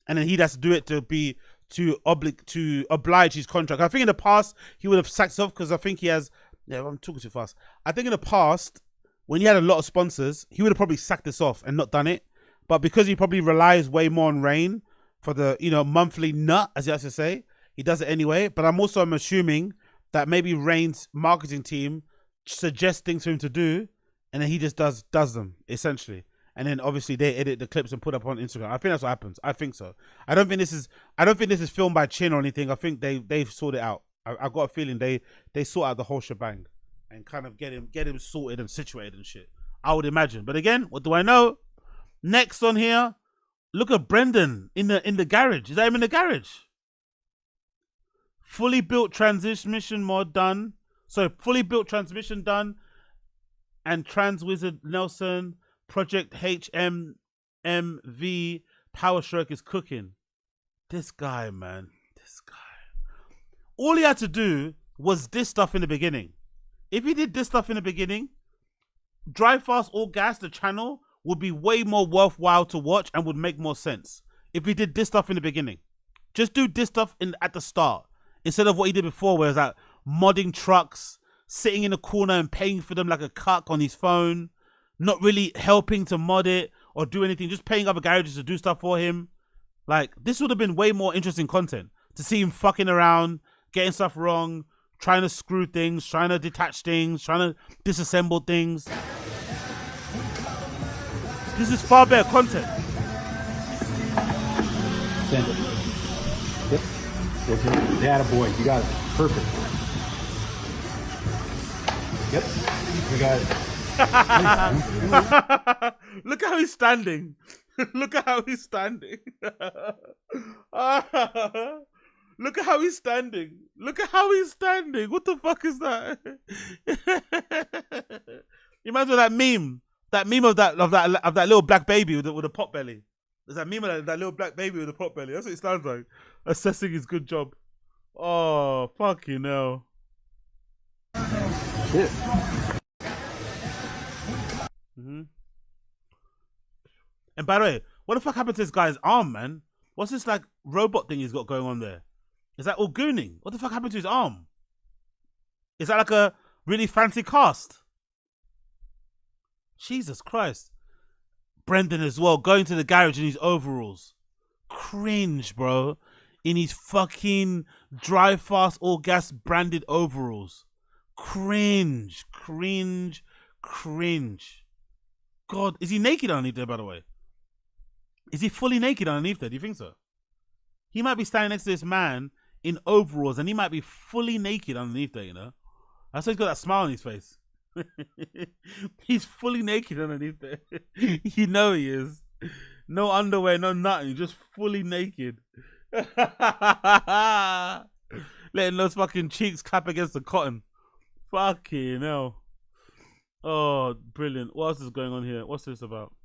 And then he has to do it to oblige his contract. I think in the past he would have sacked off because I think he has. Yeah, I'm talking too fast. I think in the past when he had a lot of sponsors, he would have probably sacked this off and not done it. But because he probably relies way more on Reign for the monthly nut, as he has to say, he does it anyway. But I'm assuming that maybe Reigns' marketing team suggests things for him to do, and then he just does them essentially. And then obviously they edit the clips and put up on Instagram. I think that's what happens. I think so. I don't think this is filmed by Chin or anything. I think they've sorted it out. I got a feeling they sort out the whole shebang and kind of get him sorted and situated and shit. I would imagine. But again, what do I know? Next on here, look at Brendan in the garage. Is that him in the garage? Fully built transmission mod done. So fully built transmission done. And Trans Wizard Nelson, Project HMMV, Power Stroke is cooking. This guy, man. This guy. All he had to do was this stuff in the beginning. If he did this stuff in the beginning, Drive Fast or Gas, the channel, would be way more worthwhile to watch and would make more sense. If he did this stuff in the beginning. Just do this stuff at the start. Instead of what he did before, where it's like modding trucks, sitting in a corner and paying for them like a cuck on his phone, not really helping to mod it or do anything, just paying other garages to do stuff for him. Like, this would have been way more interesting content to see him fucking around, getting stuff wrong, trying to screw things, trying to detach things, trying to disassemble things. This is far better content. Send it. Yep. Data boy, you got it. Perfect. Yep. We got it. Look how he's standing. Look at how he's standing. Look at how he's standing. Look at how he's standing. What the fuck is that? You imagine that meme. That meme of that little black baby with a pot belly. There's that meme of that little black baby with a pot belly. That's what it sounds like. Assessing his good job. Oh, fucking hell. Shit. And by the way, what the fuck happened to this guy's arm, man? What's this like robot thing he's got going on there? Is that all gooning? What the fuck happened to his arm? Is that like a really fancy cast? Jesus Christ. Brendan as well, going to the garage in his overalls. Cringe, bro. In his fucking Drive Fast All Gas branded overalls. Cringe. Cringe. Cringe. God, is he naked underneath there, by the way? Is he fully naked underneath there? Do you think so? He might be standing next to this man in overalls and he might be fully naked underneath there, you know? That's why he's got that smile on his face. He's fully naked underneath there. You know he is. No underwear, no nothing. Just fully naked. Letting those fucking cheeks clap against the cotton. Fucking hell. Oh, brilliant. What else is going on here? What's this about?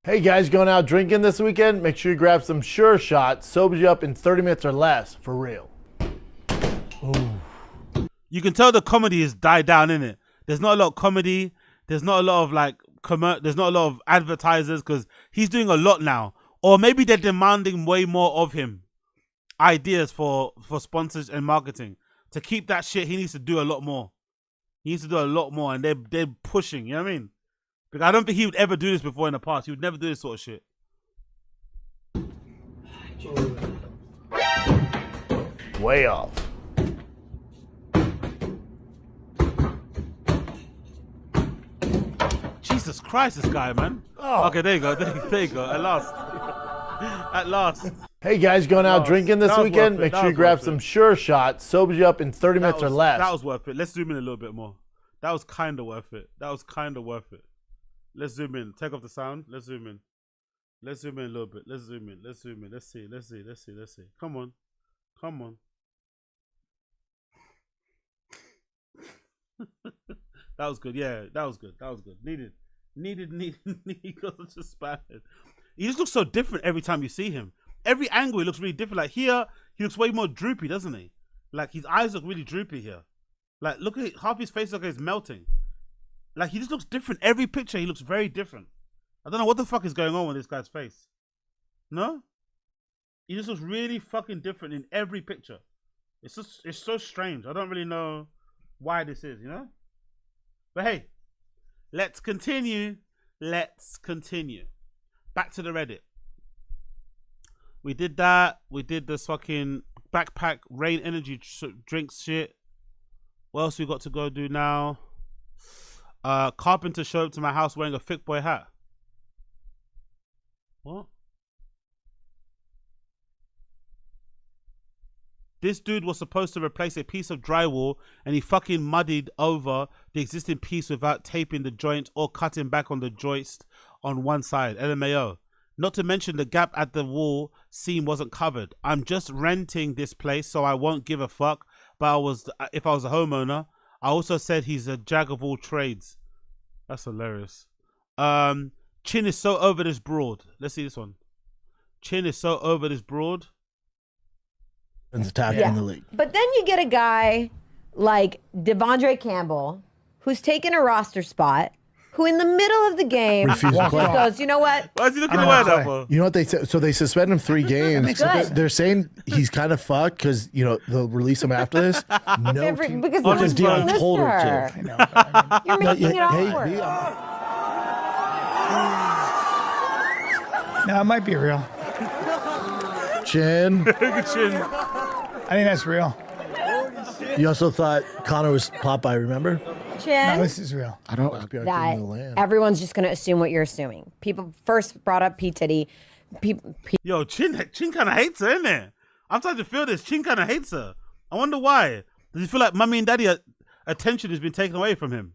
Hey guys, going out drinking this weekend? Make sure you grab some Sure Shot. Sobers you up in 30 minutes or less, for real. Ooh. You can tell the comedy has died down, innit? There's not a lot of comedy. There's not a lot of like there's not a lot of advertisers because he's doing a lot now. Or maybe they're demanding way more of him. Ideas for sponsors and marketing. To keep that shit, he needs to do a lot more. He needs to do a lot more, and they're pushing, you know what I mean? Because I don't think he would ever do this before in the past. He would never do this sort of shit. way off. Jesus Christ, this guy, man. Oh. Okay, there you go. There you go. At last. At last. Hey guys, going out drinking this That was weekend? worth it. Make That sure you was grab worth some it. Sure Shot. Sobers you up in 30 minutes or less. That was worth it. Let's zoom in a little bit more. That was kind of worth it. That was kind of worth it. Let's zoom in. Take off the sound. Let's zoom in. Let's zoom in a little bit. Let's zoom in. Let's zoom in. Let's see. Let's see. Let's see. Let's see. Come on. Come on. That was good. Yeah, that was good. That was good. Needed. Because just bad. He just looks so different every time you see him. Every angle he looks really different. Like here, he looks way more droopy, doesn't he? Like his eyes look really droopy here. Like look at half his face, look like it's melting. Like he just looks different. Every picture he looks very different. I don't know what the fuck is going on with this guy's face. No? He just looks really fucking different in every picture. It's so strange. I don't really know why this is, you know? But hey, let's continue. Let's continue. Back to the Reddit. We did that. We did this fucking backpack rain energy drinks shit. What else we got to go do now? Carpenter showed up to my house wearing a thick boy hat. What? This dude was supposed to replace a piece of drywall and he fucking muddied over the existing piece without taping the joint or cutting back on the joist on one side. LMAO. Not to mention the gap at the wall seam wasn't covered. I'm just renting this place so I won't give a fuck. But if I was a homeowner, I also said he's a jack of all trades. That's hilarious. Chin is so over this broad. Let's see this one. Chin is so over this broad. And attacking the league. But then you get a guy like Devondre Campbell, who's taken a roster spot, who in the middle of the game just Refuses to play. goes, you know what? Why is he looking away that for? You know what they said? So they suspend him 3 games. Good. They're saying he's kind of fucked because they'll release him after this. No, team- Because no one's Dion doing told this her to to. her. I know. You're making it awkward. No, it might be real. Chin. Chin. I think that's real. You also thought Connor was Popeye, remember? Chin. No, this is real. I don't. That everyone's just going to assume what you're assuming. People first brought up P. Titty. Yo, Chin kind of hates her, isn't it? I'm starting to feel this. Chin kind of hates her. I wonder why. Does he feel like mommy and daddy attention has been taken away from him?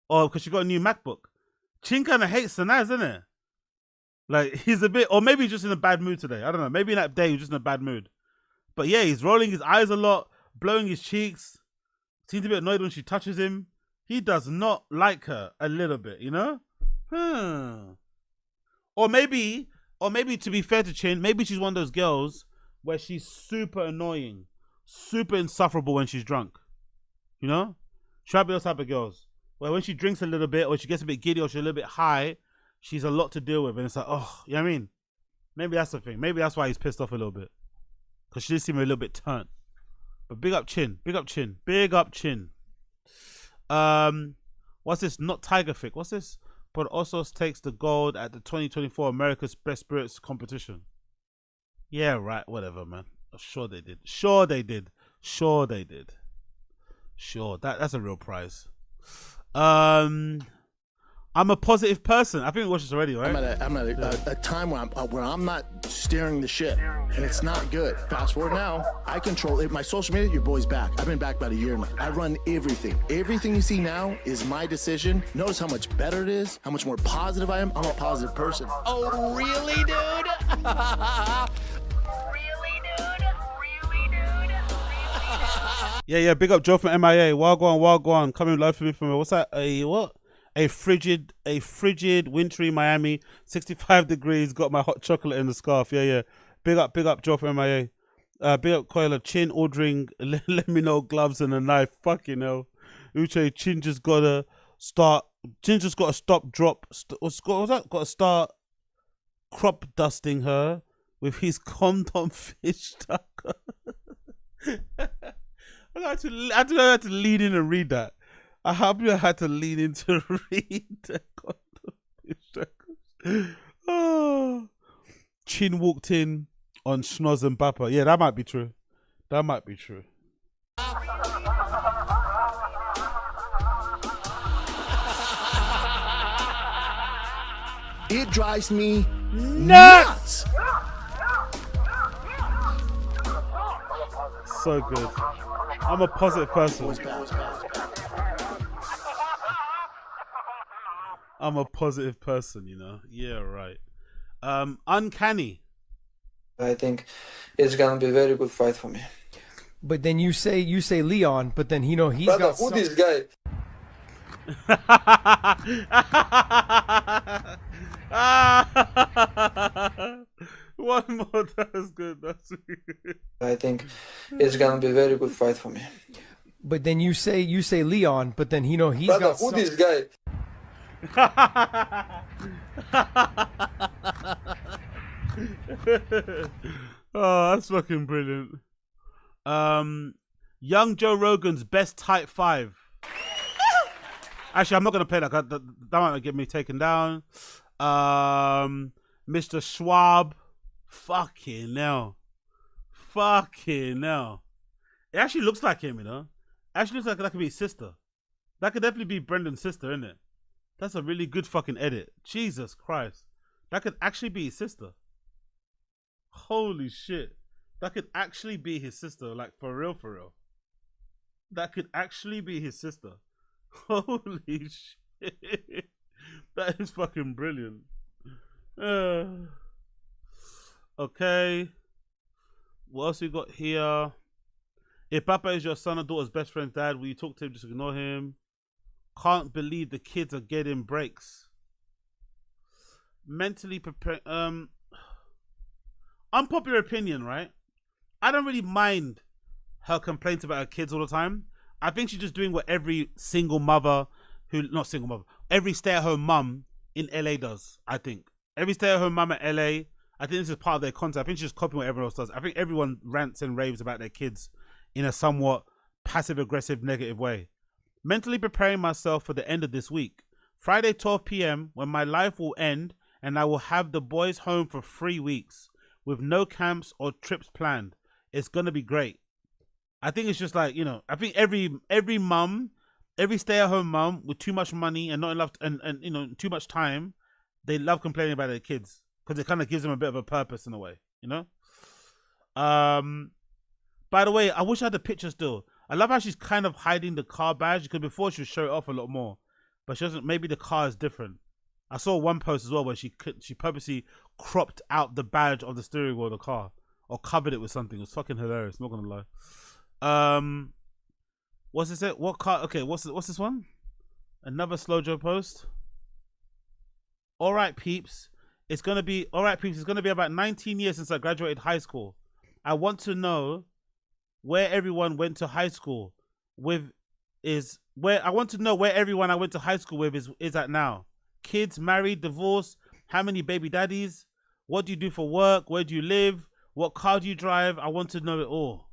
Or because she got a new MacBook? Chin kind of hates her now, isn't it? Like, he's a bit, or maybe he's just in a bad mood today. I don't know. Maybe in that day he's just in a bad mood. But yeah, he's rolling his eyes a lot, blowing his cheeks. Seems a bit annoyed when she touches him. He does not like her a little bit, you know? Or maybe to be fair to Chin, maybe she's one of those girls where she's super annoying, super insufferable when she's drunk. You know? She might be those type of girls where when she drinks a little bit or she gets a bit giddy or she's a little bit high, she's a lot to deal with. And it's like, oh, you know what I mean? Maybe that's the thing. Maybe that's why he's pissed off a little bit. Because she did seem a little bit turnt. But big up Chin. Big up Chin. Big up Chin. What's this? Not Tiger Thick. What's this? But also takes the gold at the 2024 America's Best Spirits competition. Yeah, right. Whatever, man. Sure they did. Sure they did. Sure they did. Sure. That's a real prize. I'm a positive person. I think we watched this already, right? I'm at a time where I'm not steering the ship, and it's not good. Fast forward now, I control it. My social media, your boy's back. I've been back about a year now. I run everything. Everything you see now is my decision. Notice how much better it is, how much more positive I am. I'm a positive person. Oh, really, dude? Yeah. Big up Joe from MIA. Wagwan. Coming live for me from what's that? A frigid, wintry Miami, 65 degrees. Got my hot chocolate in the scarf. Yeah. Big up Joe from MIA. Big up Coil of Chin ordering. Let me know gloves and a knife. Fucking hell. Uche, Chin just gotta stop. What's that? Got to start crop dusting her with his condom fish taco. I had to lean in and read that. I had to lean in to read the condom fish taco. Oh. Chin walked in on Schnoz and Bappa. Yeah, that might be true. That might be true. It drives me nuts. So good. I'm a positive person. I'm a positive person, you know. Yeah, right. Uncanny. I think it's gonna be a very good fight for me. But then you say Leon, but then he's Brother, got who some... this guy? One more. That's good. That's good. I think it's gonna be a very good fight for me. But then you say Leon, but then he's Brother, got who some... this guy? Oh, that's fucking brilliant. Young Joe Rogan's best type 5. Actually, I'm not gonna play that. That might get me taken down. Mr. Schwab. Fucking hell. Fucking hell. It actually looks like him, you know. Actually looks like that could be his sister. That could definitely be Brendan's sister, isn't it? That's a really good fucking edit. Jesus Christ. That could actually be his sister. Holy shit. That could actually be his sister. Like, for real, for real. That could actually be his sister. Holy shit. That is fucking brilliant. Okay. What else we got here? If Papa is your son or daughter's best friend's dad, will you talk to him? Just ignore him. Can't believe the kids are getting breaks. Mentally prepared. Unpopular opinion, right? I don't really mind her complaints about her kids all the time. I think she's just doing what every single mother every stay-at-home mum in LA does. I think every stay-at-home mum at LA, I think this is part of their concept. I think she's just copying what everyone else does. I think everyone rants and raves about their kids in a somewhat passive-aggressive, negative way. Mentally preparing myself for the end of this week. Friday, 12 p.m, when my life will end and I will have the boys home for 3 weeks with no camps or trips planned. It's going to be great. I think it's just like, you know, I think every mum, every stay-at-home mum with too much money and not enough and you know, too much time, they love complaining about their kids because it kind of gives them a bit of a purpose in a way, you know? By the way, I wish I had the picture still. I love how she's kind of hiding the car badge because before she would show it off a lot more, but she doesn't. Maybe the car is different. I saw one post as well where she purposely cropped out the badge of the steering wheel of the car or covered it with something. It was fucking hilarious. I'm not gonna lie. What's this? What car? Okay, what's this one? Another Slojo post. All right, peeps. It's gonna be about 19 years since I graduated high school. I want to know where everyone went to high school with is at now. Kids, married, divorced, how many baby daddies, what do you do for work, where do you live, what car do you drive? I want to know it all.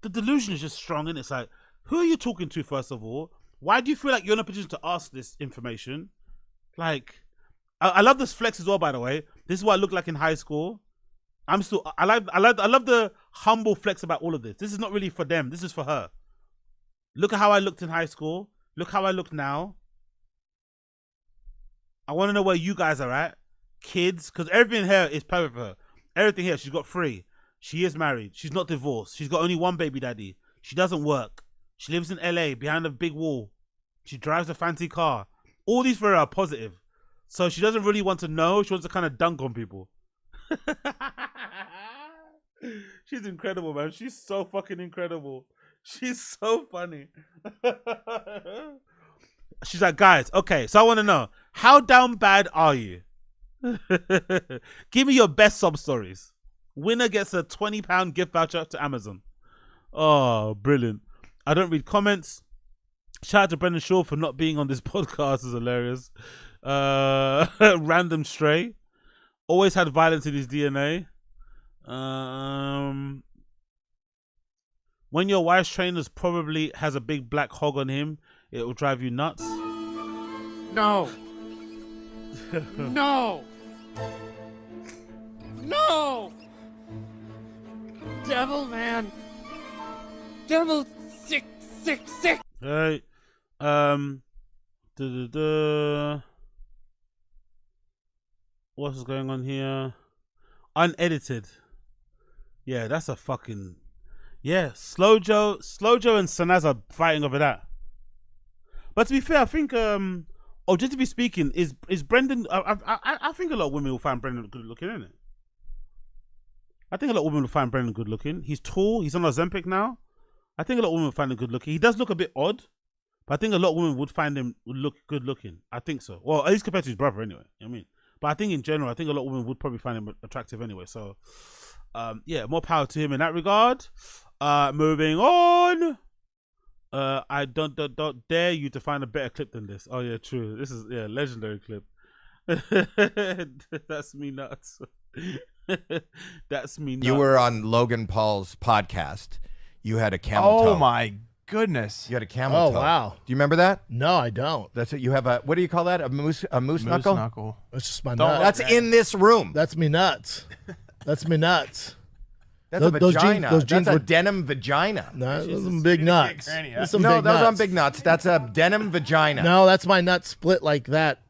The delusion is just strong, and it's like, who are you talking to, first of all? Why do you feel like you're in a position to ask this information? Like, I love this flex as well, by the way. This is what I look like in high school. I love the humble flex about all of this. This is not really for them. This is for her. Look at how I looked in high school. Look how I look now. I want to know where you guys are at. Kids, because everything here is perfect for her. Everything here, she's got 3. She is married. She's not divorced. She's got only 1 baby daddy. She doesn't work. She lives in LA behind a big wall. She drives a fancy car. All these for her are positive. So she doesn't really want to know. She wants to kind of dunk on people. She's incredible, man. She's so fucking incredible. She's so funny. She's like, guys, okay, so I want to know, how down bad are you? Give me your best sob stories. Winner gets a £20 gift voucher to Amazon. Oh, brilliant. I don't read comments. Shout out to Brendan Shaw for not being on this podcast. Is hilarious. Random stray. Always had violence in his DNA. When your wife's trainers probably has a big black hog on him, it will drive you nuts. No. No. No! Devil, man. Devil, sick. Right. What's going on here? Unedited. Yeah, that's a fucking... Yeah, Slow Joe and Sanaz are fighting over that. But to be fair, I think, objectively speaking, is Brendan... I think a lot of women will find Brendan good looking, isn't it? I think a lot of women will find Brendan good looking. He's tall. He's on Ozempic now. I think a lot of women will find him good looking. He does look a bit odd, but I think a lot of women would find him look good looking. I think so. Well, at least compared to his brother anyway. You know what I mean? But I think in general, I think a lot of women would probably find him attractive anyway. So, yeah, more power to him in that regard. Moving on. I don't dare you to find a better clip than this. Oh yeah, true. This is legendary clip. That's me nuts. That's me nuts. You were on Logan Paul's podcast. You had a camel toe. Oh my goodness. You had a camel toe. Oh wow. Do you remember that? No, I don't. That's it. You have a, what do you call that? A moose knuckle? Knuckle. That's just my nuts. That's in this room. That's me nuts. That's me nuts. That's a vagina. Those jeans That's were a denim vagina. No, those are some big nuts. Those some No, big those nuts. aren't big nuts. That's a denim vagina. No, that's my nuts split like that.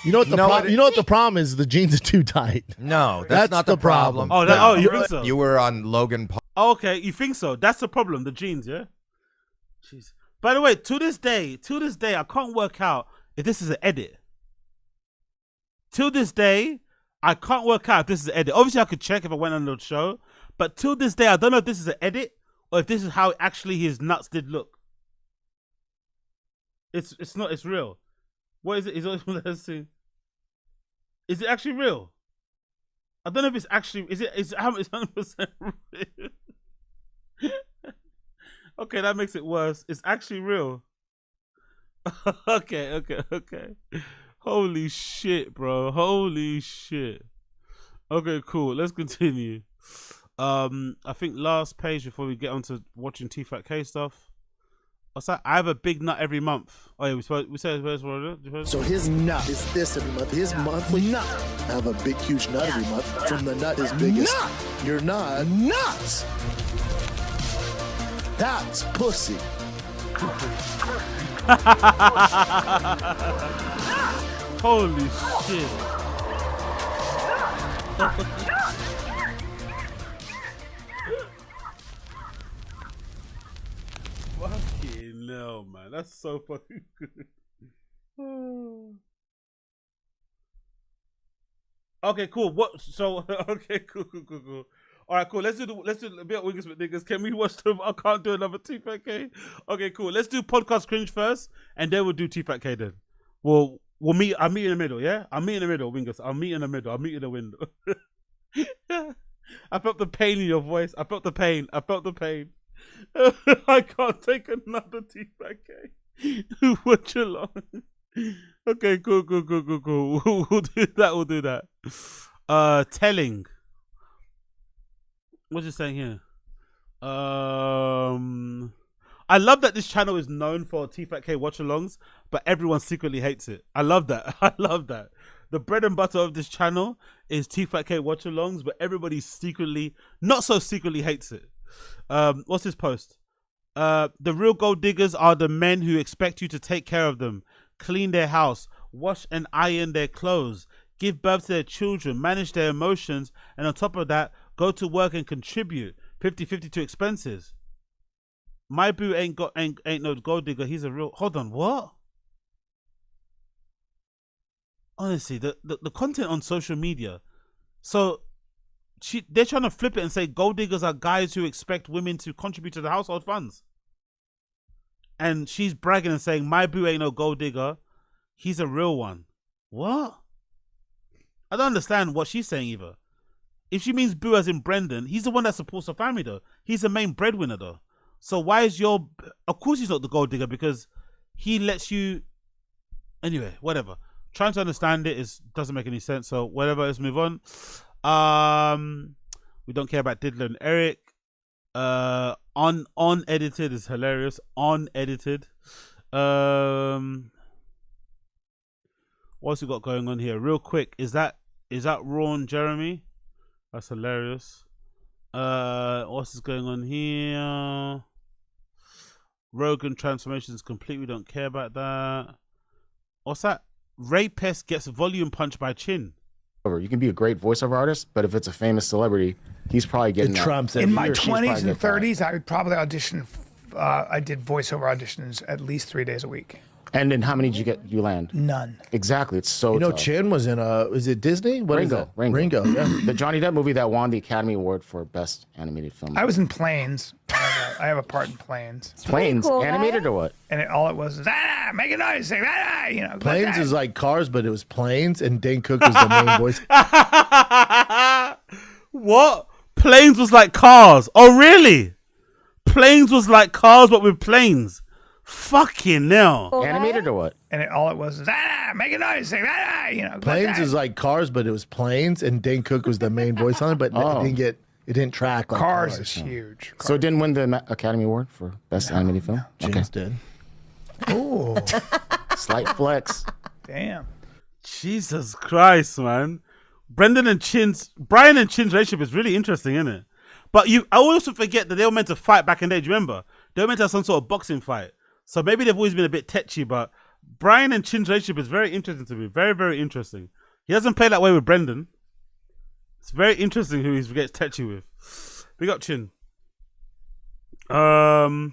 You know what the you know what the problem is? The jeans are too tight. No, that's not the problem. Oh, you think so? You were on Logan Paul. Oh, okay, you think so? That's the problem. The jeans, yeah. Jeez. By the way, to this day, I can't work out if this is an edit. Till this day, I can't work out if this is an edit. Obviously, I could check if I went on the show, but till this day, I don't know if this is an edit or if this is how actually his nuts did look. It's not. It's real. What is it? Let's see. Is it actually real? I don't know if it's actually. Is it how much? 100% real? Okay, that makes it worse. It's actually real. Okay. Holy shit, bro. Holy shit. Okay, cool. Let's continue. I think last page before we get on to watching TFATK stuff. What's that? I have a big nut every month. Oh yeah, we said So his nut is this every month. His monthly nut. I have a big, huge nut every month. From the nut is biggest. Your nut. Nuts. That's pussy. Holy shit. Fucking no, man. That's so fucking good. Okay, cool. What? So okay, cool. All right, cool. Let's do a bit of Wingers with Niggas. Can we watch them? I can't do another TFATK. Okay, cool. Let's do podcast cringe first, and then we'll do TFATK then. We'll meet. I'll meet in the middle. Yeah, I'll meet in the middle, Wingers. I'll meet in the middle. I'll meet in the window. I felt the pain in your voice. I felt the pain. I can't take another TFATK. Watch along. Okay, cool. We'll do that. Telling. What's it saying here? I love that this channel is known for TFATK watch-alongs, but everyone secretly hates it. I love that. The bread and butter of this channel is TFATK watch-alongs, but everybody not so secretly hates it. What's this post? The real gold diggers are the men who expect you to take care of them, clean their house, wash and iron their clothes, give birth to their children, manage their emotions, and on top of that, go to work and contribute 50-50 to expenses. My boo ain't no gold digger. He's a real. Hold on, what? Honestly, the content on social media. So they're trying to flip it and say gold diggers are guys who expect women to contribute to the household funds. And she's bragging and saying, my boo ain't no gold digger. He's a real one. What? I don't understand what she's saying either. If she means boo as in Brendan, he's the one that supports the family though. He's the main breadwinner though. So why is of course he's not the gold digger because he lets you, anyway, whatever. Trying to understand it doesn't make any sense. So whatever, let's move on. We don't care about Diddler and Eric. Unedited is hilarious. Unedited. What's we got going on here? Real quick, is that Ron Jeremy? That's hilarious. What's is going on here? Rogan transformation is complete. We don't care about that. What's that? Ray Pest gets volume punched by Chin. You can be a great voiceover artist, but if it's a famous celebrity, he's probably getting that. Trumps In my He or she's 20s probably and getting that. 30s, I would probably audition. I did voiceover auditions at least 3 days a week. And then how many did you get? You land? None. Exactly. It's so You know, tough. Chin was in is it Disney? What is that? Ringo. Yeah. The Johnny Depp movie that won the Academy Award for Best Animated Film. I was in Planes. I have a part in Planes. Planes, cool, animated or what? And all it was make a noise, say, you know. Planes is like Cars, but it was Planes, and Dane Cook was the main voice. What? Planes was like Cars. Oh, really? Planes was like Cars, but with planes. Fucking hell. Animated or what? And all it was make a noise, say, you know. Planes is like Cars, but it was Planes, and Dane Cook was the main voice on it, but it didn't track like Cars is huge. So it didn't win the Academy Award for Best Animated Film? James did. Ooh. Slight flex. Damn. Jesus Christ, man. Brian and Chin's relationship is really interesting, isn't it? But I also forget that they were meant to fight back in the day. Do you remember? They were meant to have some sort of boxing fight. So maybe they've always been a bit tetchy, but Brian and Chin's relationship is very interesting to me. Very, very interesting. He doesn't play that way with Brendan. It's very interesting who he gets tetchy with. Big up Chin. What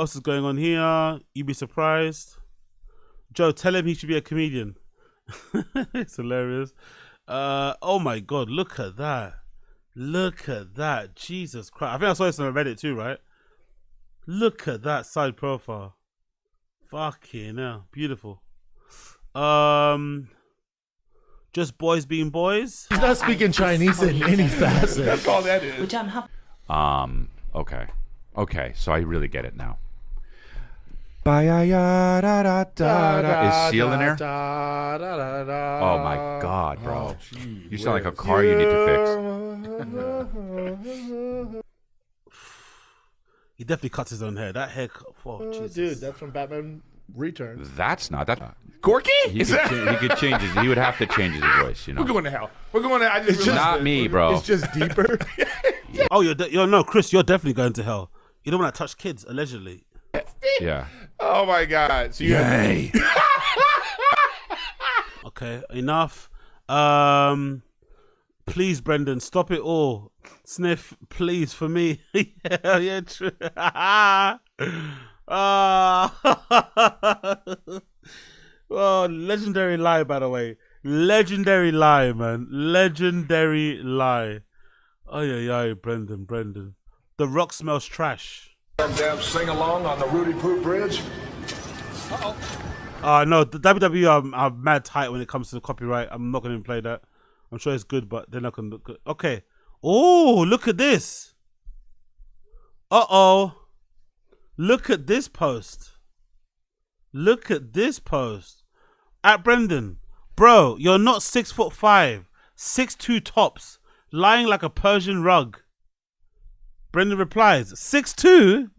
else is going on here? You'd be surprised. Joe, tell him he should be a comedian. It's hilarious. Oh my God, look at that. Look at that. Jesus Christ. I think I saw this on Reddit too, right? Look at that side profile. Fucking hell. Beautiful. Just boys being boys. He's not speaking Chinese in any facet. That's all that is. Which I'm happy. Okay, so I really get it now. Is Seal in there? Oh my God, bro. You sound like a car you need to fix. He definitely cuts his own hair. That hair, Jesus. Dude, that's from Batman Returns. That's not that. Corky? He could change his. He would have to change his voice. You know. We're going to hell. We're going to. I just not me, bro. It's just deeper. Oh, you're no, Chris. You're definitely going to hell. You don't want to touch kids, allegedly. Yeah. Oh my God. So Yay. Okay, enough. Please, Brendan, stop it all. Sniff, please, for me. Yeah, true. Oh, legendary lie, by the way. Legendary lie, man. Legendary lie. Ay, Brendan. The Rock smells trash. Damn sing along on the Rudy Poop Bridge. No, the WWE are mad tight when it comes to the copyright. I'm not going to play that. I'm sure it's good, but they're not going to look good. Okay. Oh, look at this. Uh-oh. Look at this post. Look at this post. At Brendan. Bro, you're not 6'5", 6'2" tops, lying like a Persian rug. Brendan replies, 6'2",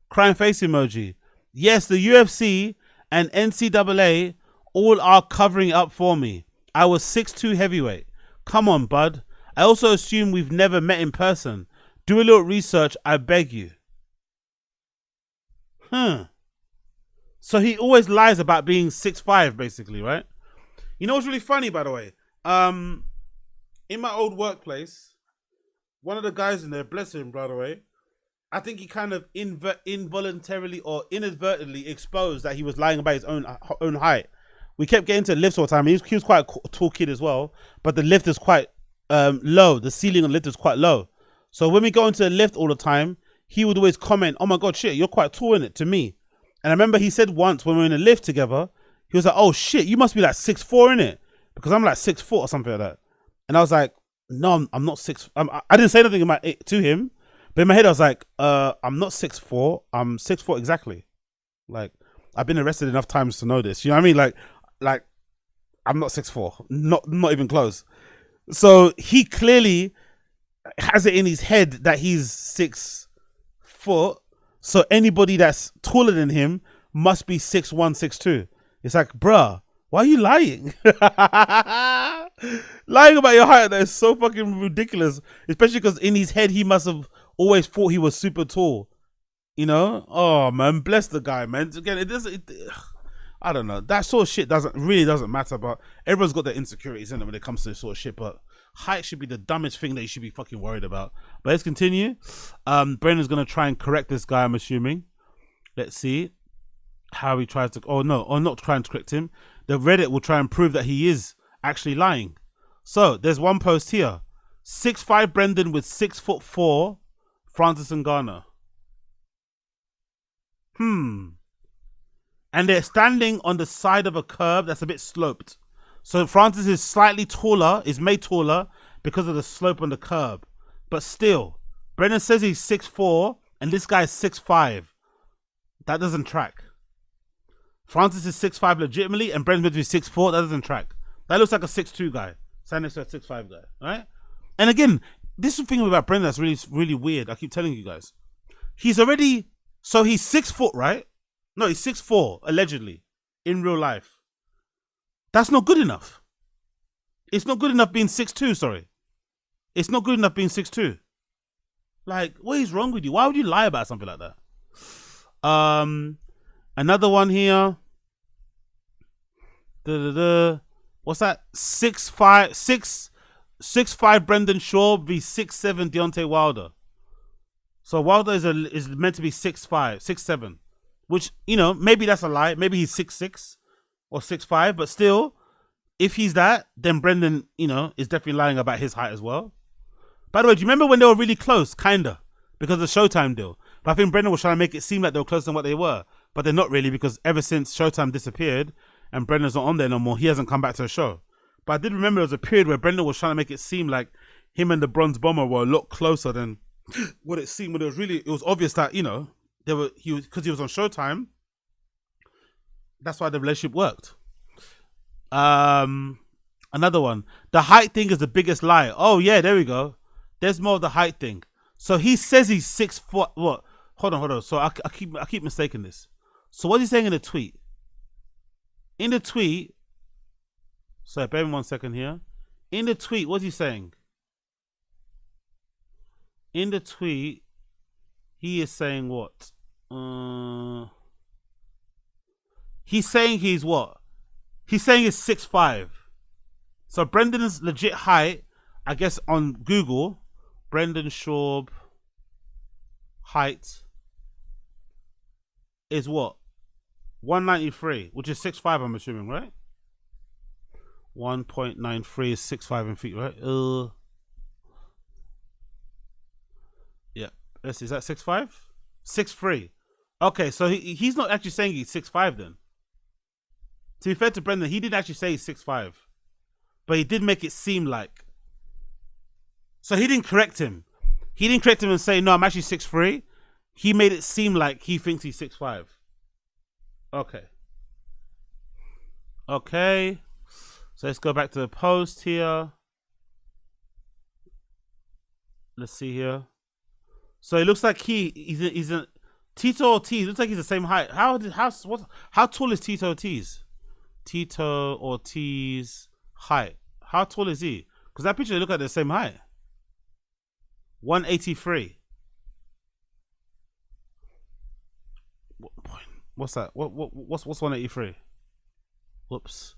crying face emoji. Yes, the UFC and NCAA all are covering up for me. I was 6'2" heavyweight. Come on, bud. I also assume we've never met in person. Do a little research, I beg you. So he always lies about being 6'5", basically, right? You know what's really funny, by the way? In my old workplace, one of the guys in there, bless him, by the way, I think he kind of involuntarily or inadvertently exposed that he was lying about his own height. We kept getting to lifts all the time. He was quite a tall kid as well, but the lift is quite low. The ceiling on the lift is quite low. So when we go into the lift all the time, he would always comment, "Oh my God, shit, you're quite tall in it," to me. And I remember he said once when we were in a lift together, he was like, "Oh shit, you must be like 6'4" in it," because I'm like 6'4" or something like that. And I was like, "No, I'm not 6". I didn't say anything to him, but in my head I was like, "I'm not 6'4". I'm 6'4" exactly. Like I've been arrested enough times to know this. You know what I mean? Like I'm not 6'4", not even close. So he clearly has it in his head that he's 6 foot. So anybody that's taller than him must be 6'1", 6'2". It's like, bruh, why are you lying? Lying about your height, that is so fucking ridiculous. Especially because in his head, he must have always thought he was super tall. You know? Oh, man. Bless the guy, man. Again, I don't know. That sort of shit doesn't matter, but everyone's got their insecurities in them when it comes to this sort of shit, but height should be the dumbest thing that you should be fucking worried about. But let's continue. Brendan's going to try and correct this guy, I'm assuming. Let's see how he tries to... or not trying to correct him. The Reddit will try and prove that he is actually lying. So, there's one post here. 6'5" Brendan with 6'4" Francis Ngannou. And they're standing on the side of a curb that's a bit sloped. So Francis is slightly taller, is made taller because of the slope on the curb. But still, Brendan says he's 6'4", and this guy is 6'5". That doesn't track. Francis is 6'5" legitimately, and Brendan's meant to be 6'4". That doesn't track. That looks like a 6'2" guy. Standing next to a 6'5" guy, right? And again, this is the thing about Brendan that's really, really weird. I keep telling you guys. He's already... So he's 6 foot, right? No, he's 6'4", allegedly, in real life. That's not good enough. It's not good enough being 6'2", sorry. It's not good enough being 6'2". Like, what is wrong with you? Why would you lie about something like that? Another one here. What's that? 6'5" Brendan Shaw v 6'7" Deontay Wilder. So Wilder is meant to be 6'5", 6'7", which, you know, maybe that's a lie. Maybe he's 6'6" or 6'5", but still, if he's that, then Brendan, you know, is definitely lying about his height as well. By the way, do you remember when they were really close? Kinda, because of the Showtime deal. But I think Brendan was trying to make it seem like they were closer than what they were, but they're not really, because ever since Showtime disappeared and Brendan's not on there no more, he hasn't come back to the show. But I did remember there was a period where Brendan was trying to make it seem like him and the Bronze Bomber were a lot closer than what it seemed. When it was obvious that, you know, because he was on Showtime. That's why the relationship worked. Another one. The height thing is the biggest lie. Oh yeah, there we go. There's more of the height thing. So he says he's 6 foot. What? Hold on. So I keep mistaking this. So what's he saying in the tweet? In the tweet. Sorry, bear with me 1 second here. In the tweet, what's he saying? In the tweet, he is saying what? He's saying he's what? He's saying he's 6'5". So Brendan's legit height, I guess on Google, Brendan Schaub height is what? 193, which is 6'5", I'm assuming, right? 1.93 is 6'5" in feet, right? Yeah. Let's see, is that 6'5"? 6'3". Okay, so he's not actually saying he's 6'5" then. To be fair to Brendan, he didn't actually say he's 6'5", but he did make it seem like. So he didn't correct him. He didn't correct him and say, no, I'm actually 6'3". He made it seem like he thinks he's 6'5". Okay. Okay. So let's go back to the post here. Let's see here. So it looks like he's a Tito Ortiz. Looks like he's the same height. How tall is Tito Ortiz? Tito Ortiz height. How tall is he? Because that picture, they look like the same height. 183. What's that? What's 183? Whoops.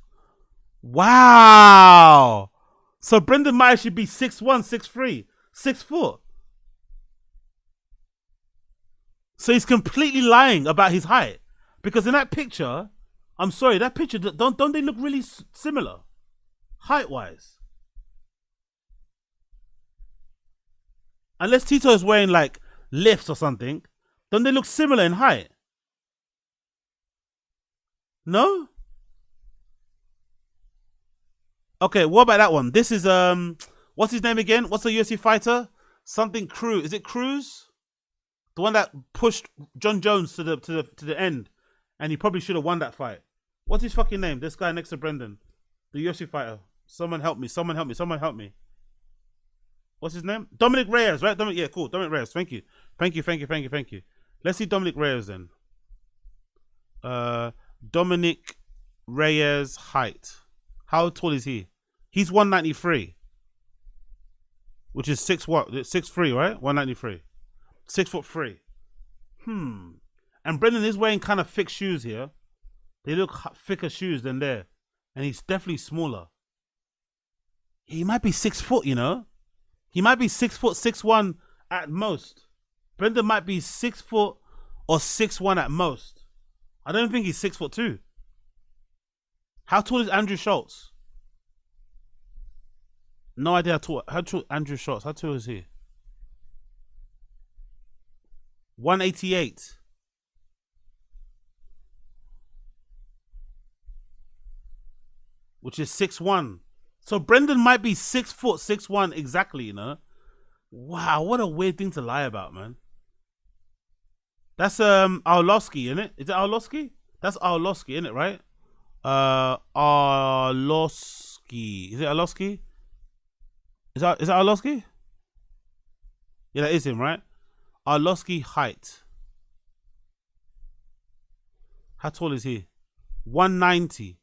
Wow. So Brendan might actually be 6'1", 6'3", 6 foot. So he's completely lying about his height, because in that picture, I'm sorry, that picture, don't they look really similar, height-wise? Unless Tito is wearing like lifts or something, don't they look similar in height? No? Okay, what about that one? This is what's his name again? What's the UFC fighter? Something Cruz. Is it Cruz? The one that pushed John Jones to the end, and he probably should have won that fight. What's his fucking name? This guy next to Brendan, the UFC fighter. Someone help me! Someone help me! Someone help me! What's his name? Dominic Reyes, right? Yeah, cool. Dominic Reyes. Thank you. Let's see Dominic Reyes then. Dominic Reyes height. How tall is he? He's 193. Which is 6'3", right? 193. 6'3". And Brendan is wearing kind of thick shoes here. They look thicker shoes than there. And he's definitely smaller. He might be 6 foot, you know? He might be 6 foot, 6'1" at most. Brendan might be 6 foot or 6'1" at most. I don't think he's 6'2". How tall is Andrew Schultz? No idea how tall Andrew Schultz. How tall is he? 188. Which is 6'1". So Brendan might be 6 foot, 6'1" exactly, you know? Wow, what a weird thing to lie about, man. That's Arlovsky, isn't it? Is it Arlovsky? That's Arlovsky, isn't it, right? Arlovsky. Is it Arlovsky? Is that Arlovsky? Yeah, that is him, right? Arlovsky height. How tall is he? 190.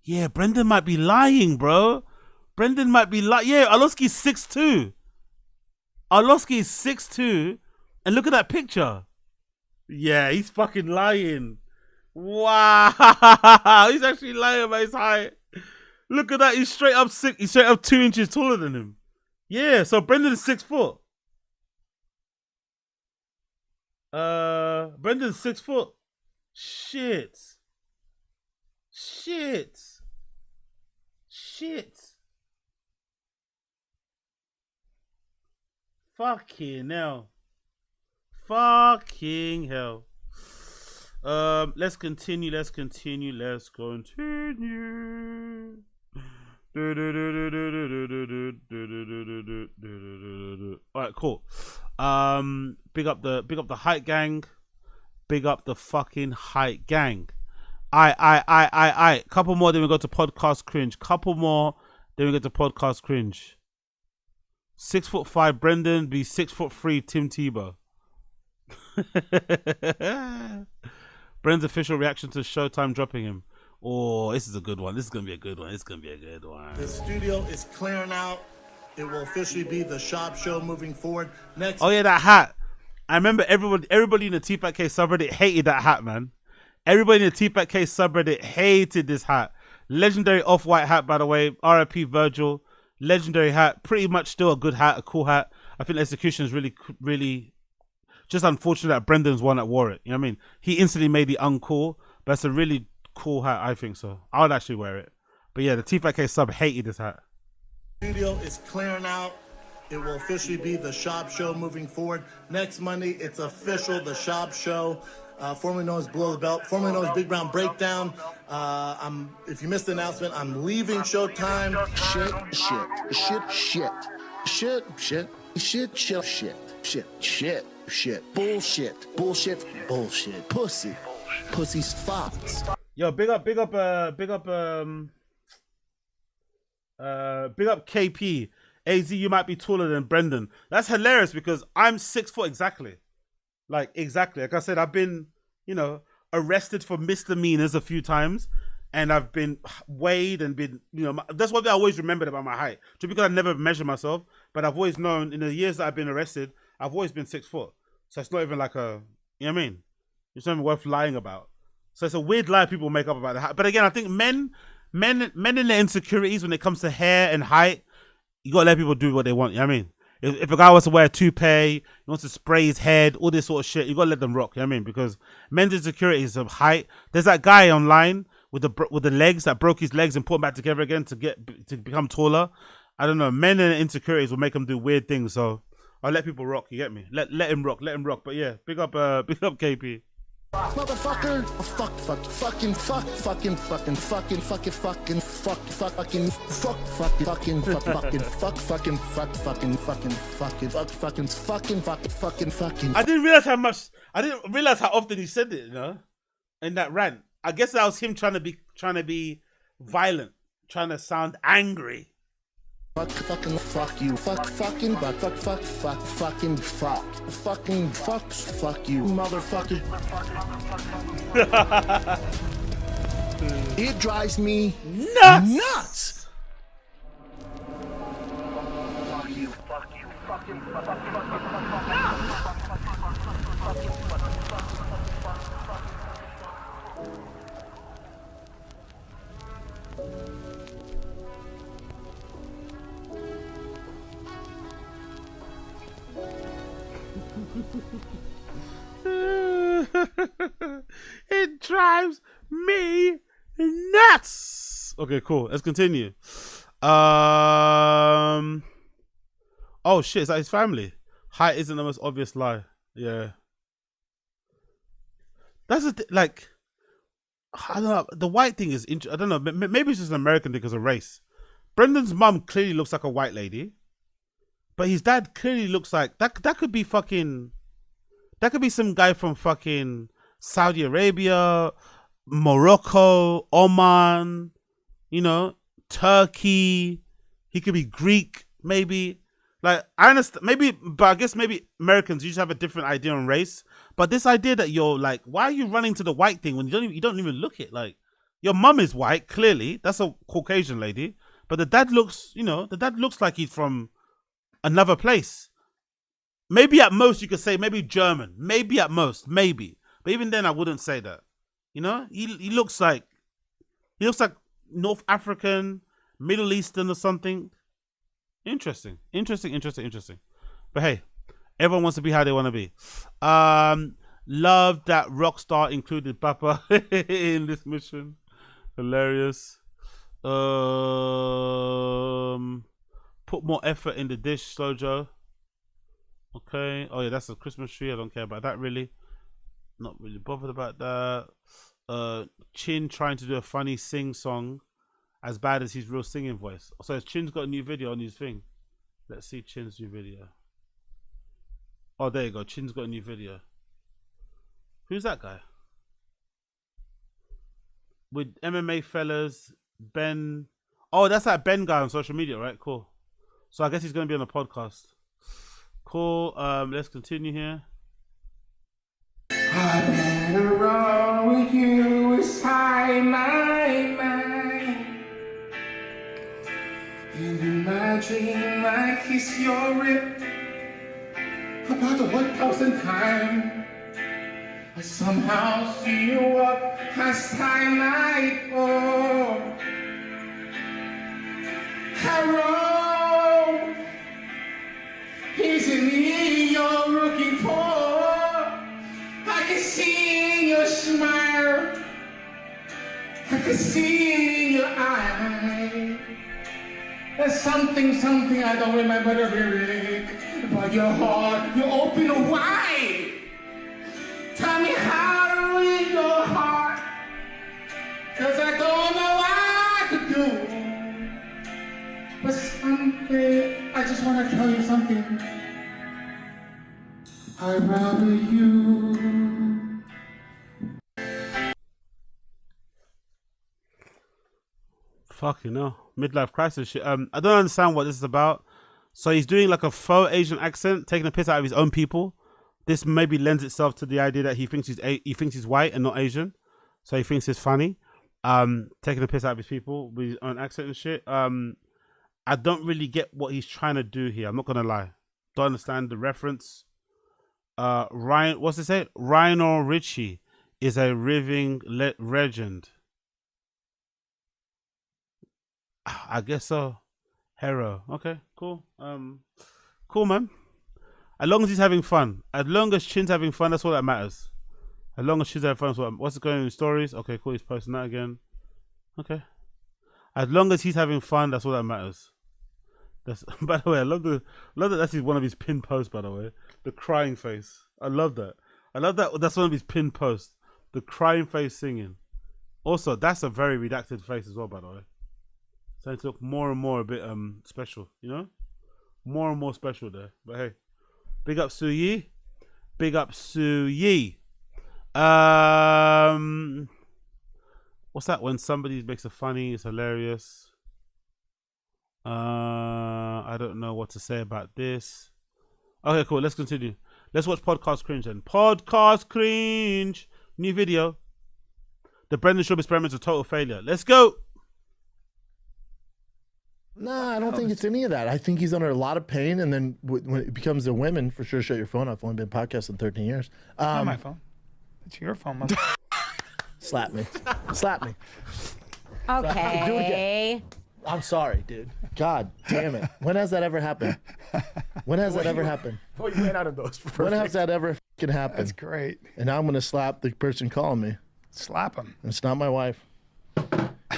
Yeah, Brendan might be lying, bro. Brendan might be lying. Yeah, Arlovsky's 6'2". Arlovsky is 6'2". And look at that picture. Yeah, he's fucking lying. Wow. He's actually lying about his height. Look at that. He's straight up 2 inches taller than him. Yeah, so Brendan's 6 foot. Brendan's 6 foot. Shit. Fucking hell. Let's continue. Alright, cool. Big up the height gang. Big up the fucking height gang. I. Couple more, then we go to podcast cringe. 6'5" Brendan be 6'3" Tim Tebow. Brendan's official reaction to Showtime dropping him. Oh, this is a good one. This is gonna be a good one. The studio is clearing out. It will officially be the shop show moving forward. Next. Oh yeah, that hat. I remember everybody in the TFATK subreddit hated that hat, man. Everybody in the TFATK subreddit hated this hat. Legendary off-white hat, by the way. RIP Virgil. Legendary hat. Pretty much still a good hat, a cool hat. I think the execution is really just unfortunate that Brendan's one that wore it. You know what I mean? He instantly made it uncool, but it's a really cool hat, I think so. I would actually wear it. But yeah, the TFATK sub hated this hat. Studio is clearing out. It will officially be the shop show moving forward. Next Monday, it's official, the shop show. Formerly known as Below the Belt, formerly known as Big Brown Breakdown. If you missed the announcement, I'm leaving Showtime. Shit. Bullshit. Pussy's fox. Yo, big up KP. AZ, you might be taller than Brendan. That's hilarious because I'm 6 foot exactly. Like I said, I've been, arrested for misdemeanors a few times, and I've been weighed and been, that's what I always remembered about my height. Just because I never measured myself, but I've always known in the years that I've been arrested, I've always been 6 foot. So it's not even like a, you know what I mean? It's not even worth lying about. So it's a weird lie people make up about the height. But again, I think men in their insecurities when it comes to hair and height, you gotta let people do what they want. You know what I mean? If a guy wants to wear a toupee, he wants to spray his head, all this sort of shit, you gotta let them rock. You know what I mean? Because men's insecurities of height. There's that guy online with the legs that broke his legs and put them back together again to become taller. I don't know. Men and insecurities will make them do weird things. So I'll let people rock. You get me? Let him rock. But yeah, big up KP. Motherfucker, I didn't realize how often he said it, in that rant. I guess that was him trying to be violent, trying to sound angry. Fuck you, motherfucker. It drives me nuts. It drives me nuts. Okay, cool. Let's continue. Oh shit, is that his family? Height isn't the most obvious lie. Yeah. That's like, I don't know. The white thing is I don't know. Maybe it's just an American thing because of race. Brendan's mum clearly looks like a white lady, but his dad clearly looks like that could be fucking. That could be some guy from fucking Saudi Arabia, Morocco, Oman, you know, Turkey. He could be Greek, maybe. Like, I understand, maybe, but I guess maybe Americans usually have a different idea on race. But this idea that you're like, why are you running to the white thing when you don't even look it? Like, your mum is white, clearly. That's a Caucasian lady. But the dad looks, you know, like he's from another place. Maybe at most you could say maybe German. Maybe at most, maybe. But even then I wouldn't say that. You know? He looks like North African, Middle Eastern or something. Interesting. But hey, everyone wants to be how they want to be. Love that Rockstar included Papa in this mission. Hilarious. Put more effort in the dish, Slojo. Okay. Oh yeah, that's a Christmas tree. I don't care about that really. Not really bothered about that. Chin trying to do a funny sing song as bad as his real singing voice. So Chin's got a new video on his thing. Let's see Chin's new video. Oh, there you go. Chin's got a new video. Who's that guy? With MMA fellas, Ben. Oh, that's that Ben guy on social media, right? Cool. So I guess he's going to be on a podcast. Cool. Let's continue here. I better roll with you inside my mind. And in my dream, I kiss your lip. About the 1,000 times, I somehow see you up outside my door. Hello, is it me you're looking for? I can see in your smile, I can see in your eyes. There's something I don't remember the lyric, but your heart, you open it wide. Tell me how to read your heart, 'cause I don't know what to do. But someday, I just want to tell you something. I'd rather you. Fucking hell. Midlife crisis shit. I don't understand what this is about. So he's doing like a faux Asian accent, taking a piss out of his own people. This maybe lends itself to the idea that he thinks he's white and not Asian. So he thinks it's funny. Taking a piss out of his people with his own accent and shit. I don't really get what he's trying to do here. I'm not gonna lie. Don't understand the reference. Ryan, what's it say? Rhino Richie is a living legend. I guess so. Hero. Okay, cool. Cool, man. As long as he's having fun. As long as Chin's having fun, that's all that matters. As long as she's having fun, that's what. What's going on in stories? Okay, cool. He's posting that again. Okay. As long as he's having fun, that's all that matters. That's, by the way, I love that that's one of his pinned posts, by the way. The crying face. I love that. I love that that's one of his pinned posts. The crying face singing. Also, that's a very redacted face as well, by the way. Starting to look more and more a bit special, you know? More and more special there. But hey. Big up Su Yi. Big up Su Yi. What's that when somebody makes a funny, it's hilarious. I don't know what to say about this. Okay, cool. Let's continue. Let's watch Podcast Cringe then. Podcast Cringe. New video. The Brendan Schaub experiment's a total failure. Let's go. Nah, I don't think it's any of that. I think he's under a lot of pain, and then when it becomes the women, for sure, shut your phone off. I've only been podcasting 13 years. It's not my phone. It's your phone, mother. Slap me. Slap me. Okay. Do it again. I'm sorry, dude. God damn it. When has that ever happened? When has that ever happened? Oh, you ran out of those. When has that ever fucking happened? That's great. And now I'm going to slap the person calling me. Slap him. It's not my wife.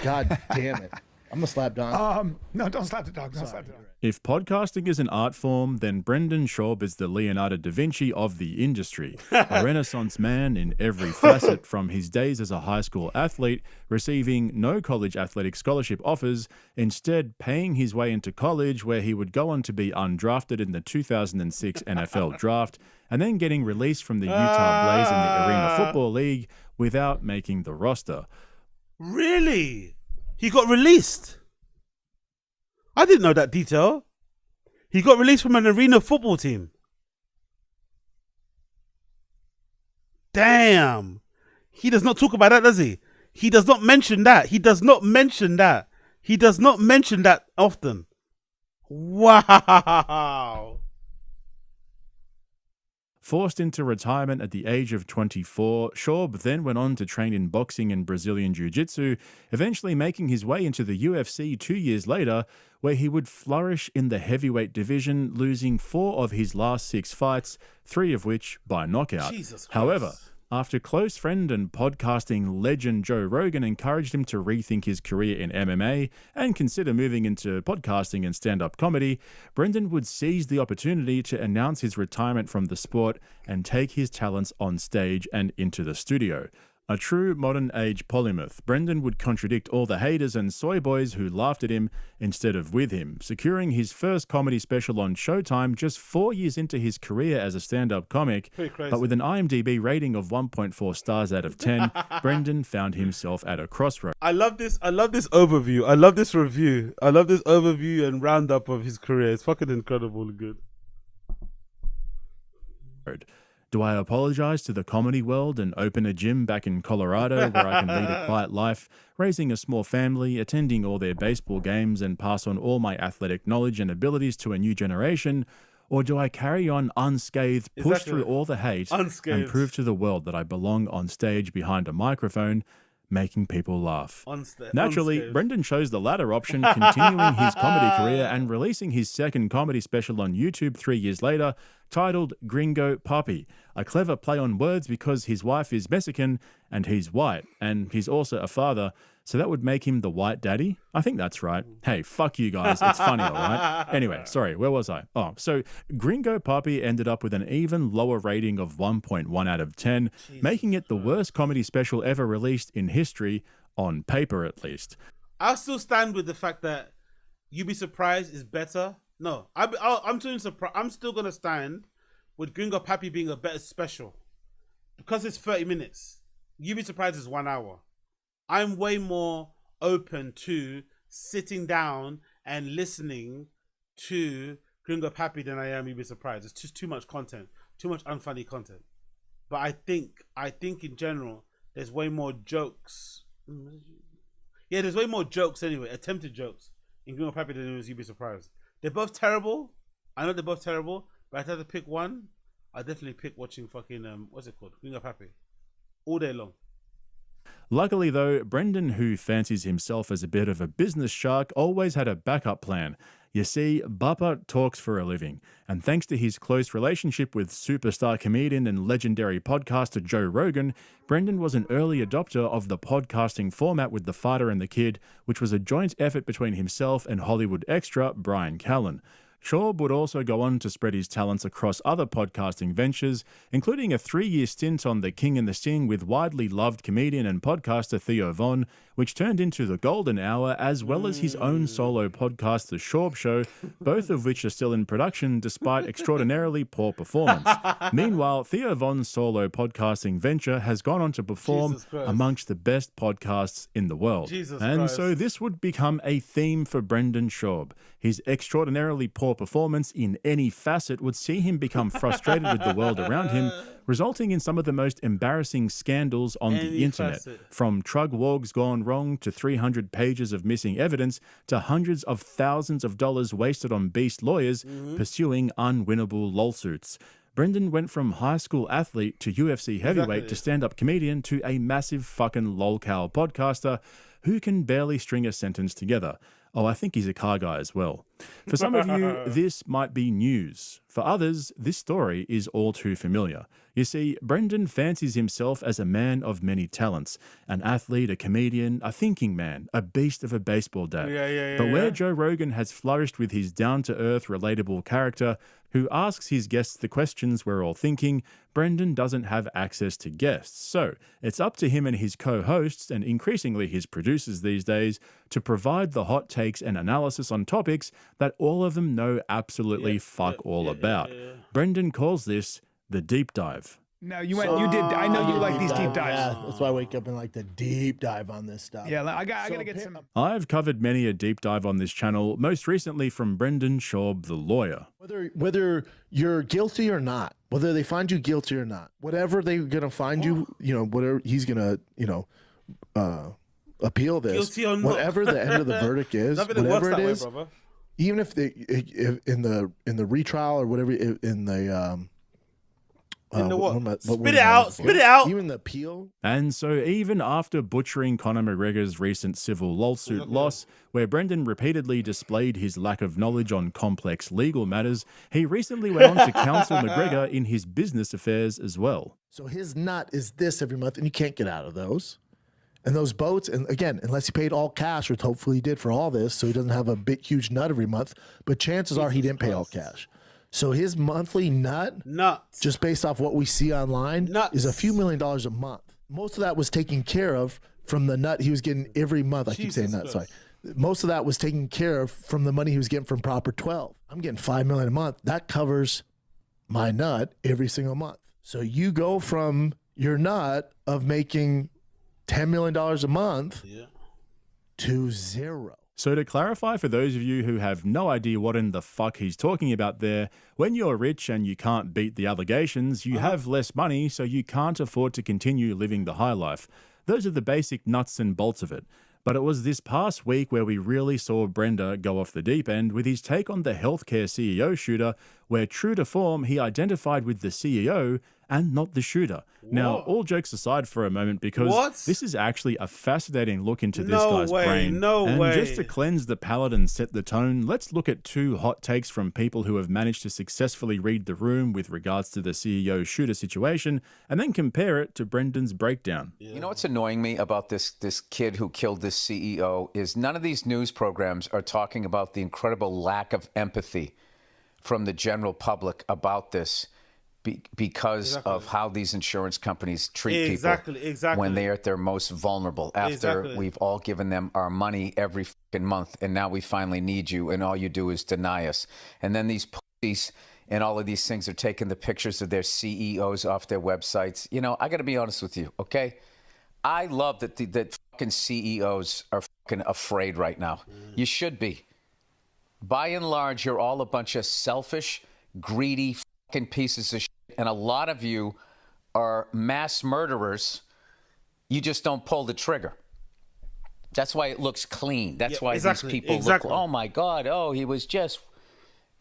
God damn it. I'm going to slap Don. No, don't slap the dog. Don't slap the dog. If podcasting is an art form, then Brendan Schaub is the Leonardo da Vinci of the industry, a Renaissance man in every facet, from his days as a high school athlete, receiving no college athletic scholarship offers, instead paying his way into college, where he would go on to be undrafted in the 2006 NFL draft, and then getting released from the Utah Blaze in the Arena Football League without making the roster. Really? He got released? I didn't know that detail. He got released from an arena football team. Damn. He does not talk about that, does he? He does not mention that. He does not mention that. He does not mention that often. Wow. Forced into retirement at the age of 24, Schaub then went on to train in boxing and Brazilian Jiu-Jitsu, eventually making his way into the UFC 2 years later, where he would flourish in the heavyweight division, losing 4 of his last 6 fights, 3 of which by knockout. Jesus Christ. However, after close friend and podcasting legend Joe Rogan encouraged him to rethink his career in MMA and consider moving into podcasting and stand-up comedy, Brendan would seize the opportunity to announce his retirement from the sport and take his talents on stage and into the studio. A true modern-age polymath, Brendan would contradict all the haters and soy boys who laughed at him instead of with him, securing his first comedy special on Showtime just 4 years into his career as a stand-up comic. But with an IMDb rating of 1.4 stars out of 10, Brendan found himself at a crossroads. I love this overview. I love this review. I love this overview and roundup of his career. It's fucking incredibly good. Do I apologize to the comedy world and open a gym back in Colorado where I can lead a quiet life, raising a small family, attending all their baseball games, and pass on all my athletic knowledge and abilities to a new generation? Or do I carry on unscathed, push through all the hate, and prove to the world that I belong on stage behind a microphone, making people laugh? Naturally, Brendan chose the latter option, continuing his comedy career and releasing his second comedy special on YouTube 3 years later, titled Gringo Papi, a clever play on words because his wife is Mexican and he's white, and he's also a father, so that would make him the white daddy? I think that's right. Hey, fuck you guys, it's funny, all right? Anyway, sorry, where was I? Oh, so Gringo Papi ended up with an even lower rating of 1.1 out of 10, making it the worst comedy special ever released in history, on paper at least. Still stand with the fact that You'd Be Surprised is better. No, I'm still gonna stand with Gringo Papi being a better special because it's 30 minutes. You'd Be Surprised is 1 hour. I'm way more open to sitting down and listening to Gringo Papi than I am You'd Be Surprised. It's just too much content, too much unfunny content. But I think in general, there's way more jokes. Yeah, there's way more jokes anyway, attempted jokes in Gringo Papi than there was You'd Be Surprised. They're both terrible. I know they're both terrible, but if I had to pick one, I'd definitely pick watching fucking, what's it called? Gringo Papi. All day long. Luckily though, Brendan, who fancies himself as a bit of a business shark, always had a backup plan. You see, Bappa talks for a living, and thanks to his close relationship with superstar comedian and legendary podcaster Joe Rogan, Brendan was an early adopter of the podcasting format with The Fighter and the Kid, which was a joint effort between himself and Hollywood extra Brian Callen. Schaub would also go on to spread his talents across other podcasting ventures, including a 3-year stint on The King and the Sting with widely loved comedian and podcaster Theo Von, which turned into The Golden Hour, as well as his own solo podcast, The Schaub Show, both of which are still in production despite extraordinarily poor performance. Meanwhile, Theo Von's solo podcasting venture has gone on to perform amongst the best podcasts in the world. So this would become a theme for Brendan Schaub. His extraordinarily poor performance in any facet would see him become frustrated with the world around him, resulting in some of the most embarrassing scandals on the internet, from trug wogs gone wrong to 300 pages of missing evidence to hundreds of thousands of dollars wasted on beast lawyers pursuing unwinnable lawsuits. Brendan went from high school athlete to UFC heavyweight to stand-up comedian to a massive fucking lolcow podcaster who can barely string a sentence together. Oh, I think he's a car guy as well. For some of you, this might be news. For others, this story is all too familiar. You see, Brendan fancies himself as a man of many talents, an athlete, a comedian, a thinking man, a beast of a baseball dad. But where Joe Rogan has flourished with his down-to-earth, relatable character who asks his guests the questions we're all thinking, Brendan doesn't have access to guests. So it's up to him and his co-hosts, and increasingly his producers these days, to provide the hot takes and analysis on topics that all of them know absolutely fuck all about. Brendan calls this the deep dive. No, you went. You did. I know you like these deep dives. Yeah, that's why I wake up and like the deep dive on this stuff. Yeah, I gotta get some. I've covered many a deep dive on this channel, most recently from Brendan Schaub, the lawyer. Whether you're guilty or not, whether they find you guilty or not, whatever they're gonna find you, whatever he's gonna, appeal this. Guilty or not. Whatever the end of the verdict is, whatever it is, way, even if in the retrial or whatever in the spit it out. Spit it out. Even the appeal. And so even after butchering Conor McGregor's recent civil lawsuit loss, where Brendan repeatedly displayed his lack of knowledge on complex legal matters, he recently went on to counsel McGregor in his business affairs as well. So his nut is this every month, and you can't get out of those. And those boats, and again, unless he paid all cash, which hopefully he did for all this, so he doesn't have a big, huge nut every month, but chances are he didn't pay all cash. So his monthly nuts, just based off what we see online, is a few $1 million a month. Most of that was taken care of from the nut he was getting every month. I keep saying nut, sorry. Most of that was taken care of from the money he was getting from Proper 12. I'm getting $5 million a month. That covers my nut every single month. So you go from your nut of making $10 million a month to zero. So to clarify for those of you who have no idea what in the fuck he's talking about there, when you're rich and you can't beat the allegations, you have less money, so you can't afford to continue living the high life. Those are the basic nuts and bolts of it. But it was this past week where we really saw Brenda go off the deep end with his take on the healthcare CEO shooter, where true to form, he identified with the CEO and not the shooter. Now, all jokes aside for a moment, because this is actually a fascinating look into this guy's brain. And just to cleanse the palate and set the tone, let's look at two hot takes from people who have managed to successfully read the room with regards to the CEO shooter situation, and then compare it to Brendan's breakdown. You know what's annoying me about this kid who killed this CEO is none of these news programs are talking about the incredible lack of empathy from the general public about this. Because of how these insurance companies treat people when they're at their most vulnerable, after we've all given them our money every fucking month, and now we finally need you, and all you do is deny us. And then these pussies and all of these things are taking the pictures of their CEOs off their websites. You know, I got to be honest with you, okay? I love that that fucking CEOs are fucking afraid right now. You should be. By and large, you're all a bunch of selfish, greedy fucking pieces of shit. And a lot of you are mass murderers. You just don't pull the trigger. That's why it looks clean. That's why these people look, oh my God, oh, he was just,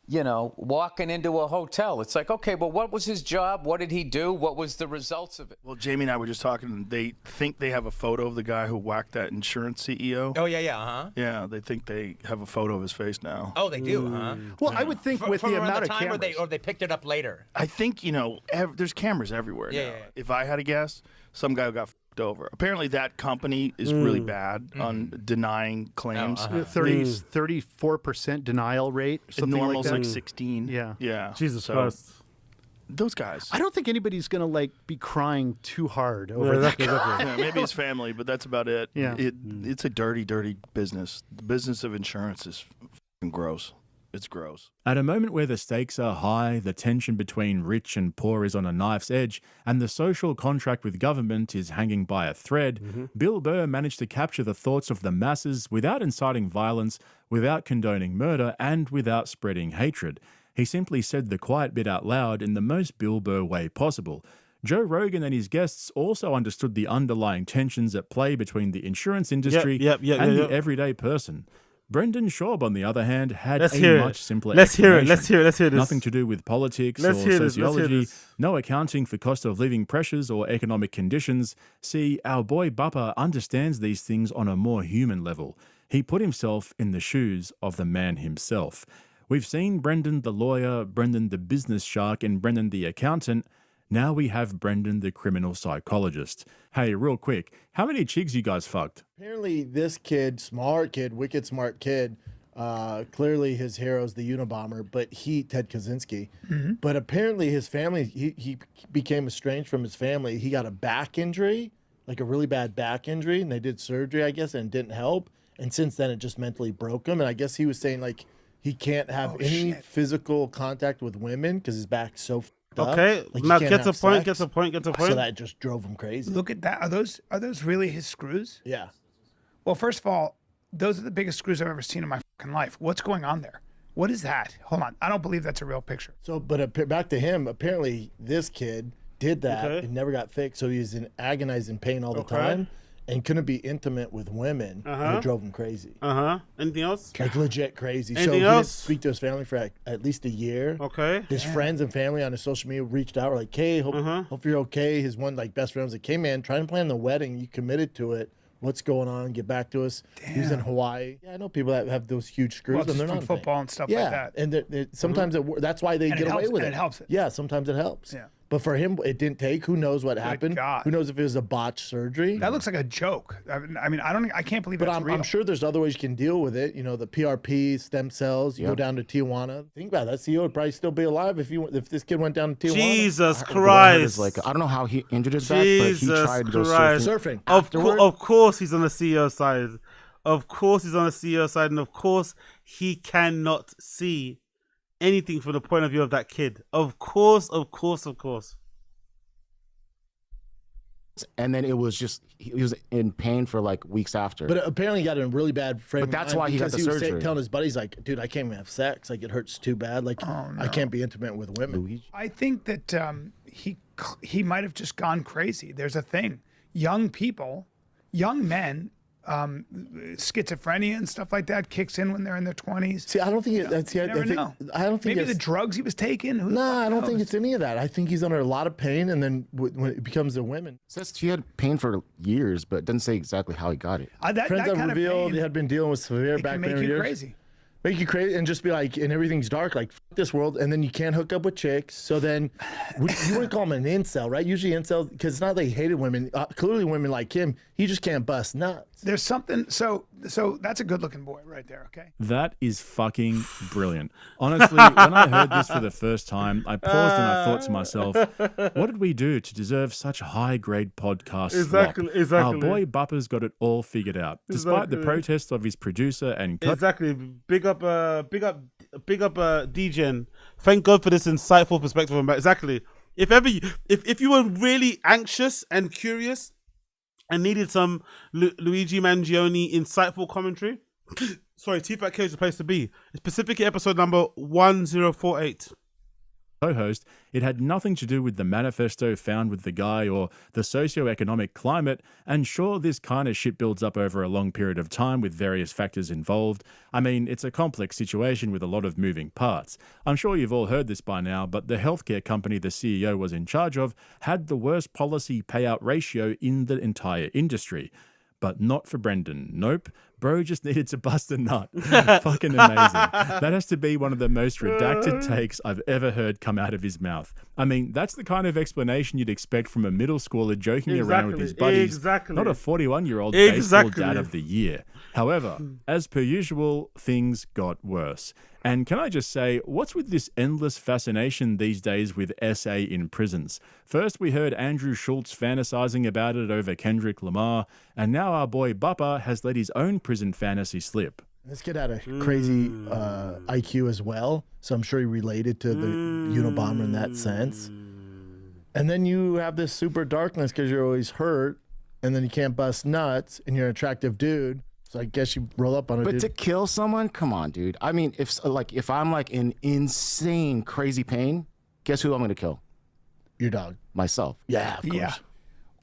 walking into a hotel. It's like, okay, but what was his job? What did he do? What was the results of it? Well, Jamie and I were just talking, and they think they have a photo of the guy who whacked that insurance CEO. Oh, yeah. Yeah, they think they have a photo of his face now. Oh, they do, huh? Well, I would think with the amount of cameras. Or they picked it up later. I think, there's cameras everywhere now. If I had to guess, some guy who got fucked over. Apparently that company is really bad on denying claims. 34% denial rate. Something normal's like 16. Yeah. Jesus Christ. Those guys. I don't think anybody's going to be crying too hard over that. Yeah, maybe his family, but that's about it. Yeah. It's a dirty, dirty business. The business of insurance is fucking gross. It's gross. At a moment where the stakes are high, the tension between rich and poor is on a knife's edge, and the social contract with government is hanging by a thread, Bill Burr managed to capture the thoughts of the masses without inciting violence, without condoning murder, and without spreading hatred. He simply said the quiet bit out loud in the most Bill Burr way possible. Joe Rogan and his guests also understood the underlying tensions at play between the insurance industry and the everyday person. Brendan Schaub, on the other hand, had a much simpler explanation. Let's hear this. Nothing to do with politics or sociology, no accounting for cost of living pressures or economic conditions. See, our boy Bappa understands these things on a more human level. He put himself in the shoes of the man himself. We've seen Brendan the lawyer, Brendan the business shark, and Brendan the accountant. Now we have Brendan the criminal psychologist. Hey, real quick, how many chicks you guys fucked? Apparently, this kid, smart kid, wicked smart kid, clearly his hero's the Unabomber, but Ted Kaczynski. But apparently his family, he became estranged from his family. He got a back injury, like a really bad back injury, and they did surgery, I guess, and it didn't help. And since then, it just mentally broke him. And I guess he was saying, like, he can't have any physical contact with women because his back's so okay, like now get a point. So that just drove him crazy. Look at that. Are those really his screws? Yeah. Well, first of all, those are the biggest screws I've ever seen in my fucking life. What's going on there? What is that? Hold on. I don't believe that's a real picture. So, but back to him, apparently this kid did that and never got fixed. So he was in agonizing pain all the time and couldn't be intimate with women. And it drove him crazy. Anything else? Like legit crazy. Anything so else? He didn't speak to his family for at least a year. Okay. His friends and family on his social media reached out, were like, hey, hope you're okay. His one best friend was like, hey man, try and plan the wedding. You committed to it. What's going on? Get back to us. He was in Hawaii. Yeah, I know people that have those huge screws and they're not from football and stuff like that. And sometimes that's why they get away with it. And it helps it. Yeah, sometimes it helps. Yeah. But for him, it didn't take. Who knows what happened? God. Who knows if it was a botched surgery? That looks like a joke. I mean, I can't believe But that's real. I'm sure there's other ways you can deal with it. You know, the PRP, stem cells. You go down to Tijuana. Think about it. That CEO would probably still be alive if this kid went down to Tijuana. Jesus The one I heard is, Christ. like, I don't know how he injured his back, but he tried to go surfing. Of course he's on the CEO side. Of course he's on the CEO side. And of course he cannot see anything from the point of view of that kid. Of course. And then it was just, he was in pain for like weeks after. But apparently he got in a really bad frame. But that's why he got the was surgery. telling his buddies, like, dude, I can't even have sex. Like, it hurts too bad. Like, I can't be intimate with women. I think that he might have just gone crazy. There's a thing. Young people, young men, schizophrenia and stuff like that kicks in when they're in their 20s. See, I don't think that's You never know. I don't think Maybe the drugs he was taking. No, I don't think it's any of that. I think he's under a lot of pain, and then when it becomes the women. It says he had pain for years, but it doesn't say exactly how he got it. Friends have revealed he had been dealing with severe back pain for years. Crazy. Make you crazy and just be like, and everything's dark, like, F this world, and then you can't hook up with chicks. So then, you wouldn't call him an incel, right? Usually incels, because it's not that he hated women. Clearly women like him, he just can't bust nuts. There's something, so that's a good looking boy right there, okay? That is fucking brilliant. Honestly, when I heard this for the first time, I paused and I thought to myself, what did we do to deserve such high-grade podcast slop? Exactly. Our boy Bappa's got it all figured out. Despite the protests of his producer and Exactly. Big up DGen. Thank God for this insightful perspective. Exactly. If you were really anxious and curious and needed some Luigi Mangione insightful commentary, sorry, TFATK is the place to be. It's Pacific episode number 1048. Co-host, it had nothing to do with the manifesto found with the guy or the socio-economic climate, and sure, this kind of shit builds up over a long period of time with various factors involved. I mean, it's a complex situation with a lot of moving parts. I'm sure you've all heard this by now, but the healthcare company the CEO was in charge of had the worst policy payout ratio in the entire industry. But not for Brendan. Nope. Bro just needed to bust a nut. Fucking amazing. That has to be one of the most redacted takes I've ever heard come out of his mouth. I mean, that's the kind of explanation you'd expect from a middle schooler joking around with his buddies, not a 41-year-old baseball dad of the year. However, as per usual, things got worse. And can I just say, what's with this endless fascination these days with SA in prisons? First, we heard Andrew Schultz fantasizing about it over Kendrick Lamar, and now our boy Bappa has let his own prison fantasy slip. This kid had a crazy IQ as well, so I'm sure he related to the Unabomber in that sense. And then you have this super darkness because you're always hurt, and then you can't bust nuts, and you're an attractive dude. So I guess you roll up on it. But to kill someone, come on, dude. I mean, if I'm like in insane, crazy pain, guess who I'm gonna kill? Your dog. Myself. Yeah, of course. Yeah.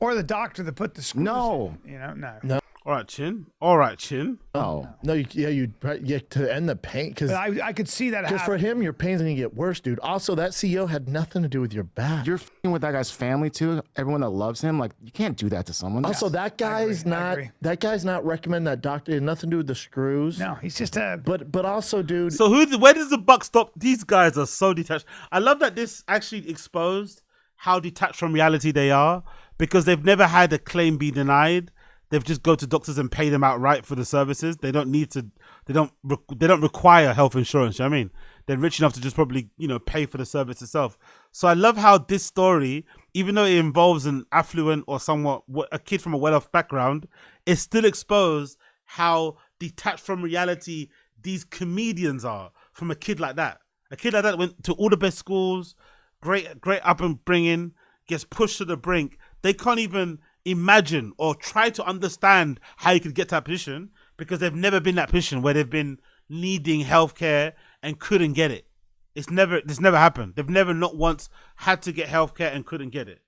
Or the doctor that put the screws No. in, no. No. All right, Chin. All right, Chin. Oh. No, you to end the pain because But I could see that for happen. him your pain's gonna get worse, dude. Also, that CEO had nothing to do with your back. You're f***ing with that guy's family too. Everyone that loves him, like you can't do that to someone. Also, that guy's not recommending that doctor. It had nothing to do with the screws. No, he's just a. But also, dude. So where does the buck stop? These guys are so detached. I love that this actually exposed how detached from reality they are, because they've never had a claim be denied. They've just go to doctors and pay them outright for the services. They don't need to. They don't require health insurance. You know what I mean, they're rich enough to just probably pay for the service itself. So I love how this story, even though it involves an affluent or somewhat a kid from a well-off background, it still exposed how detached from reality these comedians are from a kid like that. A kid like that went to all the best schools, great upbringing, gets pushed to the brink. They can't even imagine or try to understand how you could get to that position, because they've never been in that position where they've been needing healthcare and couldn't get it. This never happened. They've never not once had to get healthcare and couldn't get it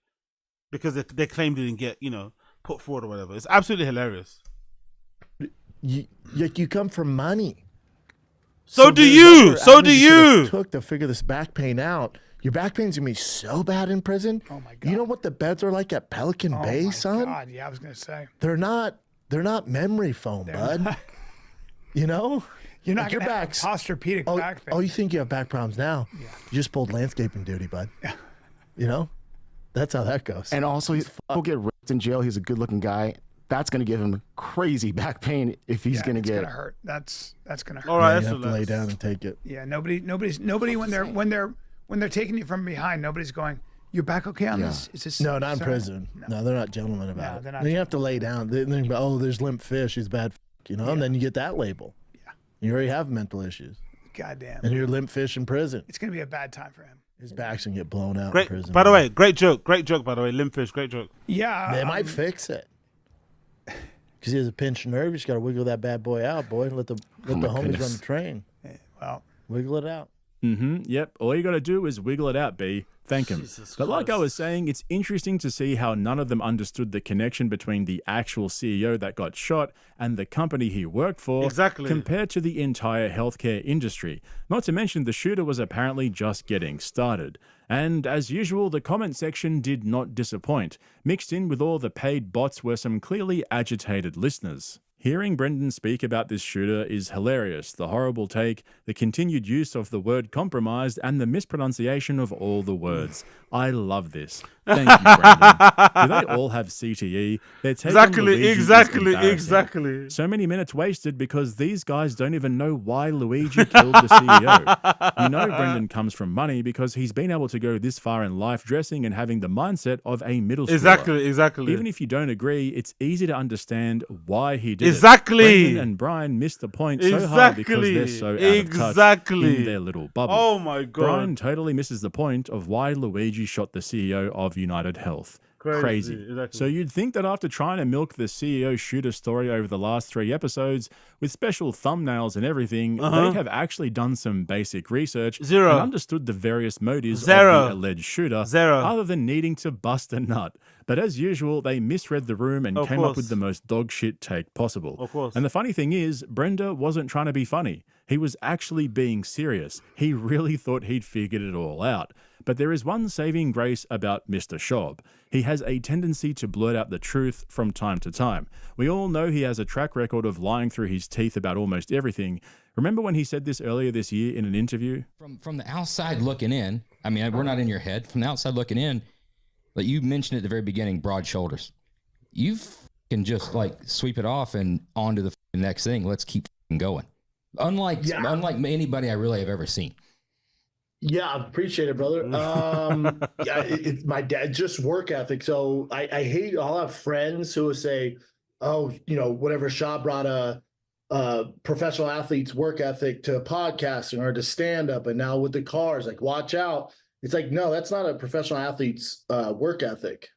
because they claimed it didn't get put forward or whatever. It's absolutely hilarious. You come from money. So do you. So do you. Took to figure this back pain out. Your back pain's gonna be so bad in prison. Oh my God. You know what the beds are like at Pelican Bay, son? God, yeah, I was gonna say. They're not memory foam, bud. You know? You're not your gonna have a back's posturepedic back thing. Oh, you think you have back problems now? Yeah. You just pulled landscaping duty, bud. Yeah. That's how that goes. And also, he'll get raped in jail. He's a good-looking guy. That's going to give him crazy back pain if he's going to get. It's gonna hurt. That's gonna hurt. All right, you have to lay down and take it. Yeah, nobody when they're taking you from behind, nobody's going, "You're back okay on this?" Is this No, not in sir?" prison. No, they're not gentlemen about it. they're not Then you have to lay down. Then you go, oh, there's limp fish. He's bad, and then you get that label. Yeah. You already have mental issues. Goddamn. And you're limp fish in prison. It's gonna be a bad time for him. His back's gonna get blown out Great. in prison. By the way, great joke. Great joke. By the way, Limfish. Great joke. Yeah. They might fix it. Because he has a pinched nerve. You just got to wiggle that bad boy out, boy. Let the homies run the train. Well, wiggle it out. Yep. All you got to do is wiggle it out, B. Thank him. But like I was saying, it's interesting to see how none of them understood the connection between the actual CEO that got shot and the company he worked for. Exactly. Compared to the entire healthcare industry. Not to mention the shooter was apparently just getting started. And as usual, the comment section did not disappoint. Mixed in with all the paid bots were some clearly agitated listeners. Hearing Brendan speak about this shooter is hilarious. The horrible take, the continued use of the word compromised, and the mispronunciation of all the words. I love this. Thank you, Brendan. Do they all have CTE? Their take on Luigi is embarrassing. So many minutes wasted because these guys don't even know why Luigi killed the CEO. You know Brendan comes from money because he's been able to go this far in life dressing and having the mindset of a middle schooler. Exactly. Even if you don't agree, it's easy to understand why he did it. Exactly. Brendan and Brian missed the point so hard because they're so out of touch in their little bubble. Oh my God. Brian totally misses the point of why Luigi shot the CEO of United Health. Crazy. Exactly. So you'd think that after trying to milk the CEO shooter story over the last 3 episodes with special thumbnails and everything, they'd have actually done some basic research and understood the various motives of the alleged shooter other than needing to bust a nut. But as usual, they misread the room and came up with the most dog shit take possible. Of course. And the funny thing is, Brenda wasn't trying to be funny. He was actually being serious. He really thought he'd figured it all out. But there is one saving grace about Mr. Schaub. He has a tendency to blurt out the truth from time to time. We all know he has a track record of lying through his teeth about almost everything. Remember when he said this earlier this year in an interview? From the outside looking in, I mean, we're not in your head. From the outside looking in, like you mentioned at the very beginning, broad shoulders. You can just like sweep it off and on to the next thing. Let's keep going. Unlike anybody I really have ever seen. Yeah, I appreciate it, brother. It's my dad, just work ethic. So I hate, I'll have friends who will say, oh, whatever, Shaw brought a professional athlete's work ethic to podcasting or to stand up. And now with the cars, like, watch out. It's like, no, that's not a professional athlete's work ethic.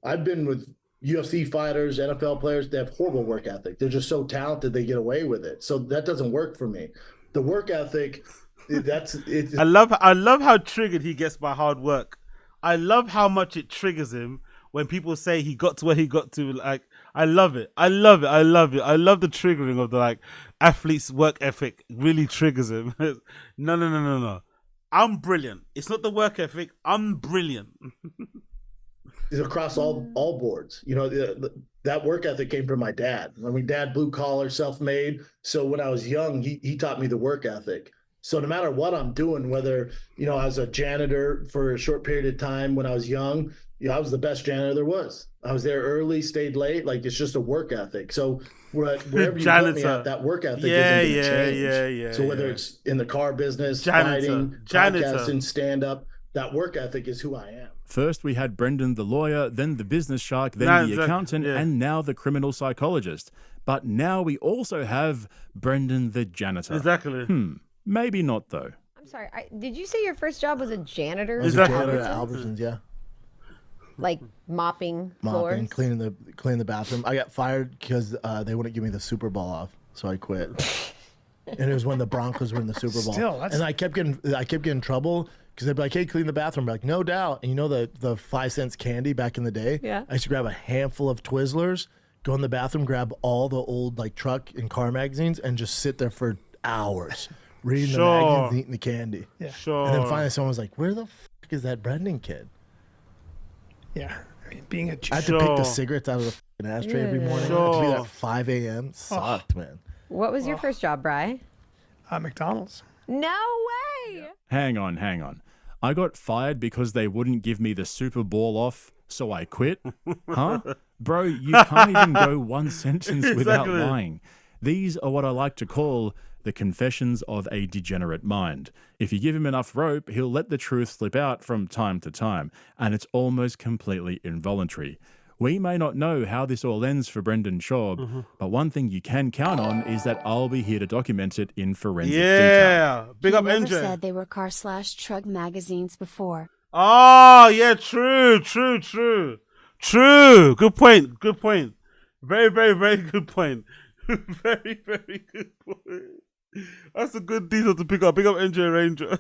I've been with UFC fighters, NFL players, they have horrible work ethic. They're just so talented, they get away with it. So that doesn't work for me. The work ethic, I love how triggered he gets by hard work. I love how much it triggers him when people say he got to where he got to. Like, I love it. I love it. I love it. I love the triggering of the like athlete's work ethic. Really triggers him. No. I'm brilliant. It's not the work ethic. I'm brilliant. Is across all boards. You know, that work ethic came from my dad. I mean, dad blue collar, self made. So when I was young, he taught me the work ethic. So no matter what I'm doing, whether I was a janitor for a short period of time when I was young, I was the best janitor there was. I was there early, stayed late. Like it's just a work ethic. So wherever you put me at, that work ethic isn't going to change. So whether it's in the car business, fighting, podcasting, stand up, that work ethic is who I am. First, we had Brendan the lawyer, then the business shark, then the accountant, and now the criminal psychologist. But now we also have Brendan the janitor. Exactly. Maybe not, though. I'm sorry. Did you say your first job was a janitor? I was a janitor at Albertsons, yeah. Like mopping floors? Cleaning the bathroom. I got fired because they wouldn't give me the Super Bowl off, so I quit. And it was when the Broncos were in the Super Bowl. And I kept getting in trouble because they'd be like, "Hey, clean the bathroom." I'd be like, "No doubt." And you know the 5-cent candy back in the day? Yeah. I used to grab a handful of Twizzlers, go in the bathroom, grab all the old like truck and car magazines, and just sit there for hours reading the magazines, and eating the candy. Yeah. Sure. And then finally, someone was like, "Where the fuck is that Brendan kid?" Yeah. I mean, being a I had to pick the cigarettes out of the fucking ashtray every morning. To be there at 5 a.m. sucked, man. What was your first job, Bri? McDonald's. No way. Hang on. I got fired because they wouldn't give me the Super Bowl off, so I quit? Huh? Bro, you can't even go one sentence without lying. These are what I like to call the confessions of a degenerate mind. If you give him enough rope, he'll let the truth slip out from time to time, and it's almost completely involuntary. We may not know how this all ends for Brendan Schaub, but one thing you can count on is that I'll be here to document it in forensic detail. Big up never NJ. said they were car/truck magazines before. Oh, yeah, true. Good point. Very, very, very good point. Very, very good point. That's a good detail to pick up. Big up NJ Ranger.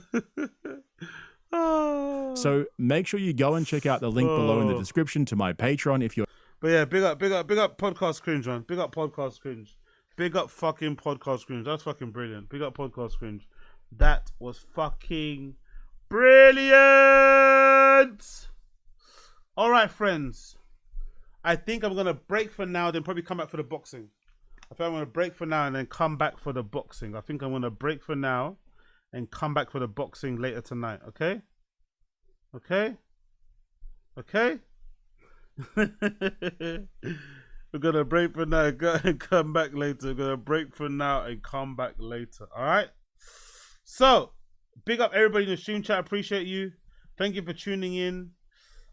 So make sure you go and check out the link below in the description to my Patreon if you're... But yeah, big up Podcast Cringe, man. Big up Podcast Cringe. Big up fucking Podcast Cringe. That's fucking brilliant. Big up Podcast Cringe. That was fucking brilliant. All right, friends. I think I'm going to break for now, then probably come back for the boxing. I think I'm going to break for now and then come back for the boxing. I think I'm going to break for now and come back for the boxing later tonight. Okay? We're going to break for now and come back later. We're going to break for now and come back later. All right? So, big up everybody in the stream chat. Appreciate you. Thank you for tuning in.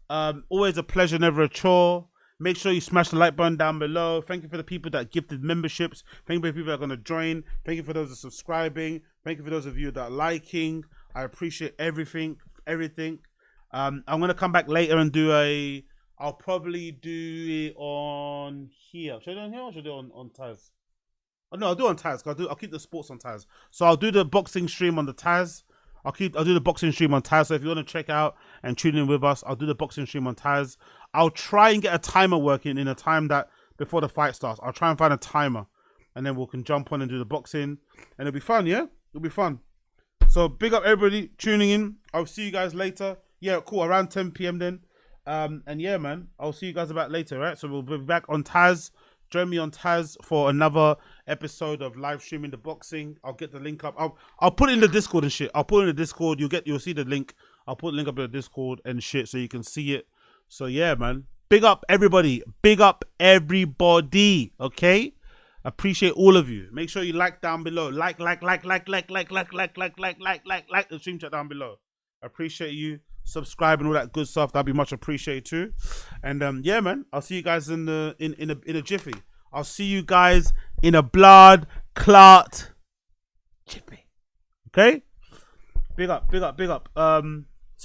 Always a pleasure, never a chore. Make sure you smash the like button down below. Thank you for the people that gifted memberships. Thank you for the people that are going to join. Thank you for those that are subscribing. Thank you for those of you that are liking. I appreciate everything. I'm going to come back later and do I'll probably do it on here. Should I do it on here or should I do it on Taz? Oh, no, I'll do it on Taz. I'll keep the sports on Taz. So I'll do the boxing stream on the Taz. I'll do the boxing stream on Taz. So if you want to check out and tune in with us, I'll do the boxing stream on Taz. I'll try and get a timer working in a time that before the fight starts. I'll try and find a timer, and then we can jump on and do the boxing, and it'll be fun. Yeah, it'll be fun. So big up everybody tuning in. I'll see you guys later. Yeah, cool. Around 10 p.m. then. And yeah, man, I'll see you guys about later. Right. So we'll be back on Taz. Join me on Taz for another episode of live streaming the boxing. I'll get the link up. I'll put it in the Discord and shit. I'll put it in the Discord. You'll see the link. I'll put the link up in the Discord and shit so you can see it. So yeah, man. Big up everybody. Big up everybody. Okay? Appreciate all of you. Make sure you like down below. Like the stream chat down below. Appreciate you. Subscribe and all that good stuff. That'd be much appreciated too. And yeah, man. I'll see you guys in a jiffy. I'll see you guys in a blood clot jiffy. Okay? Big up.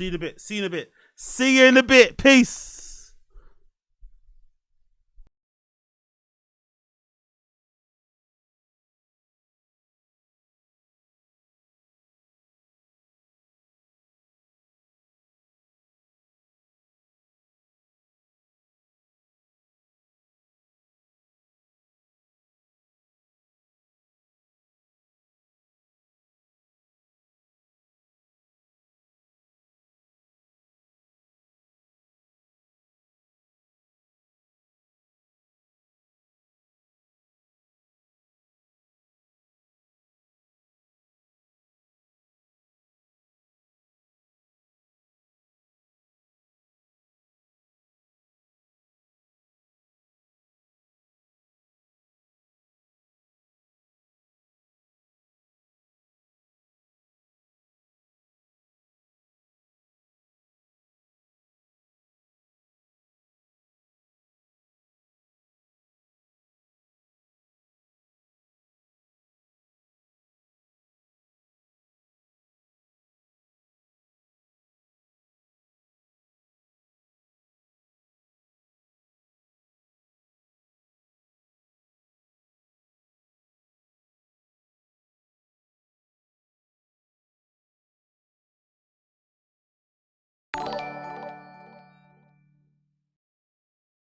See you in a bit. Peace.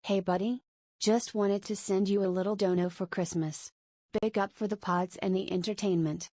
Hey buddy? Just wanted to send you a little dono for Christmas. Big up for the pods and the entertainment.